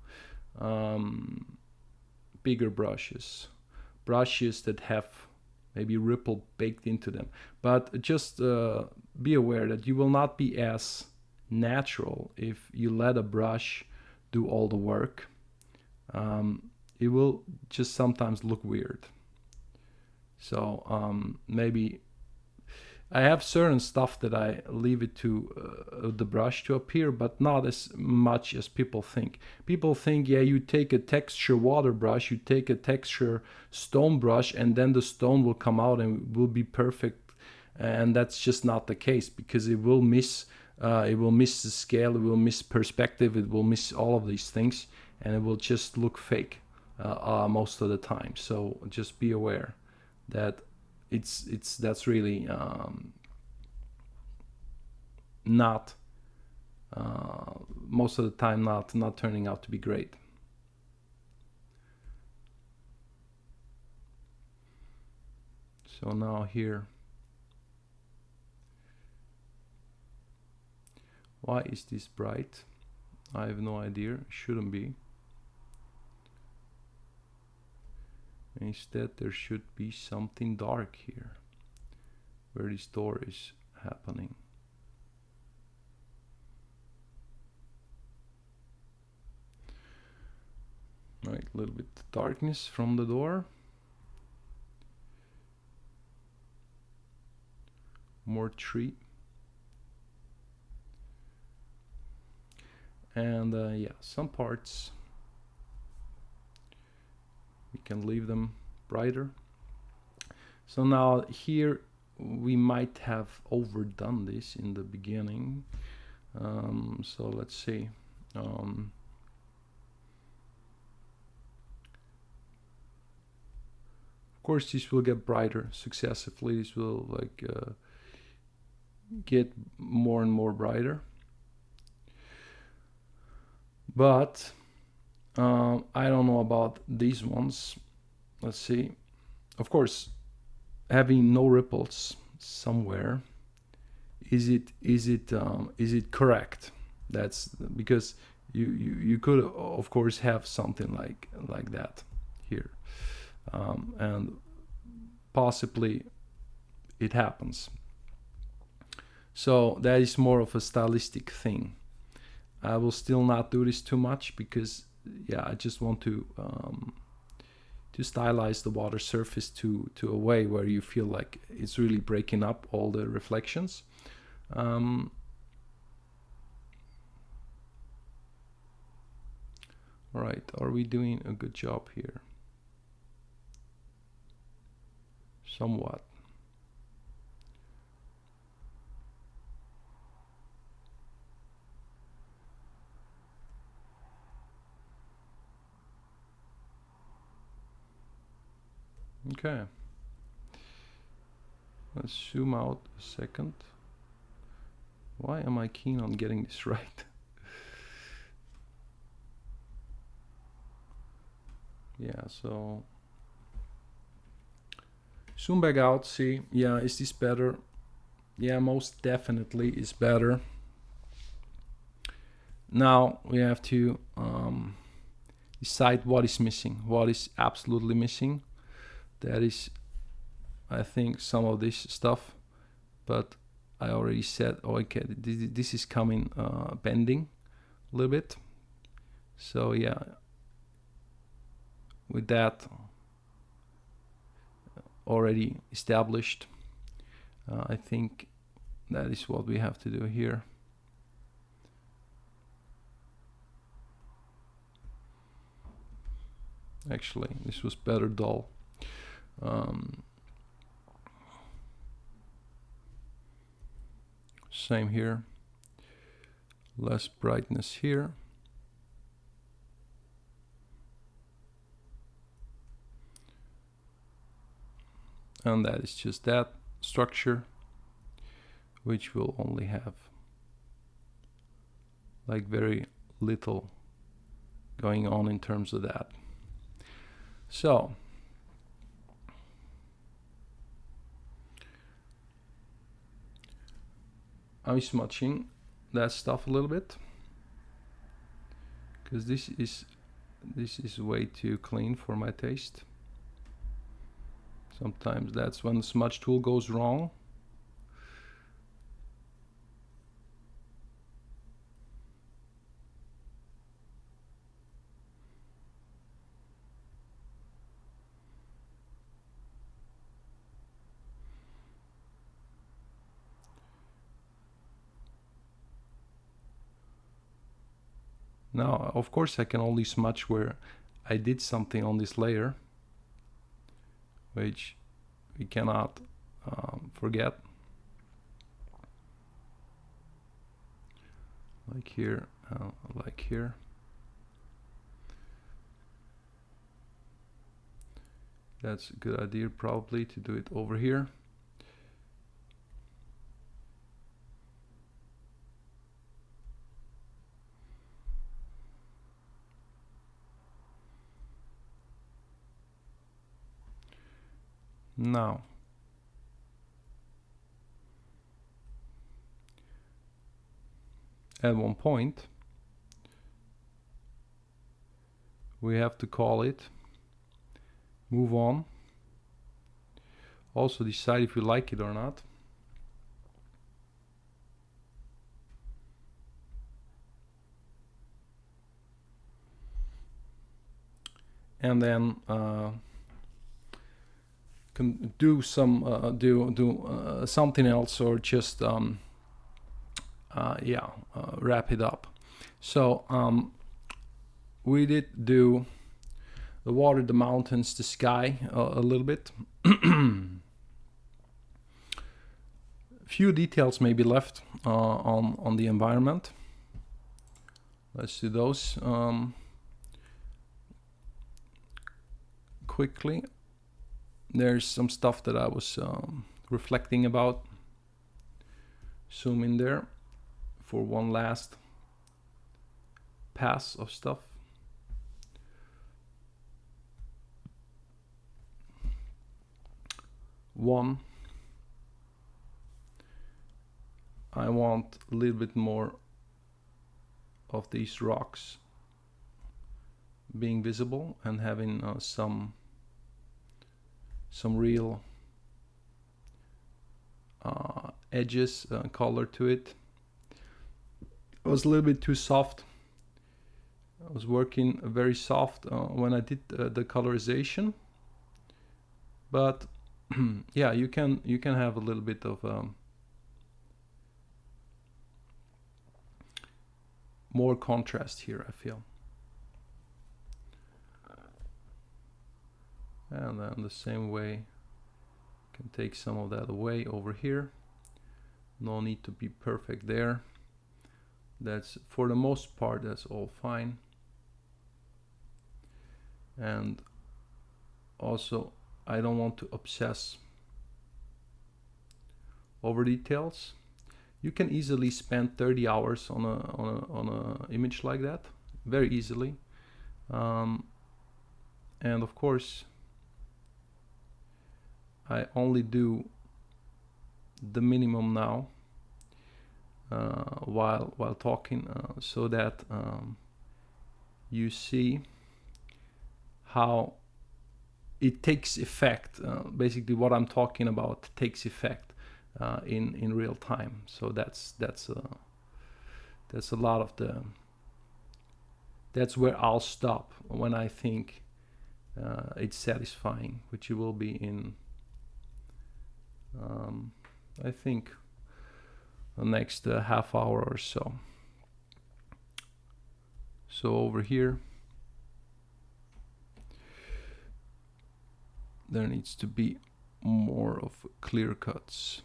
Bigger brushes that have maybe ripple baked into them. But just be aware that you will not be as natural if you let a brush do all the work. It will just sometimes look weird. So maybe I have certain stuff that I leave it to the brush to appear, but not as much as people think. People think, yeah, you take a texture water brush, you take a texture stone brush, and then the stone will come out and it will be perfect. And that's just not the case, because it will miss the scale, it will miss perspective, it will miss all of these things, and it will just look fake most of the time. So just be aware that that's really not most of the time not turning out to be great. So now here, why is this bright? I have no idea. It shouldn't be. Instead, there should be something dark here, where this door is happening. Right, a little bit darkness from the door. More tree. And yeah, some parts we can leave them brighter. So now here we might have overdone this in the beginning. So let's see. Of course, this will get brighter successively. This will like get more and more brighter. But I don't know about these ones. Let's see. of course, having no ripples somewhere, is it correct? That's because you could of course have something like that here, and possibly it happens. So that is more of a stylistic thing. I will still not do this too much because, yeah, I just want to stylize the water surface to a way where you feel like it's really breaking up all the reflections. All right, are we doing a good job here? Somewhat. Okay. Let's zoom out a second. Why am I keen on getting this right? Yeah, so zoom back out, see, yeah, is this better? Yeah, most definitely is better. Now we have to decide what is missing, what is absolutely missing. That is, I think, some of this stuff, but I already said, oh, okay, this is coming bending a little bit. So yeah, with that already established, I think that is what we have to do here. Actually, this was better dull. Same here. Less brightness here. And that is just that structure, which will only have like very little going on in terms of that. So I'm smudging that stuff a little bit because this is way too clean for my taste. Sometimes that's when the smudge tool goes wrong. Now, of course, I can only smudge where I did something on this layer, which we cannot forget. Like here, like here. That's a good idea probably to do it over here. Now, at one point, we have to call it, move on. Also decide if you like it or not. And then can do some something else, or just wrap it up. So we did do the water, the mountains, the sky a little bit. Few details may be left on the environment. Let's do those quickly. There's some stuff that I was reflecting about. Zoom in there for one last pass of stuff. 1. I want a little bit more of these rocks being visible and having some real edges, color to it. It was a little bit too soft. I was working very soft when I did the colorization, but yeah, you can have a little bit of more contrast here, I feel. And then the same way, can take some of that away over here. No need to be perfect there. That's, for the most part, that's all fine. And also, I don't want to obsess over details. You can easily spend 30 hours on a image like that, very easily. And of course, I only do the minimum now while talking, so that you see how it takes effect. Basically, what I'm talking about takes effect in real time. So that's a lot of the. That's where I'll stop when I think it's satisfying, which it will be in. I think the next half hour or so. So over here, there needs to be more of clear cuts.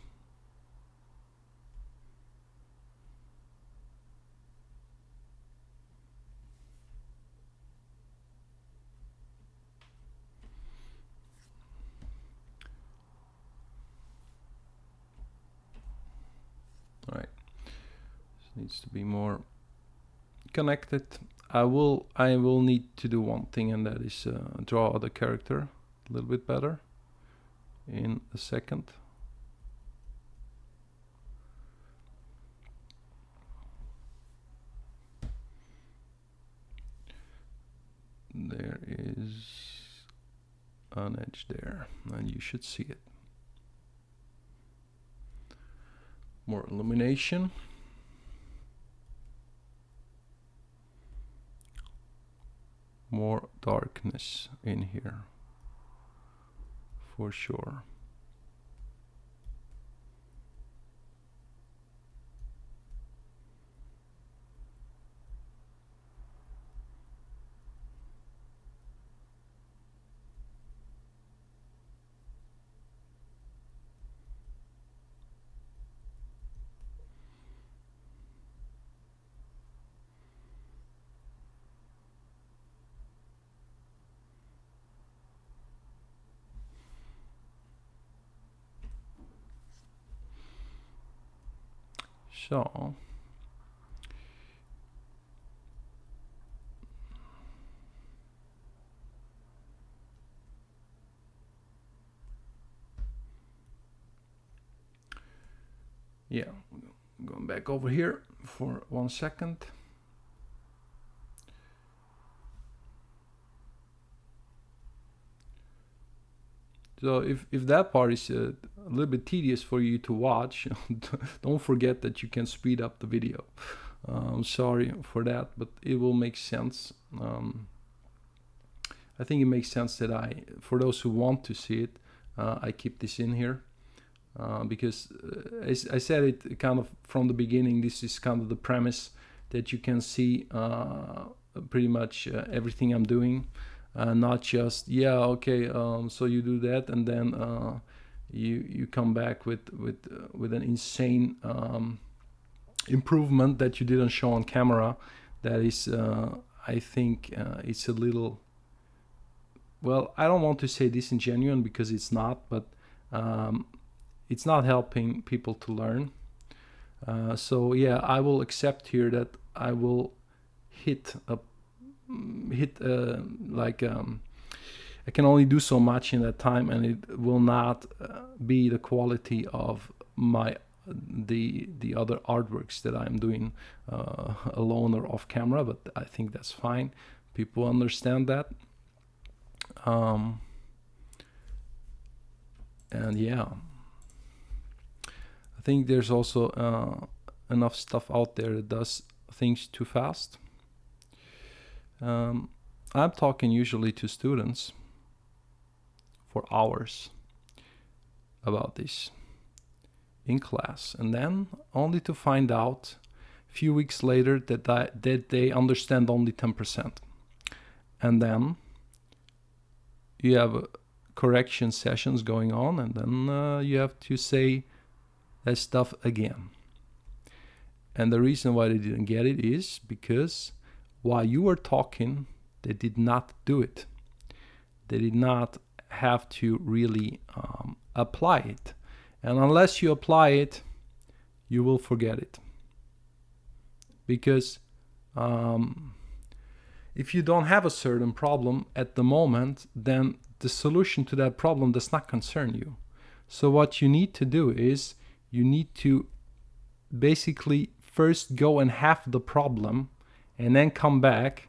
All right, this needs to be more connected. I will need to do one thing, and that is draw the character a little bit better in a second. There is an edge there, and you should see it. More illumination. More darkness in here, for sure. So yeah, going back over here for 1 second. So if that part is a little bit tedious for you to watch, don't forget that you can speed up the video. I'm sorry for that, but it will make sense. I think it makes sense that for those who want to see it, I keep this in here. Because as I said it kind of from the beginning, this is kind of the premise, that you can see pretty much everything I'm doing. Not just so you do that and then you come back with an insane improvement that you didn't show on camera. That is I think it's a little, well, I don't want to say disingenuous, because it's not, but it's not helping people to learn. So yeah, I will accept here that I will hit I can only do so much in that time, and it will not be the quality of the other artworks that I'm doing alone or off camera. But I think that's fine. People understand that. And yeah, I think there's also enough stuff out there that does things too fast. I'm talking usually to students for hours about this in class, and then only to find out a few weeks later that they understand only 10%. And then you have correction sessions going on, and then you have to say that stuff again. And the reason why they didn't get it is because while you were talking, they did not do it. They did not have to really apply it. And unless you apply it, you will forget it. Because if you don't have a certain problem at the moment, then the solution to that problem does not concern you. So what you need to do is you need to basically first go and have the problem, and then come back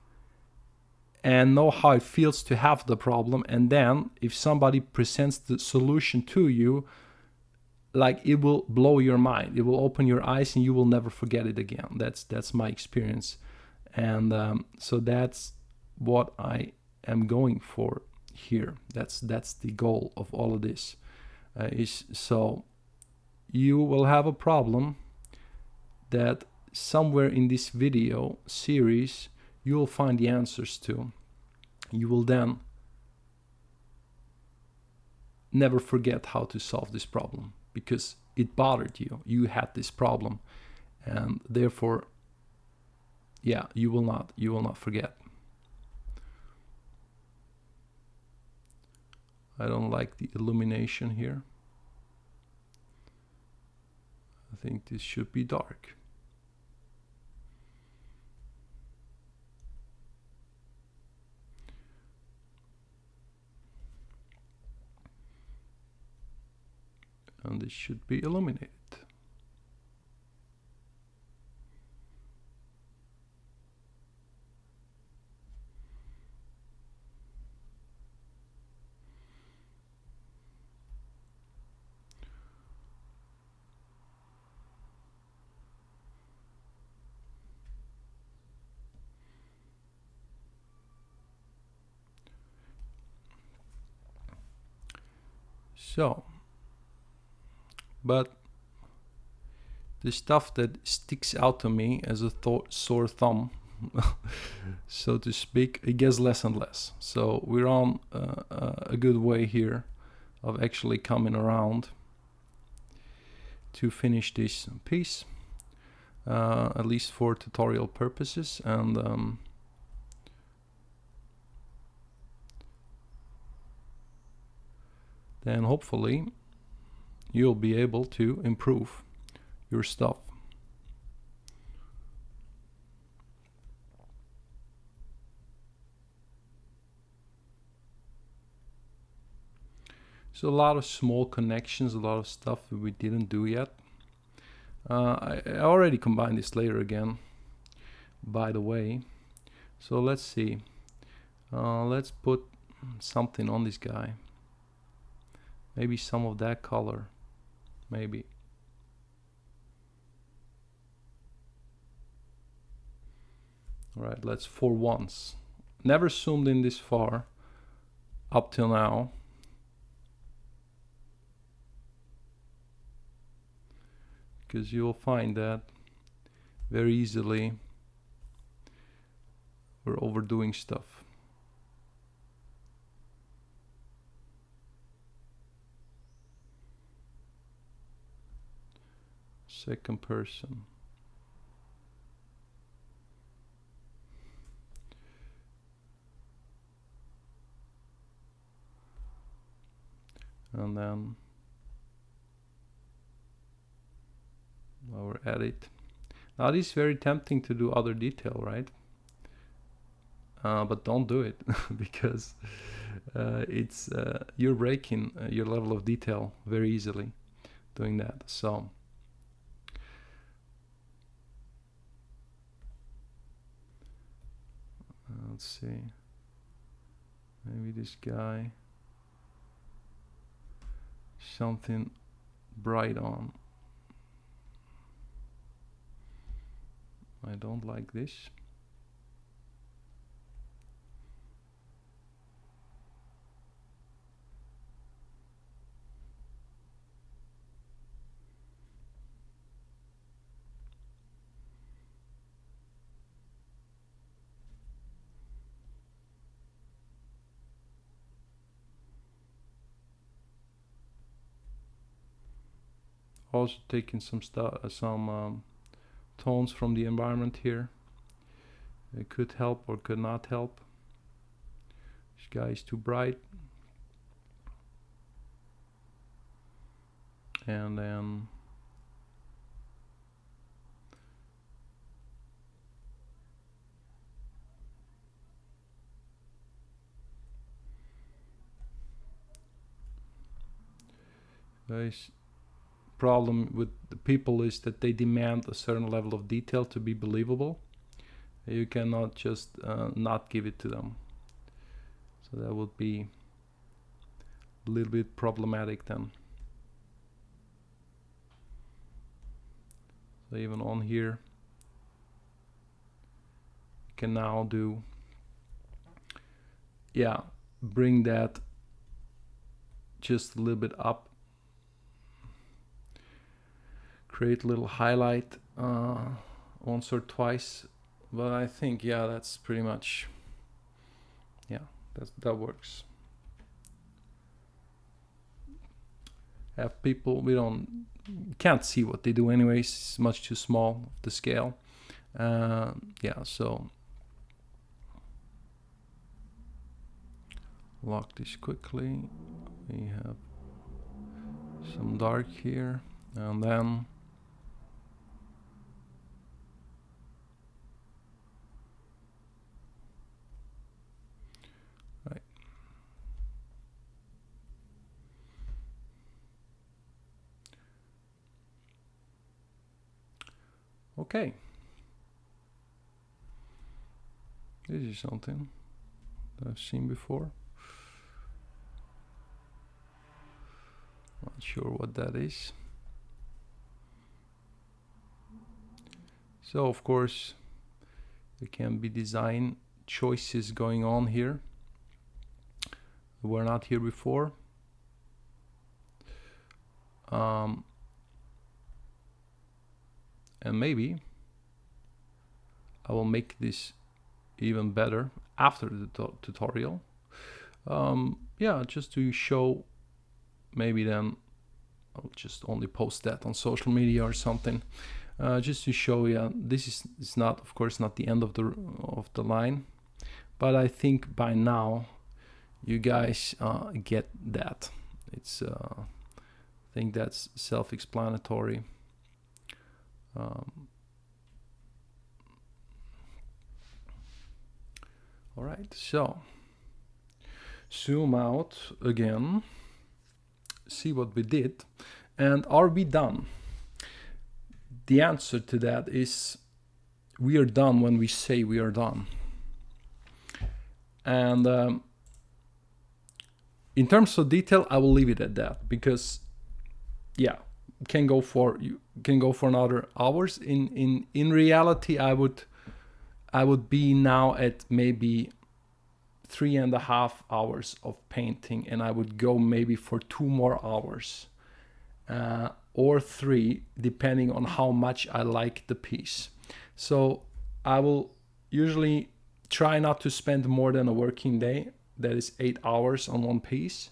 and know how it feels to have the problem. And then if somebody presents the solution to you, like, it will blow your mind, it will open your eyes, and you will never forget it again. That's my experience. And so that's what I am going for here. That's the goal of all of this. Is so you will have a problem that somewhere in this video series you will find the answers to. You will then never forget how to solve this problem, because it bothered you. You had this problem, and therefore, yeah, you will not forget. I don't like the illumination here. I think this should be dark. And this should be illuminated. So, but the stuff that sticks out to me as a sore thumb, so to speak, it gets less and less. So we're on a good way here of actually coming around to finish this piece, at least for tutorial purposes. And then hopefully you'll be able to improve your stuff. So a lot of small connections, a lot of stuff that we didn't do yet. I already combined this layer again, by the way. So let's see. Let's put something on this guy. Maybe some of that color. Maybe. All right, let's for once. Never zoomed in this far up till now. Because you'll find that very easily we're overdoing stuff. Second person. And then while we're at it, now this is very tempting to do other detail, right? But don't do it because it's you're breaking your level of detail very easily doing that. So let's see, maybe this guy, something bright on. I don't like this. Also taking some tones from the environment here. It could help or could not help. This guy is too bright. And then guys, problem with the people is that they demand a certain level of detail to be believable. You cannot just not give it to them. So that would be a little bit problematic then. So even on here, you can now do, yeah, bring that just a little bit up. Create a little highlight once or twice, but I think, yeah, that's pretty much, yeah, that works. Have people, we can't see what they do anyways, it's much too small, the scale. Yeah, so lock this quickly. We have some dark here, and then right. Okay. This is something I've seen before. Not sure what that is. So of course there can be design choices going on here. Were not here before. And maybe I will make this even better after the tutorial. Yeah, just to show. Maybe then I'll just only post that on social media or something, just to show you. This is not, of course, not the end of the line, but I think by now you guys get that. It's I think that's self-explanatory. All right, so zoom out again. See what we did, and are we done? The answer to that is we are done when we say we are done. And in terms of detail, I will leave it at that, because yeah, you can go for another hours. In reality, I would be now at maybe 3.5 hours of painting, and I would go maybe for 2 more hours, or 3, depending on how much I like the piece. So I will usually try not to spend more than a working day, that is 8 hours on one piece.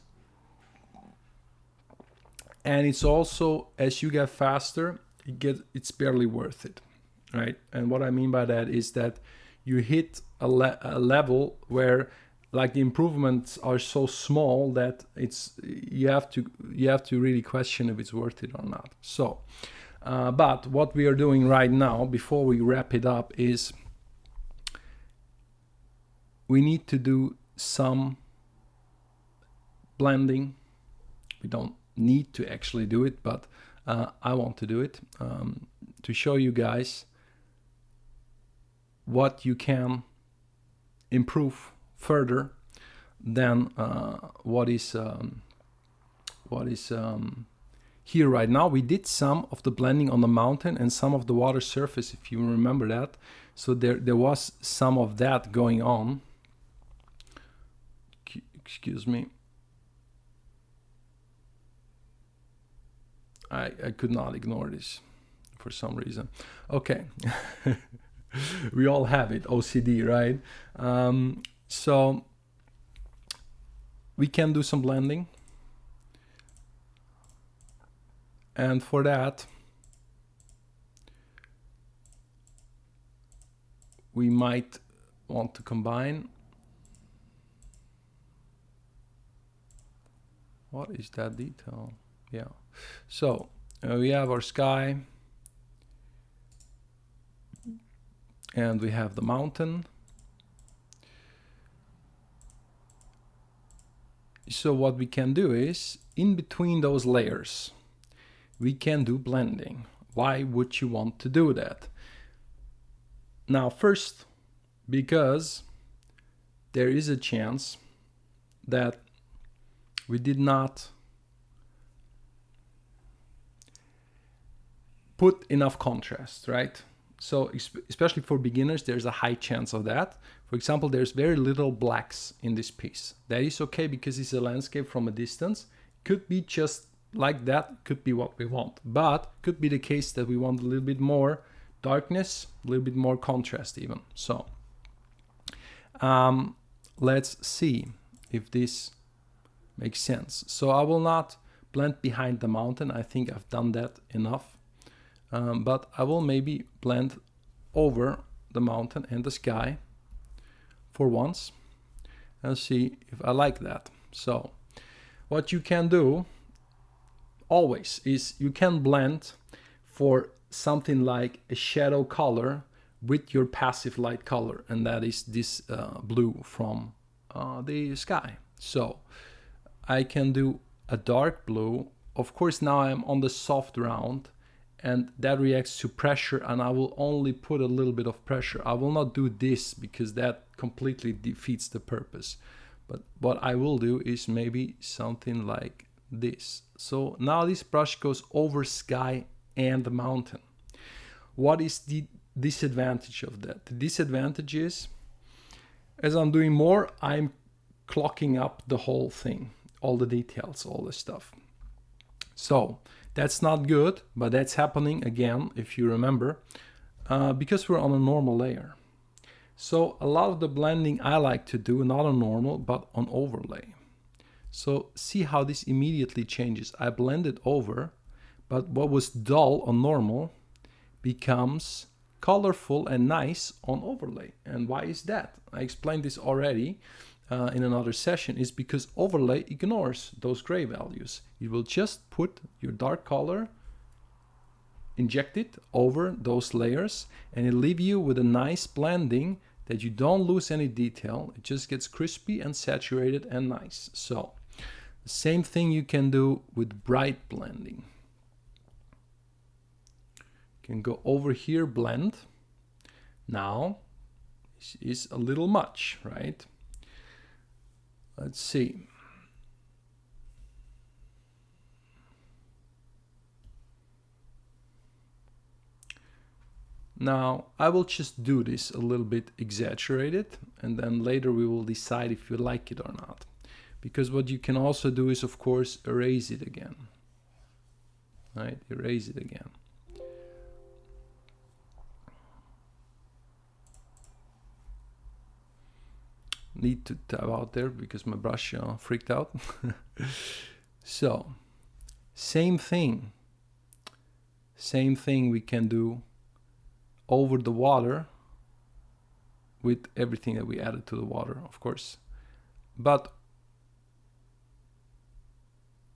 And it's also, as you get faster, it's barely worth it, right? And what I mean by that is that you hit a level where, like, the improvements are so small that you have to really question if it's worth it or not. So, but what we are doing right now, before we wrap it up, is we need to do some blending. We don't need to actually do it, but I want to do it to show you guys what you can improve further than what is here right now. We did some of the blending on the mountain and some of the water surface, if you remember that. So there was some of that going on. Excuse me. I could not ignore this for some reason. Okay. We all have it, OCD, right? So we can do some blending. And for that, we might want to combine. What is that detail? Yeah. So we have our sky. And we have the mountain. So what we can do is, in between those layers, we can do blending. Why would you want to do that? Now, first, because there is a chance that we did not put enough contrast, right? So especially for beginners, there's a high chance of that. For example, there's very little blacks in this piece. That is okay because it's a landscape from a distance. Could be just like that, could be what we want. But could be the case that we want a little bit more darkness, a little bit more contrast even. So let's see if this makes sense. So I will not blend behind the mountain. I think I've done that enough. But I will maybe blend over the mountain and the sky for once and see if I like that. So what you can do always is you can blend for something like a shadow color with your passive light color, and that is this blue from the sky. So I can do a dark blue. Of course, now I'm on the soft round, and that reacts to pressure, and I will only put a little bit of pressure. I will not do this because that completely defeats the purpose. But what I will do is maybe something like this. So now this brush goes over sky and the mountain. What is the disadvantage of that? The disadvantage is, as I'm doing more, I'm clocking up the whole thing, all the details, all the stuff. So that's not good, but that's happening again, if you remember, because we're on a normal layer. So a lot of the blending I like to do, not on normal, but on overlay. So see how this immediately changes. I blend it over, but what was dull on normal becomes colorful and nice on overlay. And why is that? I explained this already in another session. Is because overlay ignores those gray values. You will just put your dark color, inject it over those layers, and it'll leave you with a nice blending that you don't lose any detail. It just gets crispy and saturated and nice. So the same thing you can do with bright blending. You can go over here, blend. Now this is a little much, right? Let's see. Now I will just do this a little bit exaggerated, and then later we will decide if you like it or not. Because what you can also do is, of course, erase it again. Right? Erase it again. Need to tab out there because my brush freaked out. So same thing we can do over the water with everything that we added to the water, of course, but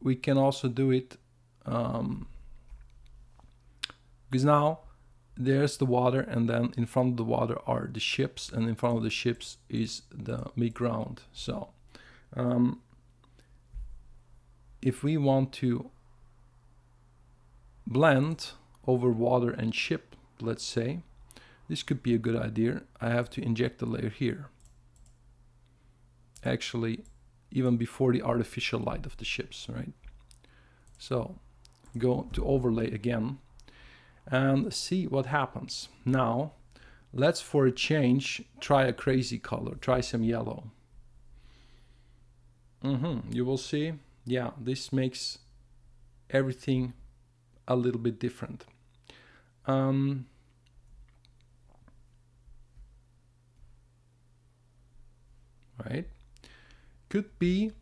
we can also do it because now there's the water, and then in front of the water are the ships, and in front of the ships is the mid ground. So if we want to blend over water and ship, let's say, this could be a good idea. I have to inject a layer here. Actually, even before the artificial light of the ships, right? So go to overlay again and see what happens. Now, let's for a change try a crazy color, try some yellow. You will see, yeah, this makes everything a little bit different. Right? Could be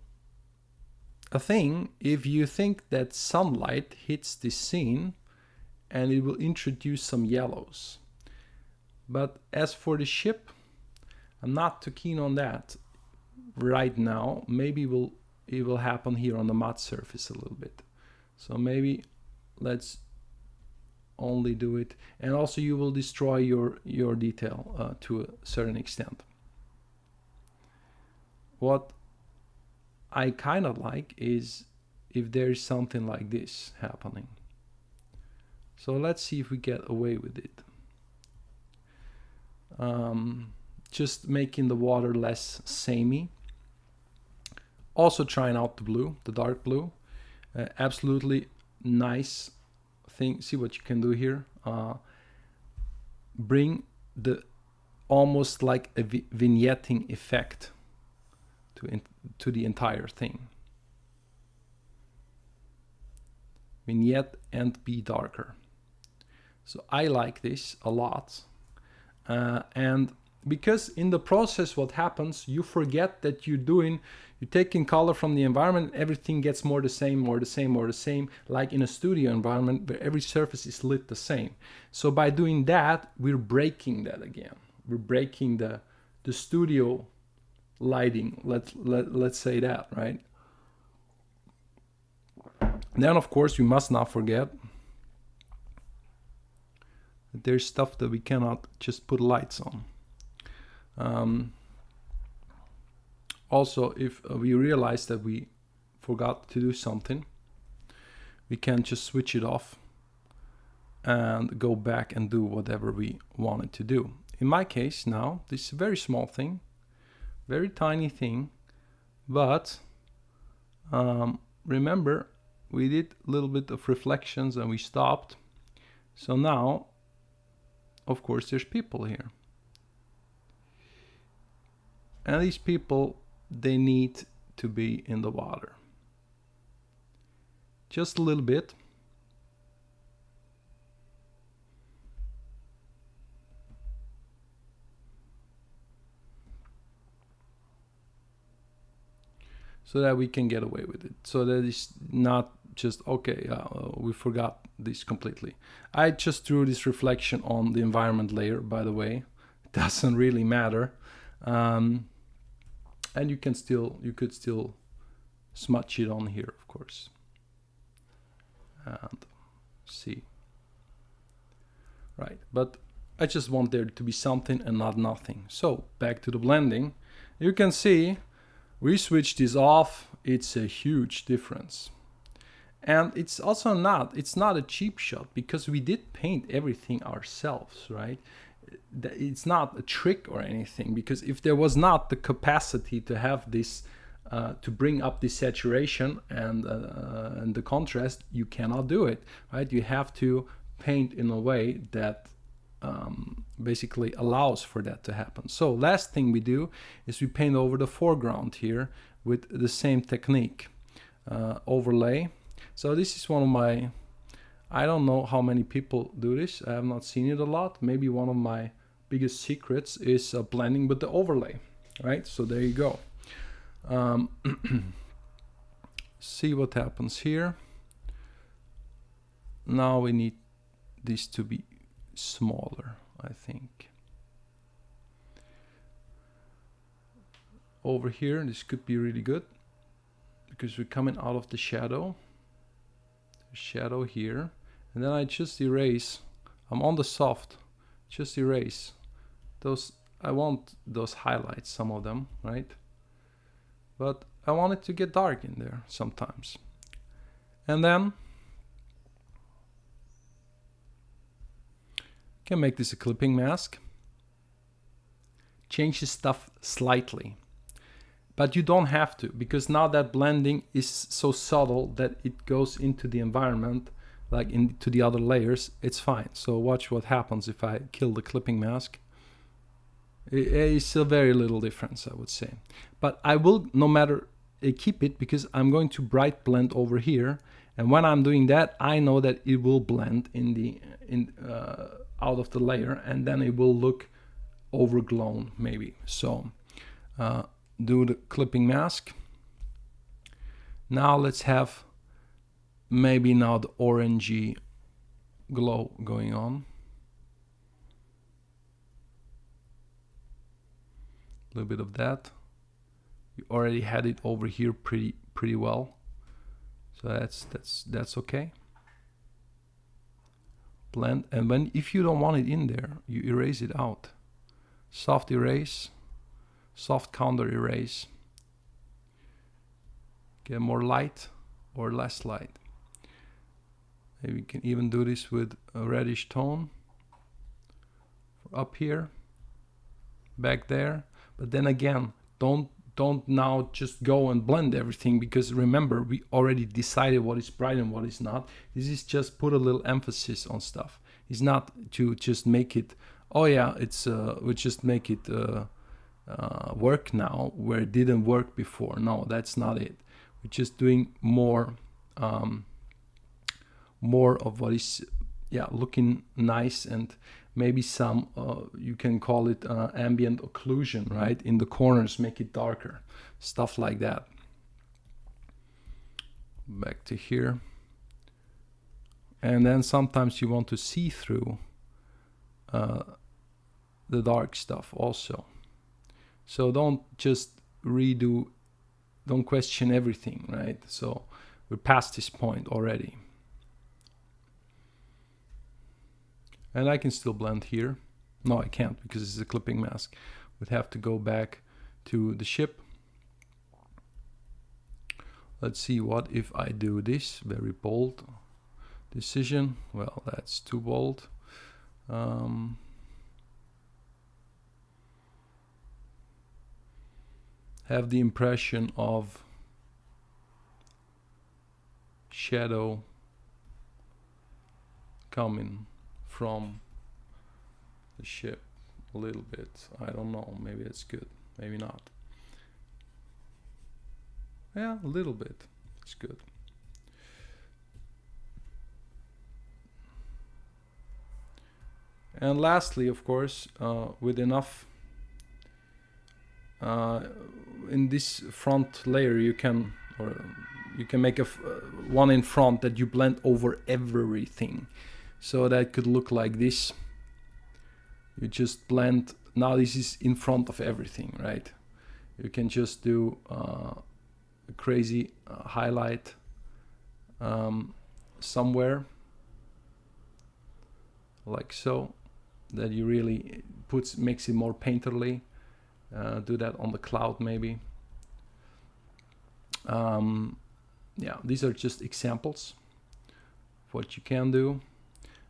a thing if you think that sunlight hits the scene and it will introduce some yellows. But as for the ship, I'm not too keen on that right now. Maybe it will happen here on the matte surface a little bit. So maybe let's only do it. And also you will destroy your detail to a certain extent. What I kind of like is if there is something like this happening. So let's see if we get away with it. Just making the water less samey. Also trying out the blue, the dark blue. Absolutely nice thing. See what you can do here. Bring the almost like a vignetting effect to the entire thing. Vignette and be darker. So I like this a lot. And because in the process what happens, you forget that you're taking color from the environment, everything gets more the same, like in a studio environment where every surface is lit the same. So by doing that, we're breaking that again. We're breaking the studio lighting, let's say that, right? Then of course we must not forget that there's stuff that we cannot just put lights on. Also, if we realize that we forgot to do something, we can just switch it off and go back and do whatever we wanted to do. In my case now, this is a very small thing, very tiny thing, but remember we did a little bit of reflections and we stopped. So now, of course, there's people here. And these people, they need to be in the water. Just a little bit. So that we can get away with it. So that it's not just, okay, we forgot this completely. I just drew this reflection on the environment layer, by the way. It doesn't really matter. And you could still smudge it on here, of course. And see. Right, but I just want there to be something and not nothing. So back to the blending. You can see we switch this off. It's a huge difference. And it's also it's not a cheap shot because we did paint everything ourselves, right? It's not a trick or anything, because if there was not the capacity to have this, to bring up the saturation and the contrast, you cannot do it, right? You have to paint in a way that basically allows for that to happen. So last thing we do is we paint over the foreground here with the same technique, overlay. So this is one of my, I don't know how many people do this. I have not seen it a lot. Maybe one of my biggest secrets is blending with the overlay, right? So there you go. See what happens here. Now we need this to be smaller, I think. Over here, this could be really good because we're coming out of the shadow. Shadow here, and then I just erase. I'm on the soft, just erase those. I want those highlights, some of them, right? But I want it to get dark in there sometimes. And then can make this a clipping mask. Change the stuff slightly. But you don't have to, because now that blending is so subtle that it goes into the environment, like into the other layers. It's fine. So watch what happens if I kill the clipping mask. It's a very little difference, I would say. But I will, no matter, keep it, because I'm going to bright blend over here. And when I'm doing that, I know that it will blend out of the layer, and then it will look overglown maybe. So do the clipping mask. Now let's have maybe now the orangey glow going on. A little bit of that. You already had it over here pretty well, so that's okay. Blend, and if you don't want it in there, you erase it out. Soft erase, soft counter erase. Get more light or less light. Maybe you can even do this with a reddish tone up here, back there. But then again, don't now just go and blend everything, because remember, we already decided what is bright and what is not. This is just put a little emphasis on stuff. It's not to just make it, oh yeah, it's we just make it work now where it didn't work before. No, that's not it. We're just doing more of what is looking nice, and maybe some you can call it ambient occlusion, right? In the corners, make it darker, stuff like that. Back to here. And then sometimes you want to see through the dark stuff also. So don't just don't question everything, right? So we're past this point already. And I can still blend here. No, I can't, because this is a clipping mask. We'd have to go back to the ship. Let's see, what if I do this? Very bold decision. Well, that's too bold. Have the impression of shadow coming from the ship a little bit. I don't know, maybe it's good, maybe not. Yeah, a little bit, it's good. And lastly, of course, with enough in this front layer, you can make one in front that you blend over everything. So that could look like this. You just blend, now this is in front of everything, right? You can just do a crazy highlight somewhere, like so, that you really makes it more painterly. Do that on the cloud maybe. Yeah, these are just examples of what you can do.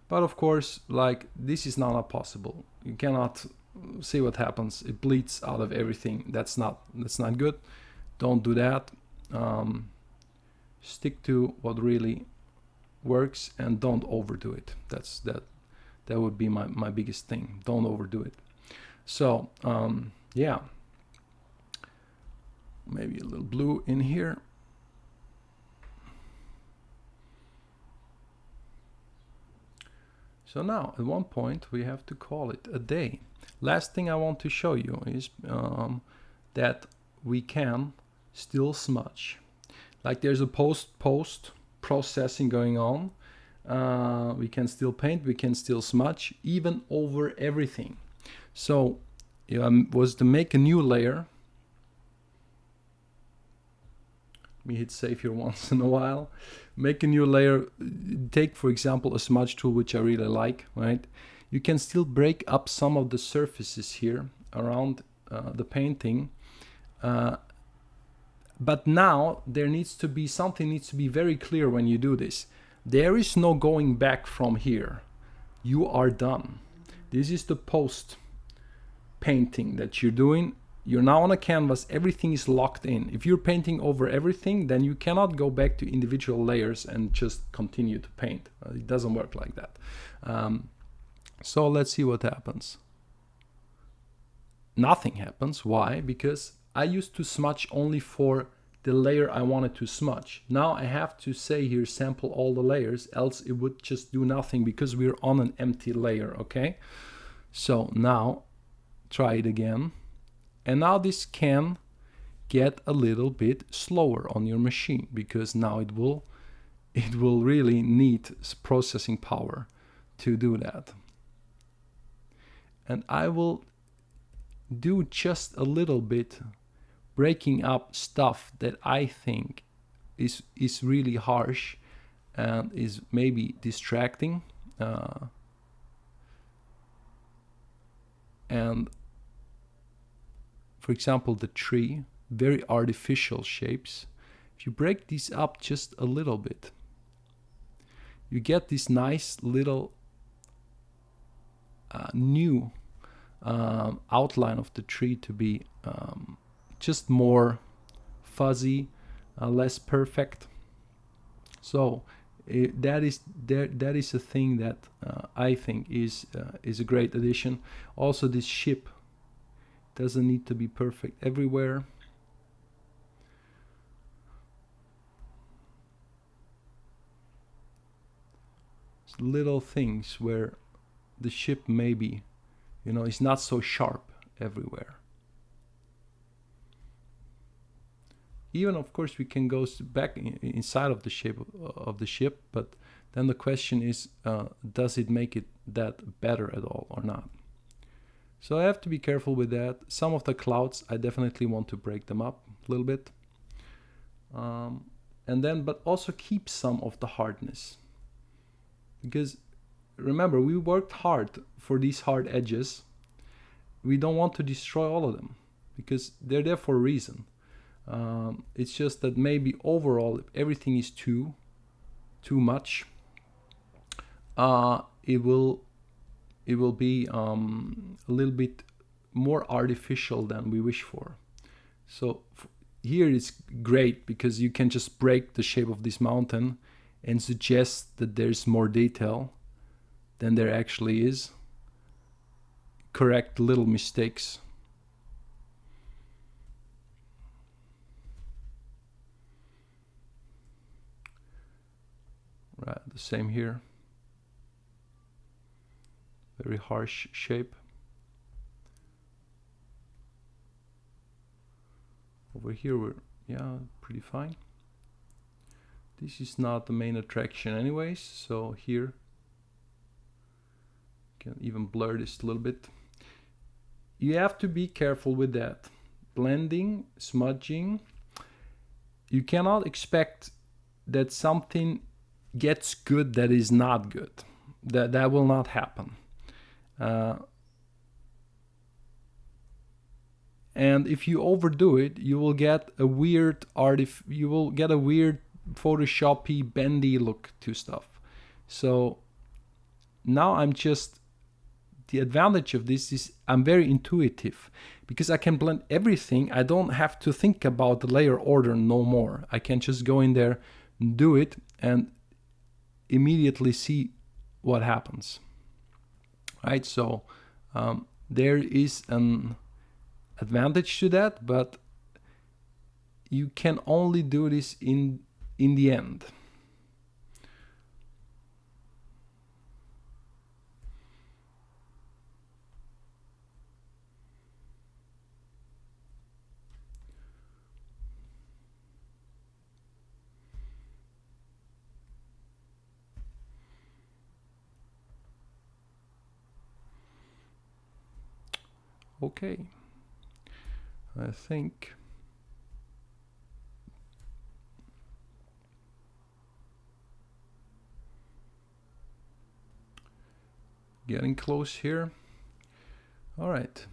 But of course, like, this is not possible. You cannot see what happens. It bleeds out of everything. That's not good. Don't do that. Stick to what really works and don't overdo it. That would be my biggest thing. Don't overdo it. So yeah, maybe a little blue in here. So now at one point we have to call it a day. Last thing I want to show you is that we can still smudge. Like, there's a post processing going on. We can still paint, we can still smudge, even over everything. So was to make a new layer. Let me hit save here once in a while. Make a new layer. Take, for example, a smudge tool, which I really like, right? You can still break up some of the surfaces here around the painting But now there needs to be something needs to be very clear when you do this. There is no going back from here. You are done. This is the post painting that you're doing. You're now on a canvas, everything is locked in. If you're painting over everything, then you cannot go back to individual layers and just continue to paint. It doesn't work like that. So let's see what happens. Nothing happens. Why? Because I used to smudge only for the layer I wanted to smudge. Now I have to say here, sample all the layers, else it would just do nothing because we're on an empty layer, okay? So now try it again. And now this can get a little bit slower on your machine because now it will really need processing power to do that. And I will do just a little bit, breaking up stuff that I think is really harsh and is maybe distracting. And for example, the tree, very artificial shapes. If you break these up just a little bit, you get this nice little new outline of the tree to be just more fuzzy, less perfect. So that is a thing that I think is a great addition. Also, this ship doesn't need to be perfect everywhere. It's little things where the ship maybe, is not so sharp everywhere. Even, of course, we can go back inside of the shape of the ship, but then the question is, does it make it that better at all or not? So I have to be careful with that. Some of the clouds, I definitely want to break them up a little bit. But also keep some of the hardness. Because remember, we worked hard for these hard edges. We don't want to destroy all of them because they're there for a reason. It's just that maybe overall, if everything is too much, it will be a little bit more artificial than we wish for. So here it's great because you can just break the shape of this mountain and suggest that there's more detail than there actually is. Correct little mistakes. Right, the same here. Very harsh shape. Over here we're, pretty fine. This is not the main attraction anyways, so here can even blur this a little bit. You have to be careful with that. Blending, smudging. You cannot expect that something gets good that is not good. That will not happen. And if you overdo it, you will get a weird Photoshoppy, bendy look to stuff. So now the advantage of this is I'm very intuitive because I can blend everything. I don't have to think about the layer order no more. I can just go in there, do it, and immediately see what happens. Right? So there is an advantage to that, but you can only do this in the end. Okay, I think getting close here. All right,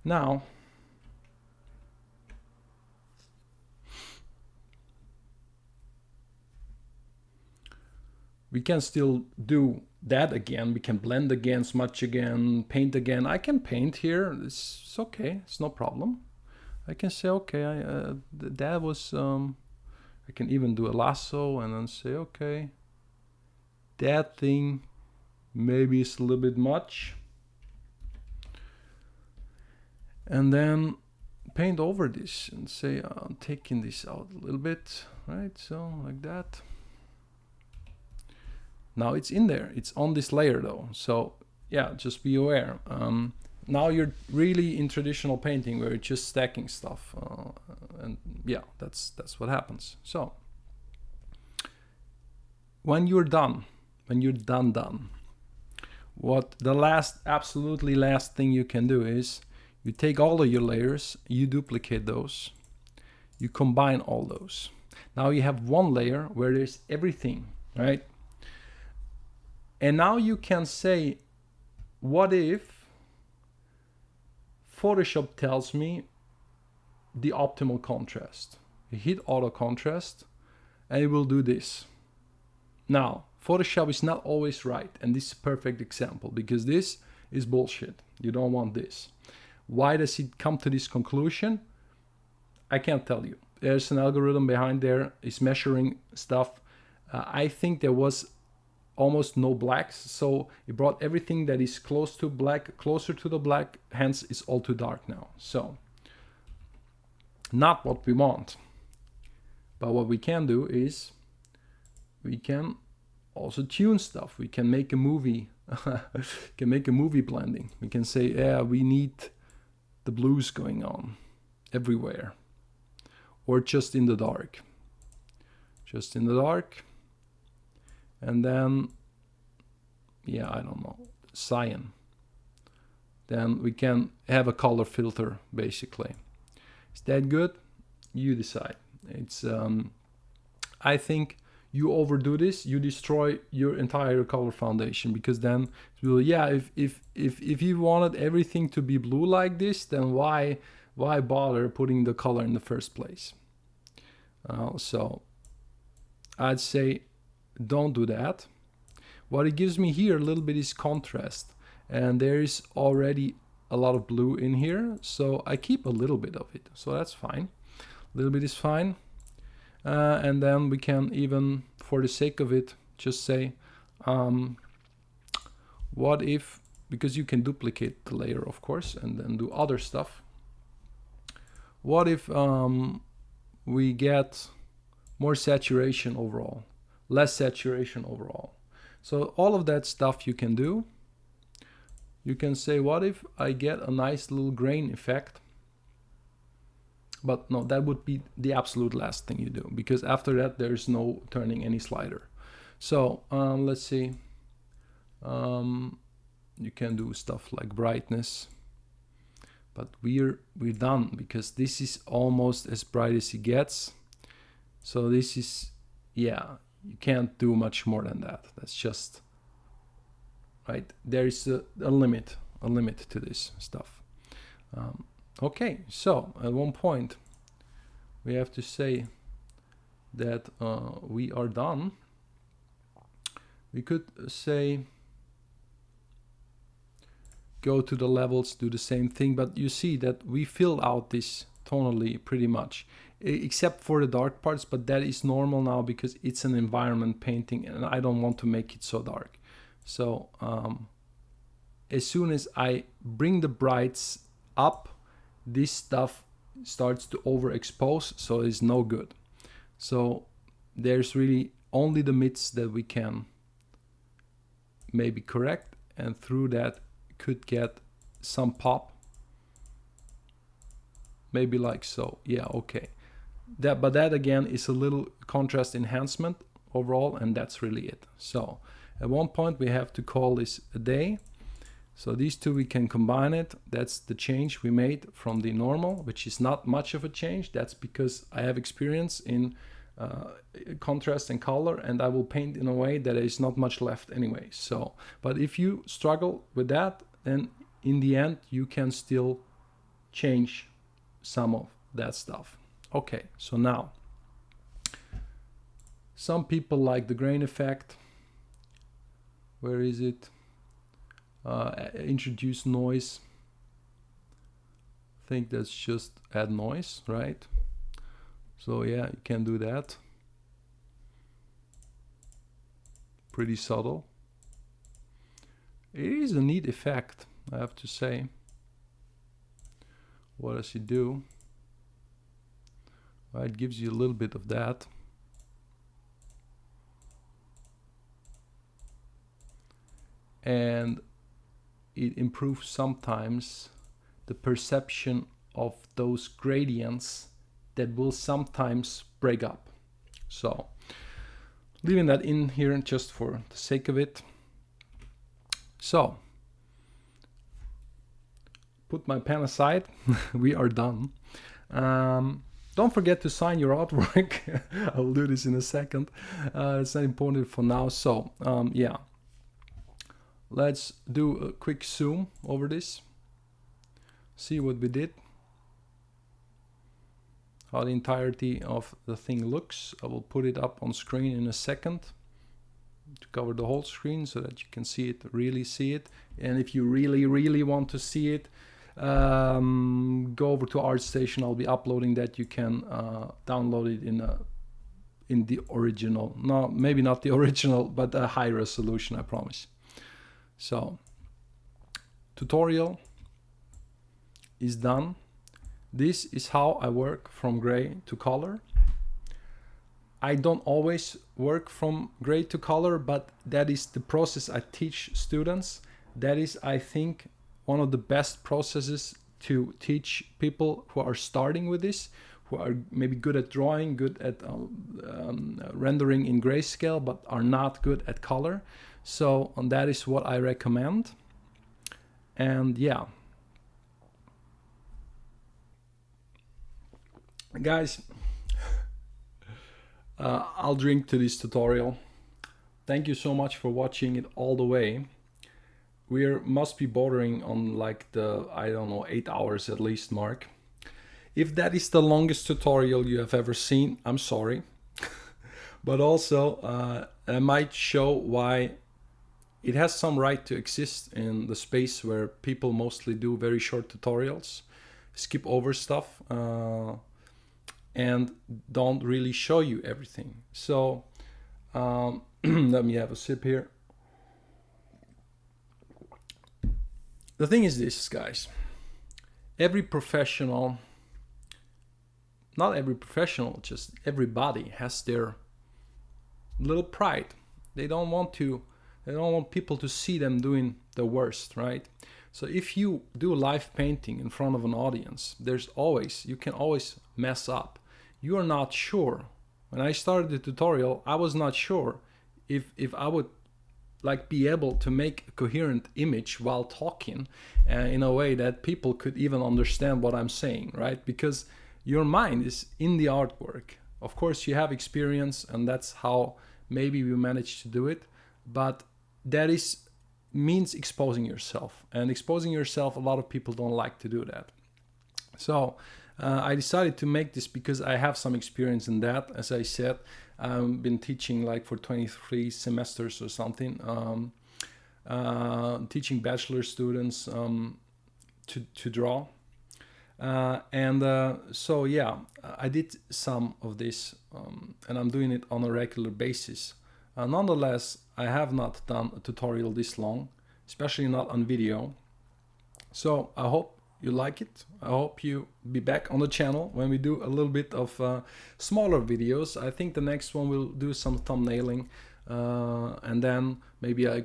now We can still do that again. We can blend again, smudge again, paint again. I can paint here. It's okay. It's no problem. I can say, okay, that was, I can even do a lasso and then say, okay, that thing maybe is a little bit much. And then paint over this and say, I'm taking this out a little bit, right? So like that. Now it's in there. It's on this layer though. So yeah, just be aware. Now you're really in traditional painting where you're just stacking stuff. And yeah, that's what happens. So when you're done, what the absolutely last thing you can do is you take all of your layers, you duplicate those, you combine all those. Now you have one layer where there's everything, right? And now you can say, what if Photoshop tells me the optimal contrast? You hit auto contrast and it will do this. Now, Photoshop is not always right, and this is a perfect example because this is bullshit. You don't want this. Why does it come to this conclusion? I can't tell you. There's an algorithm behind there. It's measuring stuff. I think there was almost no blacks, so it brought everything that is close to black closer to the black, hence it's all too dark now. So not what we want. But what we can do is we can also tune stuff. We can make a movie can make a movie blending. We can say, yeah, we need the blues going on everywhere, or just in the dark, and then yeah, I don't know, cyan. Then we can have a color filter basically. Is that good? You decide. It's I think you overdo this, you destroy your entire color foundation, because then yeah, if you wanted everything to be blue like this, then why bother putting the color in the first place? So I'd say don't do that. What it gives me here a little bit is contrast, and there is already a lot of blue in here, so I keep a little bit of it, so that's fine. A little bit is fine. And then we can even, for the sake of it, just say, what if, because you can duplicate the layer, of course, and then do other stuff. What if we get more saturation overall, less saturation overall? So all of that stuff you can do. You can say, what if I get a nice little grain effect? But no, that would be the absolute last thing you do, because after that there's no turning any slider. So let's see. You can do stuff like brightness, but we're done, because this is almost as bright as it gets. So this is, yeah, you can't do much more than that. That's just right. There is a limit to this stuff. Okay, so at one point we have to say that we are done. We could say go to the levels, do the same thing, but you see that we fill out this tonally pretty much, except for the dark parts, but that is normal now because it's an environment painting and I don't want to make it so dark. So as soon as I bring the brights up, this stuff starts to overexpose, so it's no good. So there's really only the mids that we can maybe correct, and through that could get some pop, maybe like so. Yeah, okay. But that again is a little contrast enhancement overall, and that's really it. So at one point we have to call this a day. So these two, we can combine it. That's the change we made from the normal, which is not much of a change. That's because I have experience in contrast and color, and I will paint in a way that is not much left anyway. So, but if you struggle with that, then in the end, you can still change some of that stuff. Okay, so now, some people like the grain effect. Where is it? Introduce noise. I think that's just add noise, right? So yeah, you can do that. Pretty subtle. It is a neat effect, I have to say. What does it do? Well, it gives you a little bit of that. And it improves sometimes the perception of those gradients that will sometimes break up. So leaving that in here just for the sake of it. So put my pen aside. We are done. Don't forget to sign your artwork. I'll do this in a second. It's not important for now. So yeah, let's do a quick zoom over this. See what we did. How the entirety of the thing looks. I will put it up on screen in a second to cover the whole screen so that you can see it, really see it. And if you really want to see it, go over to ArtStation. I'll be uploading that. You can download it in the original. No, maybe not the original, but a high resolution, I promise. So tutorial is done. This is how I work from gray to color. I don't always work from gray to color, but that is the process I teach students. That is, I think, one of the best processes to teach people who are starting with this, who are maybe good at drawing, good at rendering in grayscale, but are not good at color. So that is what I recommend. And yeah, guys, I'll drink to this tutorial. Thank you so much for watching it all the way. We must be bordering on like the, I don't know, 8 hours at least mark. If that is the longest tutorial you have ever seen, I'm sorry. But also I might show why it has some right to exist in the space where people mostly do very short tutorials, skip over stuff, and don't really show you everything. So let me have a sip here. The thing is this, guys. Every professional, not every professional, just everybody has their little pride. They don't want people to see them doing the worst, right? So if you do live painting in front of an audience, you can always mess up. You are not sure. When I started the tutorial, I was not sure if I would like be able to make a coherent image while talking in a way that people could even understand what I'm saying, right? Because your mind is in the artwork. Of course, you have experience, and that's how maybe we managed to do it. But that means exposing yourself. And exposing yourself, a lot of people don't like to do that. So I decided to make this because I have some experience in that. As I said, I've been teaching like for 23 semesters or something, teaching bachelor students to draw. So yeah, I did some of this and I'm doing it on a regular basis. Nonetheless, I have not done a tutorial this long, especially not on video. So I hope you like it. I hope you be back on the channel when we do a little bit of smaller videos. I think the next one will do some thumbnailing and then maybe I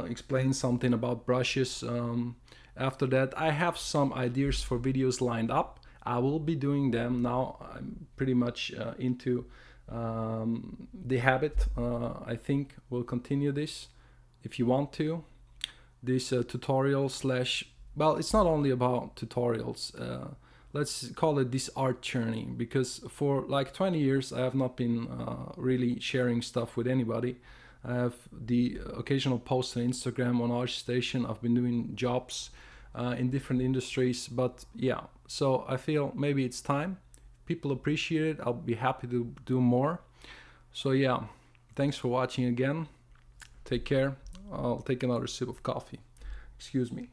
explain something about brushes. After that, I have some ideas for videos lined up. I will be doing them now. I'm pretty much into the habit. I think we'll continue this if you want to. This tutorial slash, well, it's not only about tutorials. Let's call it this art journey, because for like 20 years I have not been really sharing stuff with anybody. I have the occasional post on Instagram on ArtStation. I've been doing jobs in different industries, but yeah, so I feel maybe it's time. People appreciate it. I'll be happy to do more. So yeah, thanks for watching again. Take care. I'll take another sip of coffee. Excuse me.